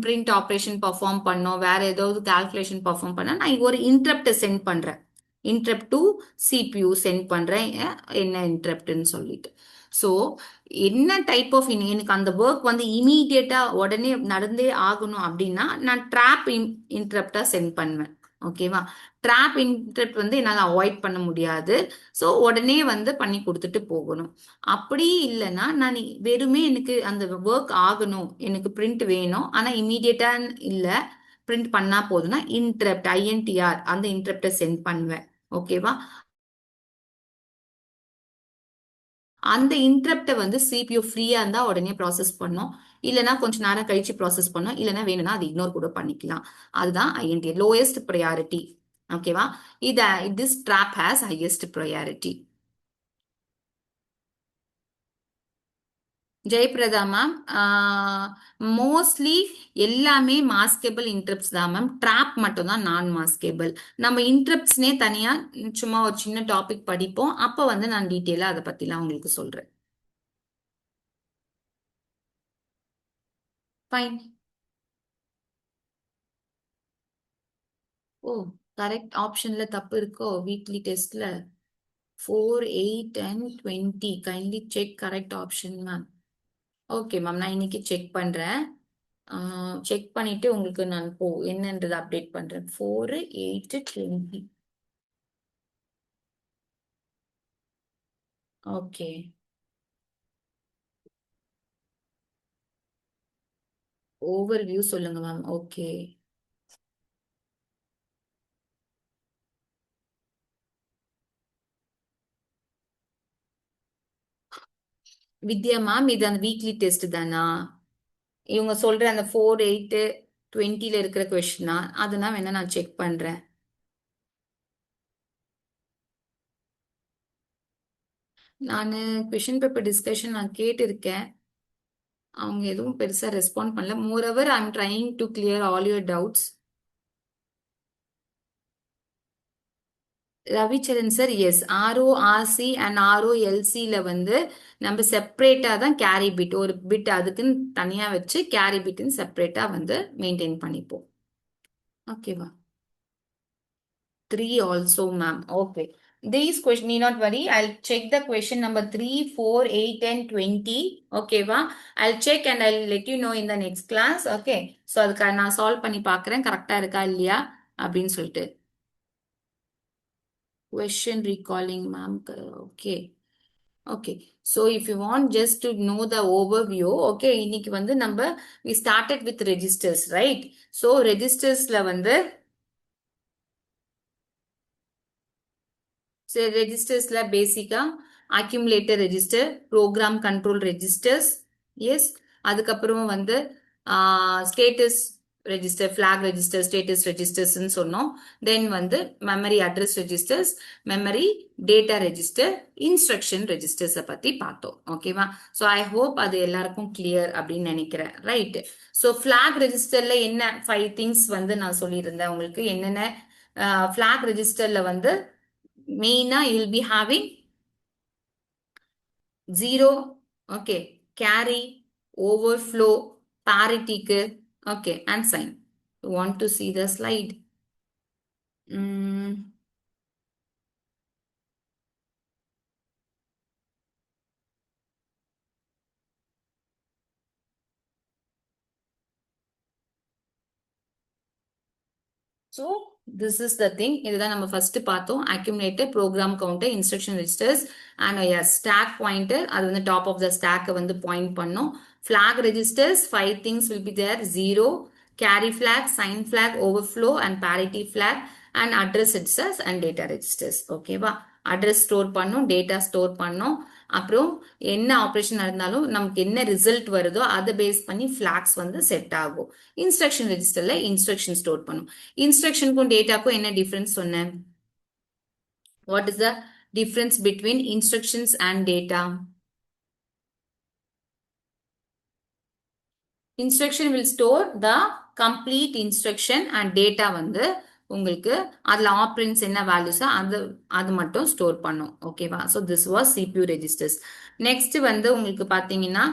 பிரிண்ட் ஆப்ரேஷன் பர்ஃபார்ம் பண்ணோம், வேற ஏதாவது கால்குலேஷன் பர்ஃபார்ம் பண்ண நான் ஒரு இன்டரப்ட் சென்ட் பண்றேன், இன்டரப்ட் டு சிபியூ சென்ட் பண்றேன், என்ன இன்டரப்ட்னு சொல்லிட்டு. ஸோ என்ன டைப் ஆஃப் எனக்கு அந்த ஒர்க் வந்து இமீடியட்டா உடனே நடந்தே ஆகணும் அப்படின்னா நான் ட்ராப் இன்டரப்டா சென்ட் பண்ணுவேன். ஓகேவா? ட்ராப் இன்டரப்ட் வந்து என்னால் அவாய்ட் பண்ண முடியாது. ஸோ உடனே வந்து பண்ணி கொடுத்துட்டு போகணும். அப்படி இல்லைன்னா நான் வெறுமே எனக்கு அந்த ஒர்க் ஆகணும், எனக்கு பிரிண்ட் வேணும், ஆனால் இமீடியட்டா இல்லை பிரிண்ட் பண்ணா போதும்னா இன்டரப்ட் INTR அந்த இன்டரப்டை சென்ட் பண்ணுவேன். ஓகேவா? அந்த இன்டரப்டை வந்து சிபியூ ஃப்ரீயா இருந்தா உடனே ப்ராசஸ் பண்ணும், இல்லைன்னா கொஞ்ச நேரம் கழிச்சு ப்ராசஸ் பண்ணும், இல்லைன்னா வேணும்னா அது இக்னோர் கூட பண்ணிக்கலாம். அதுதான் INTR, லோயஸ்ட் ப்ரையாரிட்டி. ஓகேவா? This drop has highest priority. Jayaprada ma'am, mostly எல்லாமே மாஸ்கேபிள் இன்டரப்ட்ஸ் தான் மேம், ட்ராப் மட்டும் தான் நான் மாஸ்கேபிள். நம்ம இன்டரப்ட்ஸ்னே தனியா சும்மா ஒரு சின்ன டாபிக் படிப்போம், அப்போ வந்து நான் டீட்டெயிலா அதை பத்திலாம் உங்களுக்கு சொல்றேன். ஃபைன். ஓ, கரெக்ட் ஆப்ஷன்ல தப்பு இருக்கோ வீக்லி டெஸ்ட்ல? 4, 8 and 20. Kindly check correct option ma'am. Okay ma'am, நான் இன்னைக்கு செக் பண்றேன். செக் பண்ணிட்டு உங்களுக்கு நான் என்னன்றது அப்டேட் பண்றேன். 4/8/20. ஓகே. ஓவர் வியூ சொல்லுங்க மேம். ஓகே. வித்யா மேம், இது அந்த வீக்லி டெஸ்ட் தானா? இவங்க சொல்ற அந்த 4/8/20 இருக்கிற கொஸ்டினா? அதுதான் வேணா நான் செக் பண்றேன். நான் கொஷின் பேப்பர் டிஸ்கஷன் நான் கேட்டிருக்கேன். அவங்க எதுவும் பெருசா ரெஸ்பாண்ட் பண்ணல. More I'm trying to clear all your doubts. Ravicharan sir, yes. RORC and ROLCல வந்து நம்ம செப்பரேட்டா தான் கேரி பிட், ஒரு பிட் அதுக்குன்னு தனியா வச்சு கேரி பிட்னு செப்பரேட்டா வந்து மெயின்டைன் பண்ணிப்போம். ஓகேவா? 3 also, ma'am. Okay. These question need not worry. I'll check the question number 3, 4, 8, and 20. Okay, va? I'll check and I'll let you know in the next class. Okay. So அதுக்கு நான் சால்வ் பண்ணி பார்க்கறேன் கரெக்டா இருக்கா இல்லையா அப்படின்னு சொல்லிட்டு. Question recalling, ma'am. Okay. Okay. So if you want just to know the overview, okay, இன்னைக்கு வந்து நம்ம we started with registers, right? So registersல வந்து ரெஜிஸ்டர்ஸ்ல பேசிக்கா accumulator register, program control registers, yes. அதுக்கப்புறம் வந்து status register, flag register, status ரெஜிஸ்டர்ஸ்ன்னு சொன்னோம். தென் வந்து memory address registers, memory data register, instruction ரெஜிஸ்டர்ஸை பத்தி பார்த்தோம். ஓகேவா? ஸோ ஐ ஹோப் அது எல்லாருக்கும் கிளியர் அப்படின்னு நினைக்கிறேன். ரைட். ஸோ ஃபிளாக் ரெஜிஸ்டர்ல என்ன 5 திங்ஸ் வந்து நான் சொல்லியிருந்தேன் உங்களுக்கு. என்னென்ன ஃபிளாக் ரெஜிஸ்டர்ல வந்து மெயினா you'll be having 0, okay, carry, overflow, parity, okay, and sign. You want to see the slide? Mm. So this is the thing. இதுதான் நம்ம ஃபர்ஸ்ட் பார்த்தோம். accumulator, program counter, instruction registers, and stack pointer. அது வந்து top of the stack வந்து point பண்ணும். Flag registers, 5 things will be there. 0, carry flag, sign flag, overflow, and parity flag, and address registers and data registers. ஓகேவா? அட்ரஸ் ஸ்டோர் பண்ணும், டேட்டா ஸ்டோர் பண்ணும். அப்புறம் என்ன ஆப்ரேஷன் இருந்தாலும் நமக்கு என்ன ரிசல்ட் வருதோ அதை பேஸ் பண்ணி ஃபிளாக்ஸ் வந்து செட் ஆகும். இன்ஸ்ட்ரக்ஷன் ரெஜிஸ்டர்ல இன்ஸ்ட்ரக்ஷன் ஸ்டோர் பண்ணும். இன்ஸ்ட்ரக்ஷனுக்கும் டேட்டாக்கும் என்ன டிஃபரன்ஸ் சொன்னேன்? What is the difference between instructions and data? Instruction will store the complete instruction and data வந்து உங்களுக்கு அதுல ஆப்ரன்ஸ் என்ன வேல்யூஸோ அது மட்டும் ஸ்டோர் பண்ணும். ஓகேவா? So this was CPU registers. Next வந்து உங்களுக்கு பாத்தீங்கன்னா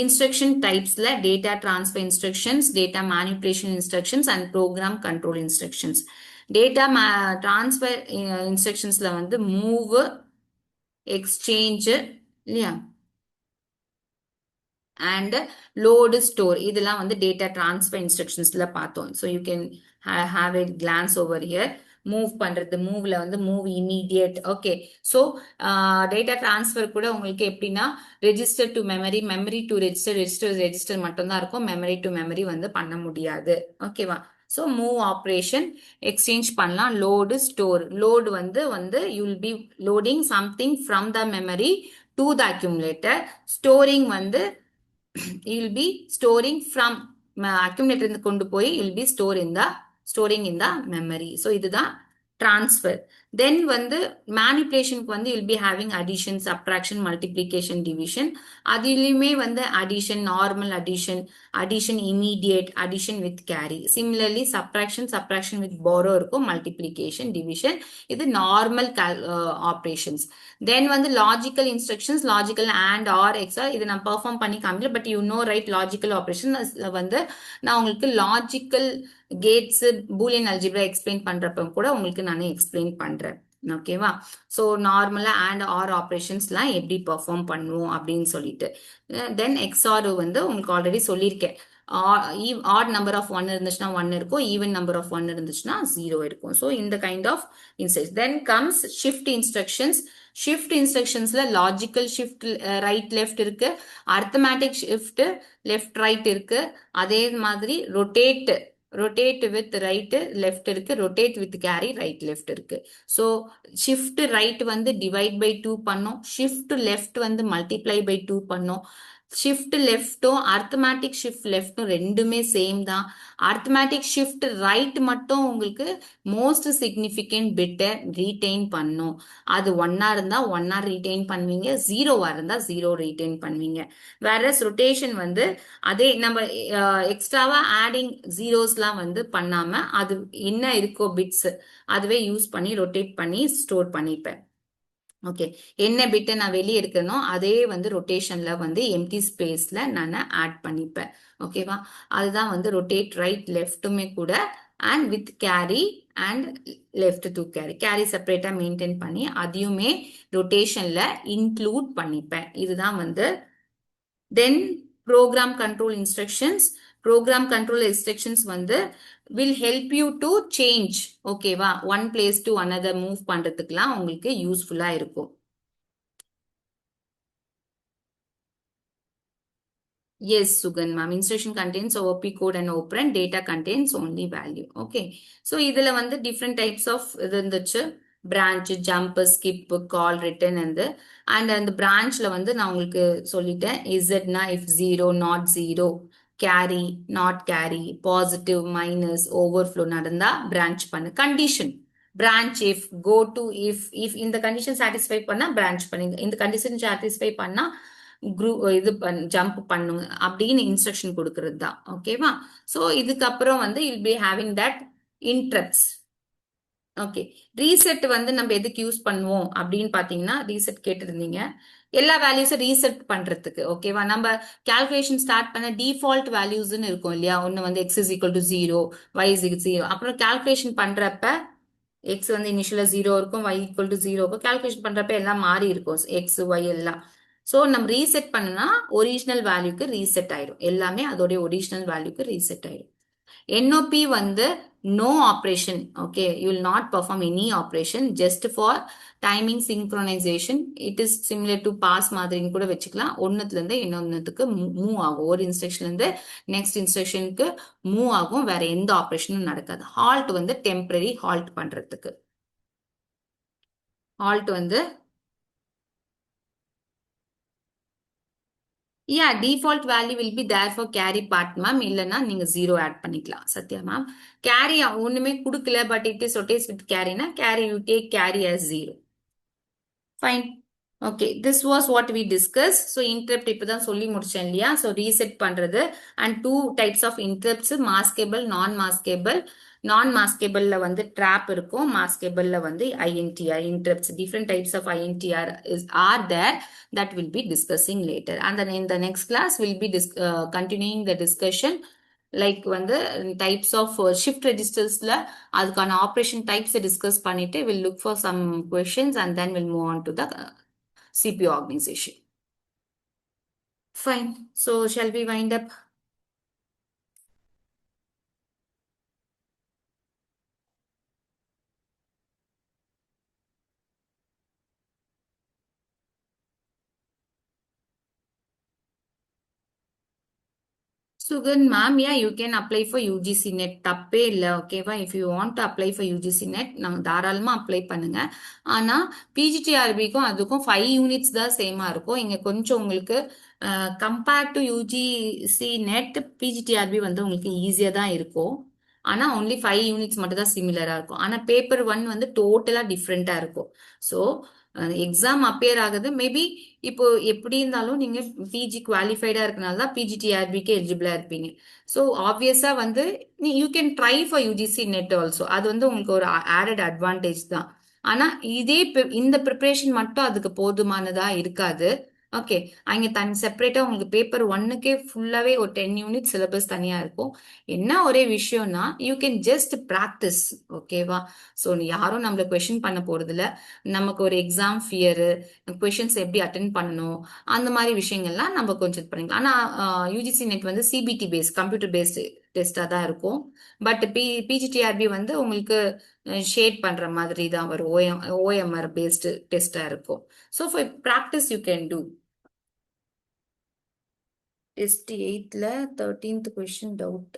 இன்ஸ்ட்ரக்ஷன் டைப்ஸ்ல data transfer instructions, data manipulation instructions and program control instructions. Data transfer இன்ஸ்ட்ரக்ஷன்ஸ்ல வந்து மூவ், எக்ஸ்சேஞ்ச் இல்லையா, and load store இதெல்லாம் வந்து data transfer instructionsல பார்த்தோம். So you can have a glance over here. Move பண்றது, மூவ்ல வந்து move immediate. Okay. So data transfer கூட உங்களுக்கு எப்படின்னா register to memory, memory to register, register மட்டும்தான் இருக்கும், மெமரி டு மெமரி வந்து பண்ண முடியாது. ஓகேவா? ஸோ மூவ் ஆப்ரேஷன், எக்ஸ்சேஞ்ச் பண்ணலாம். லோடு ஸ்டோர், லோடு வந்து you will B loading something from the memory to the accumulator. Storing வந்து you'll be storing from accumulator இருந்து கொண்டு போய் you'll be storing in the memory. So இதுதான் transfer. Then வந்து manipulationக்கு வந்து you'll be having addition, subtraction, multiplication, division. அதிலுமே வந்து addition, normal addition, addition immediate, addition with carry. Similarly subtraction with borrow இருக்கும், multiplication, division. இது normal operations. Then வந்து logical instructions, logical and or XOR, இது நான் perform பண்ணி காமிக்கல, but you know right, logical operation வந்து நான் உங்களுக்கு logical gates, boolean algebra explain பண்றப்ப கூட உங்களுக்கு நான் explain பண்றேன். ஓகேவா? ஸோ நார்மலா அண்ட் ஆர் ஆப்ரேஷன்ஸ்லாம் எப்படி பெர்ஃபார்ம் பண்ணுவோம் அப்படின்னு சொல்லிட்டு தென் எக்ஸ்ஆர் வந்து உங்களுக்கு ஆல்ரெடி சொல்லியிருக்கேன். ஆட் நம்பர் ஆஃப் ஒன் இருந்துச்சுன்னா ஒன் இருக்கும், ஈவன் நம்பர் ஆஃப் ஒன் இருந்துச்சுன்னா ஜீரோ இருக்கும். ஸோ இந்த kind of instruction. Then comes shift instructions. Shift இன்ஸ்ட்ரக்ஷன்ஸ்ல லாஜிக்கல் ஷிஃப்ட் ரைட் லெஃப்ட் இருக்கு, அர்த்தமேட்டிக் ஷிஃப்ட் லெஃப்ட் ரைட் இருக்கு, அதே மாதிரி ரொட்டேட் வித் ரைட் லெஃப்ட் இருக்கு, rotate with carry right left இருக்கு. ஸோ ஷிஃப்ட் ரைட் வந்து டிவைட் பை 2 பண்ணோம், ஷிஃப்ட் லெஃப்ட் வந்து மல்டிப்ளை பை 2 பண்ணோம். ஷிஃப்ட் லெஃப்ட்டும் அர்த்தமேட்டிக் ஷிஃப்ட் லெஃப்ட்டும் ரெண்டுமே சேம் தான். அர்த்தமேட்டிக் ஷிஃப்ட் ரைட் மட்டும் உங்களுக்கு மோஸ்ட் சிக்னிஃபிகண்ட் பிட்டை ரீட்டைன் பண்ணும். அது ஒன்னா இருந்தா ஒன்னா ரீட்டைன் பண்ணுவீங்க, ஜீரோவா இருந்தா ஜீரோ ரீட்டைன் பண்ணுவீங்க. வேற ரொட்டேஷன் வந்து அதே நம்ம எக்ஸ்ட்ராவா ஆடிங் ஜீரோஸ்லாம் வந்து பண்ணாம அது என்ன இருக்கோ பிட்ஸ் அதுவே யூஸ் பண்ணி ரொட்டேட் பண்ணி ஸ்டோர் பண்ணிப்பேன். ஓகே, என்ன பிட்டை நான் வெளியே எடுக்கணும் அதே வந்து ரொட்டேஷன்ல வந்து எம்டி ஸ்பேஸ்ல நான் ஆட் பண்ணிப்பேன். ஓகேவா? அதுதான் வந்து ரொட்டேட் ரைட் லெஃப்ட்டுமே கூட and with carry and left to carry செப்பரேட்டா மெயின்டைன் பண்ணி அதையுமே ரொட்டேஷன்ல இன்க்ளூட் பண்ணிப்பேன். இதுதான் வந்து then program control instructions. Program control instructions வந்து will help you to change. ஓகேவா? One place to another move பண்றதுக்குலாம் உங்களுக்கு யூஸ்ஃபுல்லா இருக்கும். Yes, Sugan ma'am. Instruction contains OP code and operand. Data contains only value. Okay. So இதுல வந்து different types of இது இருந்துச்சு. branch, jump, skip, call, return and அந்த branchல வந்து நான் உங்களுக்கு சொல்லிட்டேன். Zனா if zero, not zero, carry, not carry, positive, minus, overflow நடந்தா branch பண்ணு. Condition. branch if, go to if இந்த condition satisfy பண்ணா branch பண்ணுங்க. இந்த condition satisfy பண்ணா இது ஜம்ப் பண்ணுங்க அப்படின்னு இன்ஸ்ட்ரக்ஷன் கொடுக்கறது தான். ஓகேவா? ஸோ இதுக்கப்புறம் வந்து will be having that interrupts. Okay, reset வந்து நம்ம எதுக்கு யூஸ் பண்ணுவோம் அப்படின்னு பாத்தீங்கன்னா ரீசெட் கேட்டிருந்தீங்க, எல்லா வேல்யூஸும் ரீசெட் பண்றதுக்கு. ஓகேவா? நம்ம கால்குலேஷன் ஸ்டார்ட் பண்ண டிஃபால்ட் வேல்யூஸ்ன்னு இருக்கும் இல்லையா? ஒன்னு வந்து X is equal to zero, Y is zero. அப்புறம் கால்குலேஷன் பண்றப்ப எக்ஸ் வந்து இனிஷியலா ஜீரோ இருக்கும், ஒய் ஈக்குவல் டு ஜீரோ இருக்கும். கால்குலேஷன் பண்றப்ப எல்லாம் மாறி இருக்கும், எக்ஸ் ஒய் எல்லாம். ஸோ நம்ம ரீசெட் பண்ணனா ஒரிஜினல் வேல்யூக்கு ரீசெட் ஆயிடும், எல்லாமே அதோடைய ஒரிஜினல் வேல்யூக்கு ரீசெட் ஆயிடும். NOP வந்து no operation. Okay, you will not perform any operation, just for timing synchronization. It is similar to pass மாதிரின்னு கூட வச்சுக்கலாம். ஒன்னுத்துல இருந்து இன்னொன்னுத்துக்கு மூவ் ஆகும், ஒரு இன்ஸ்ட்ரக்ஷன்ல இருந்து நெக்ஸ்ட் இன்ஸ்ட்ரக்ஷனுக்கு மூவ் ஆகும், வேற எந்த ஆப்ரேஷனும் நடக்காது. ஹால்ட் வந்து டெம்பரரி ஹால்ட் பண்றதுக்கு. ஹால்ட் வந்து default value will be there for carry part ma'am. இல்லைன்னா நீங்க ஜீரோ ஆட் பண்ணிக்கலாம். சத்யா மேம், கேரி ஒண்ணுமே கொடுக்கல but it is rotates with கேரினா carry you take carry as zero. Fine. Okay, this was what we discuss. So interrupt இப்பதான் சொல்லி முடிச்சேன் இல்லையா? ஸோ ரீசெட் பண்றது and two types of interrupts, maskable, non maskable. Non மாஸ்கேபிள்ல வந்து ட்ராப் இருக்கும், மாஸ்கேபிள்ல வந்து INTR interrupts. Different types of INTR are there, that will be discussing later. And then in the next class we'll be continuing the discussion like வந்து types of shift registersல அதுக்கான operation types discuss பண்ணிட்டு we'll look for some questions and then we'll move on to the CPU organization. Fine. So shall we wind up? Sugan ma'am, yeah, you can apply for UGC net. தப்பே இல்லை. ஓகேவா? If you want to apply for UGC net நம்ம தாராளமா அப்ளை பண்ணுங்க. ஆனா பிஜிடிஆர்பிக்கும் அதுக்கும் 5 யூனிட்ஸ் தான் சேமா இருக்கும். இங்க கொஞ்சம் உங்களுக்கு compared to UGC NET PGTRB வந்து உங்களுக்கு ஈஸியா தான் இருக்கும். ஆனா ஒன்லி 5 யூனிட்ஸ் மட்டும் தான் சிமிலரா இருக்கும். ஆனா பேப்பர் 1 வந்து டோட்டலா டிஃப்ரெண்டா இருக்கும். ஸோ எக்ஸாம் அப்பியர் ஆகுது. மேபி இப்போ எப்படி இருந்தாலும் நீங்க பிஜி குவாலிஃபைடா இருக்கனால தான் பிஜிடிஆர்பிக்கு எலிஜிபிளா இருப்பீங்க. ஸோ ஆப்வியஸா வந்து you can try for UGC net also. அது வந்து உங்களுக்கு ஒரு ஆடட் அட்வான்டேஜ் தான். ஆனா இந்த ப்ரிப்பரேஷன் மட்டும் அதுக்கு போதுமானதா இருக்காது. ஓகே, அங்கே செப்பரேட்டா உங்களுக்கு பேப்பர் ஒன்னுக்கே ஃபுல்லாவே ஒரு 10 யூனிட் சிலபஸ் தனியா இருக்கும். என்ன ஒரே விஷயம்னா யூ கேன் ஜஸ்ட் ப்ராக்டிஸ். ஓகேவா? ஸோ யாரும் நம்மள கொஷின் பண்ண போறது இல்ல. நமக்கு ஒரு எக்ஸாம் ஃபியரு, கொஷின்ஸ் எப்படி அட்டென்ட் பண்ணணும், அந்த மாதிரி விஷயங்கள்லாம் நம்ம கொஞ்சம் இது பண்ணிக்கலாம். ஆனா யூஜிசி நெட் வந்து சிபிடி பேஸ், கம்ப்யூட்டர் பேஸ்டு டெஸ்டா தான் இருக்கும். பட் பிஜிடிஆர்பி வந்து உங்களுக்கு ஷேட் பண்ற மாதிரி தான் வரும். ஓஎம்ஆர் பேஸ்டு டெஸ்டா இருக்கும். So for practice you can do. Test 8ல 13th question doubt.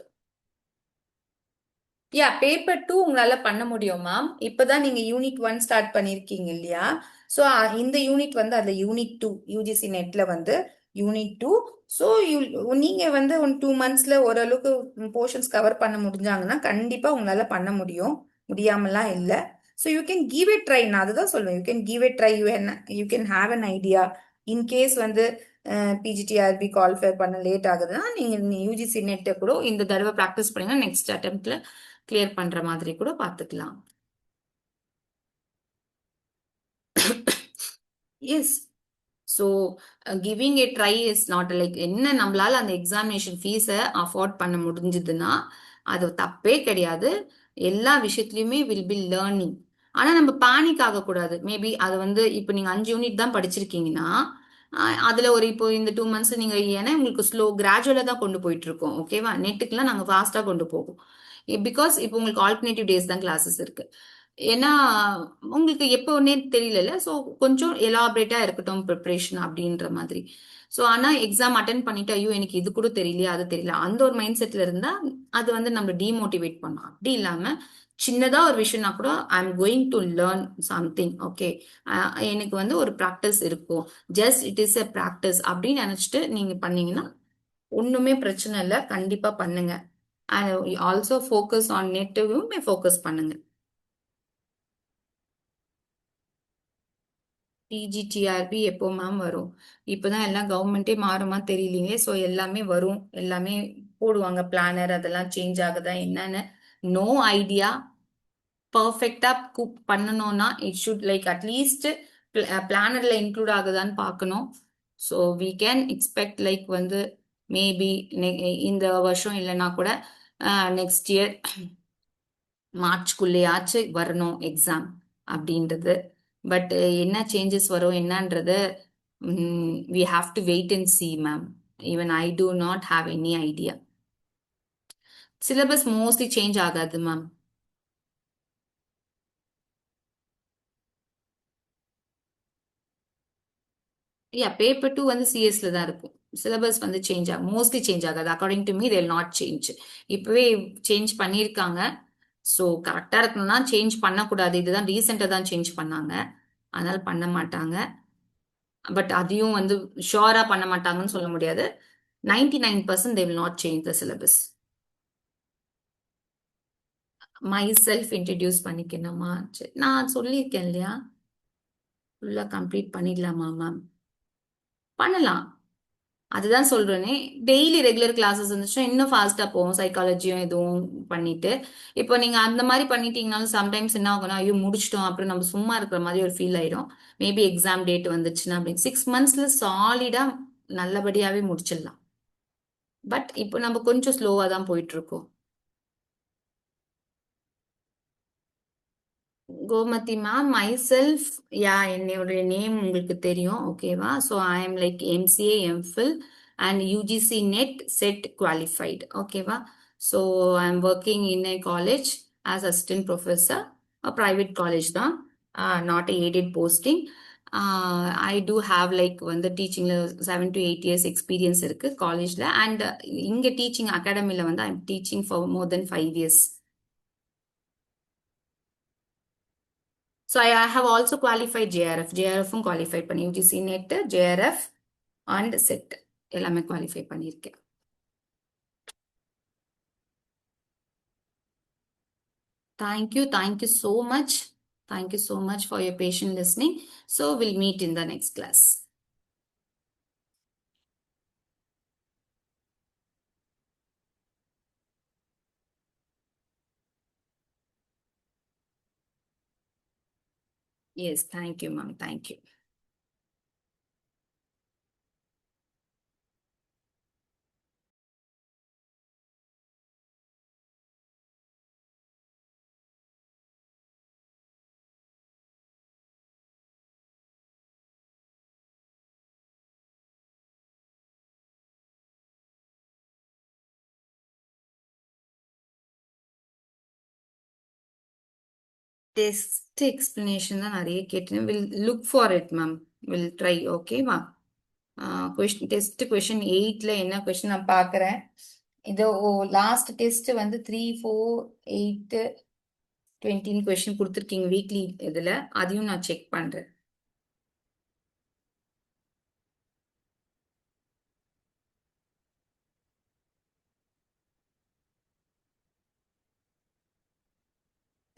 Yeah, paper 2 உங்களால பண்ண முடியும் மேம். இப்பதான் நீங்க யூனிட் 1 ஸ்டார்ட் பண்ணிருக்கீங்க இல்லையா? ஸோ இந்த யூனிட் வந்து அதுல யூனிட் 2 யூஜிசி நெட்ல வந்து யூனிட் 2. ஸோ நீங்க வந்து 2 monthsல ஓரளவுக்கு போர்ஷன்ஸ் கவர் பண்ண முடிஞ்சாங்கன்னா கண்டிப்பா உங்களால பண்ண முடியும். முடியாமலாம் இல்லை. So you can give it try. நான் அதுதான் சொல்லுவேன். You can give it try. You can have an idea. In case வந்து பிஜிடிஆர்பி குவாலிஃபை பண்ண லேட் ஆகுதுன்னா நீங்க யூஜிசி நெட்டை கூட இந்த தடவை ப்ராக்டிஸ் பண்ணீங்கன்னா நெக்ஸ்ட் அட்டெம்ப்ட்ல கிளியர் பண்ற மாதிரி கூட பாத்துக்கலாம். Yes. So giving a try is not like என்ன நம்மளால அந்த எக்ஸாமினேஷன் ஃபீஸை அஃபோர்ட் பண்ண முடிஞ்சதுன்னா அது தப்பே கிடையாது. எல்லா விஷயத்துலையுமே வில் பி லேர்னிங். ஆனா நம்ம பேனிக் ஆகக்கூடாது. மேபி அது வந்து இப்போ நீங்க 5 யூனிட் தான் படிச்சிருக்கீங்கன்னா அதுல ஒரு இப்போ இந்த 2 months நீங்க ஏன்னா உங்களுக்கு ஸ்லோ கிராஜுவலா தான் கொண்டு போயிட்டு இருக்கோம். ஓகேவா? நெட்டுக்குலாம் நாங்க ஃபாஸ்டா கொண்டு போவோம். பிகாஸ் இப்போ உங்களுக்கு ஆல்டர்னேட்டிவ் டேஸ் தான் கிளாஸஸ் இருக்கு. ஏன்னா உங்களுக்கு எப்போன்னே தெரியல. ஸோ கொஞ்சம் எலாபரேட்டா இருக்கட்டும் ப்ரிப்பரேஷன் அப்படின்ற மாதிரி. ஸோ ஆனா எக்ஸாம் அட்டன் பண்ணிட்டு ஐயோ எனக்கு இது கூட தெரியலையா அது தெரியல அந்த ஒரு மைண்ட் செட்ல இருந்தா அது வந்து நம்ம டிமோட்டிவேட் பண்ணும். அப்படி இல்லாம சின்னதா ஒரு விஷயம்னா கூட I am going to learn something. Okay, எனக்கு வந்து ஒரு ப்ராக்டிஸ் இருக்கும். Just it is a practice அப்படின்னு நினைச்சிட்டு நீங்க பண்ணீங்கன்னா ஒண்ணுமே பிரச்சனை இல்லை. கண்டிப்பா பண்ணுங்க. அண்ட் ஆல்சோ ஃபோக்கஸ் ஆன் நெட்டும் ஃபோக்கஸ் பண்ணுங்க. பிஜிடிஆர்பி எப்போ மேம் வரும்? இப்போதான் எல்லாம் கவர்மெண்ட்டே மாறுமா தெரியலீங்களே. ஸோ எல்லாமே வரும். எல்லாமே போடுவாங்க பிளானர். அதெல்லாம் சேஞ்ச் ஆகுதா என்னன்னு நோ ஐடியா. பர்ஃபெக்டா குக் பண்ணணும்னா it should like at least பிளானர்ல include ஆகுதான்னு பார்க்கணும். So we can expect like வந்து மேபி இந்த வருஷம் இல்லைன்னா கூட நெக்ஸ்ட் இயர் மார்ச்குள்ளேயாச்சு வரணும் எக்ஸாம் அப்படின்றது. பட் என்ன சேஞ்சஸ் வரும் என்னன்றது we have to wait and see ma'am. Even I do not have any idea. Syllabus mostly change ஆகாது மேம். யா, பேப்பர் 2 வந்து சிஎஸ்ல தான் இருக்கும். சிலபஸ் வந்து சேஞ்ச் ஆகும். மோஸ்ட்லி சேஞ்ச் ஆகாது. According to me they'll not change. இப்பவே சேஞ்ச் பண்ணியிருக்காங்க. ஸோ கரெக்டா இருக்கணும்னா சேஞ்ச் பண்ணக்கூடாது. இதுதான் ரீசெண்டா தான் சேஞ்ச் பண்ணாங்க. அதனால பண்ண மாட்டாங்க. பட் அதையும் வந்து ஷுவரா பண்ண மாட்டாங்கன்னு சொல்ல முடியாது. 99% they will not change the syllabus. Myself introduce பண்ணிக்கணுமா? சரி, நான் சொல்லியிருக்கேன் இல்லையா? ஃபுல்லா கம்ப்ளீட் பண்ணிடலாமா மேம்? பண்ணலாம். அதுதான் சொல்றேனே. டெய்லி ரெகுலர் கிளாஸஸ் இருந்துச்சுன்னா இன்னும் ஃபாஸ்டா போகும். சைக்காலஜியும் இதுவும் பண்ணிட்டு இப்போ நீங்க அந்த மாதிரி பண்ணிட்டீங்கனாலும் சம்டைம்ஸ் என்ன ஆகும்னா ஐயோ முடிச்சிட்டோம் அப்புறம் நம்ம சும்மா இருக்கிற மாதிரி ஒரு ஃபீல் ஆயிடும். மேபி எக்ஸாம் டேட் வந்துச்சுன்னா அப்படின்னு 6 monthsல சாலிடா நல்லபடியாவே முடிச்சிடலாம். பட் இப்போ நம்ம கொஞ்சம் ஸ்லோவா தான் போயிட்டு இருக்கோம். Gomathi ma'am, myself, yeah, என்னுடைய நேம் உங்களுக்கு தெரியும். ஓகேவா? So I am like MCA MPhil and UGC NET SET qualified. ஓகேவா? So I am working in a college as assistant professor. Private college தான், not aided posting. I do have like வந்து டீச்சிங்ல 7 to 8 years எக்ஸ்பீரியன்ஸ் இருக்கு காலேஜ்ல. அண்ட் இங்க டீச்சிங் அகாடமில வந்து I am teaching for more then 5 years. So I have also qualified JRF. JRF qualified பண்ணி UGC NET, JRF and SET எல்லாமே qualify பண்ணியிருக்கேன். Thank you so much. Thank you so much for your patient listening. So we'll meet in the next class. Yes, thank you, ma'am. Thank you. Test explanation தான் நிறைய கேட்டேன். Will look for it ma'am. Will try. ஓகேவா? கொஸ்டின் டெஸ்ட் கொஸ்டின் 8ல என்ன கொஸ்டின் நான் பார்க்குறேன். இதோ லாஸ்ட் டெஸ்ட் வந்து 3, 4, 8, 20 கொஸ்டின் கொடுத்துருக்கீங்க வீக்லி இதில். அதையும் நான் செக் பண்ணுறேன்.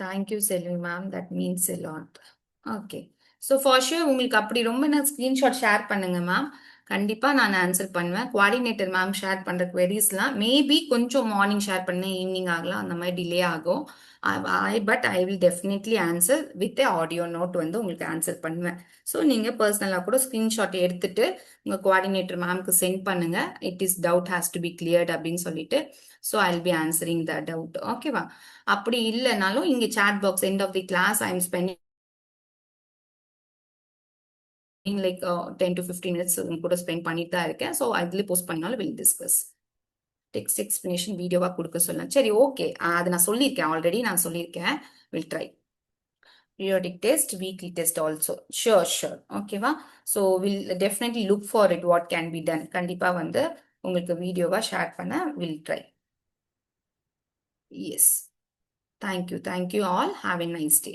Thank you Selvi ma'am, that means a lot. Okay. So for sure உங்களுக்கு அப்படி ரொம்ப நான் ஸ்க்ரீன்ஷாட் ஷேர் பண்ணுங்க மேம். கண்டிப்பாக நான் ஆன்சர் பண்ணுவேன். கோஆர்டினேட்டர் மேம் ஷேர் பண்ணுற queries-லாம் மேபி கொஞ்சம் மார்னிங் ஷேர் பண்ண ஈவினிங் ஆகலாம், அந்த மாதிரி டிலே ஆகும். But I will definitely answer with audio note வந்து உங்களுக்கு ஆன்சர் பண்ணுவேன். ஸோ நீங்கள் பர்சனலாக கூட ஸ்க்ரீன்ஷாட் எடுத்துட்டு உங்கள் கோஆர்டினேட்டர் மேம்க்கு சென்ட் பண்ணுங்க. It is doubt has to be cleared அப்படின்னு சொல்லிட்டு. So I will be answering the doubt. ஓகேவா? அப்படி இல்லைனாலும் இங்கே chat box end of the class I am spending like 10 to 15 minutes உங்க கூட ஸ்பெண்ட் பண்ணிட்டு தான் இருக்கேன். ஸோ அதுல போஸ்ட் பண்ணாலும் வில் டிஸ்கஸ். டெக்ஸ்ட் எக்ஸ்பிளனேஷன் வீடியோவா கொடுக்க சொல்லலாம். சரி, ஓகே. அது நான் சொல்லியிருக்கேன், ஆல்ரெடி நான் சொல்லியிருக்கேன். Will try. Periodic test, weekly test also. Sure, sure. ஓகேவா? So will definitely look for it what can be done. கண்டிப்பா வந்து உங்களுக்கு வீடியோவா ஷேர் பண்ண will try. Yes. Thank you. Thank you all. Have a nice day.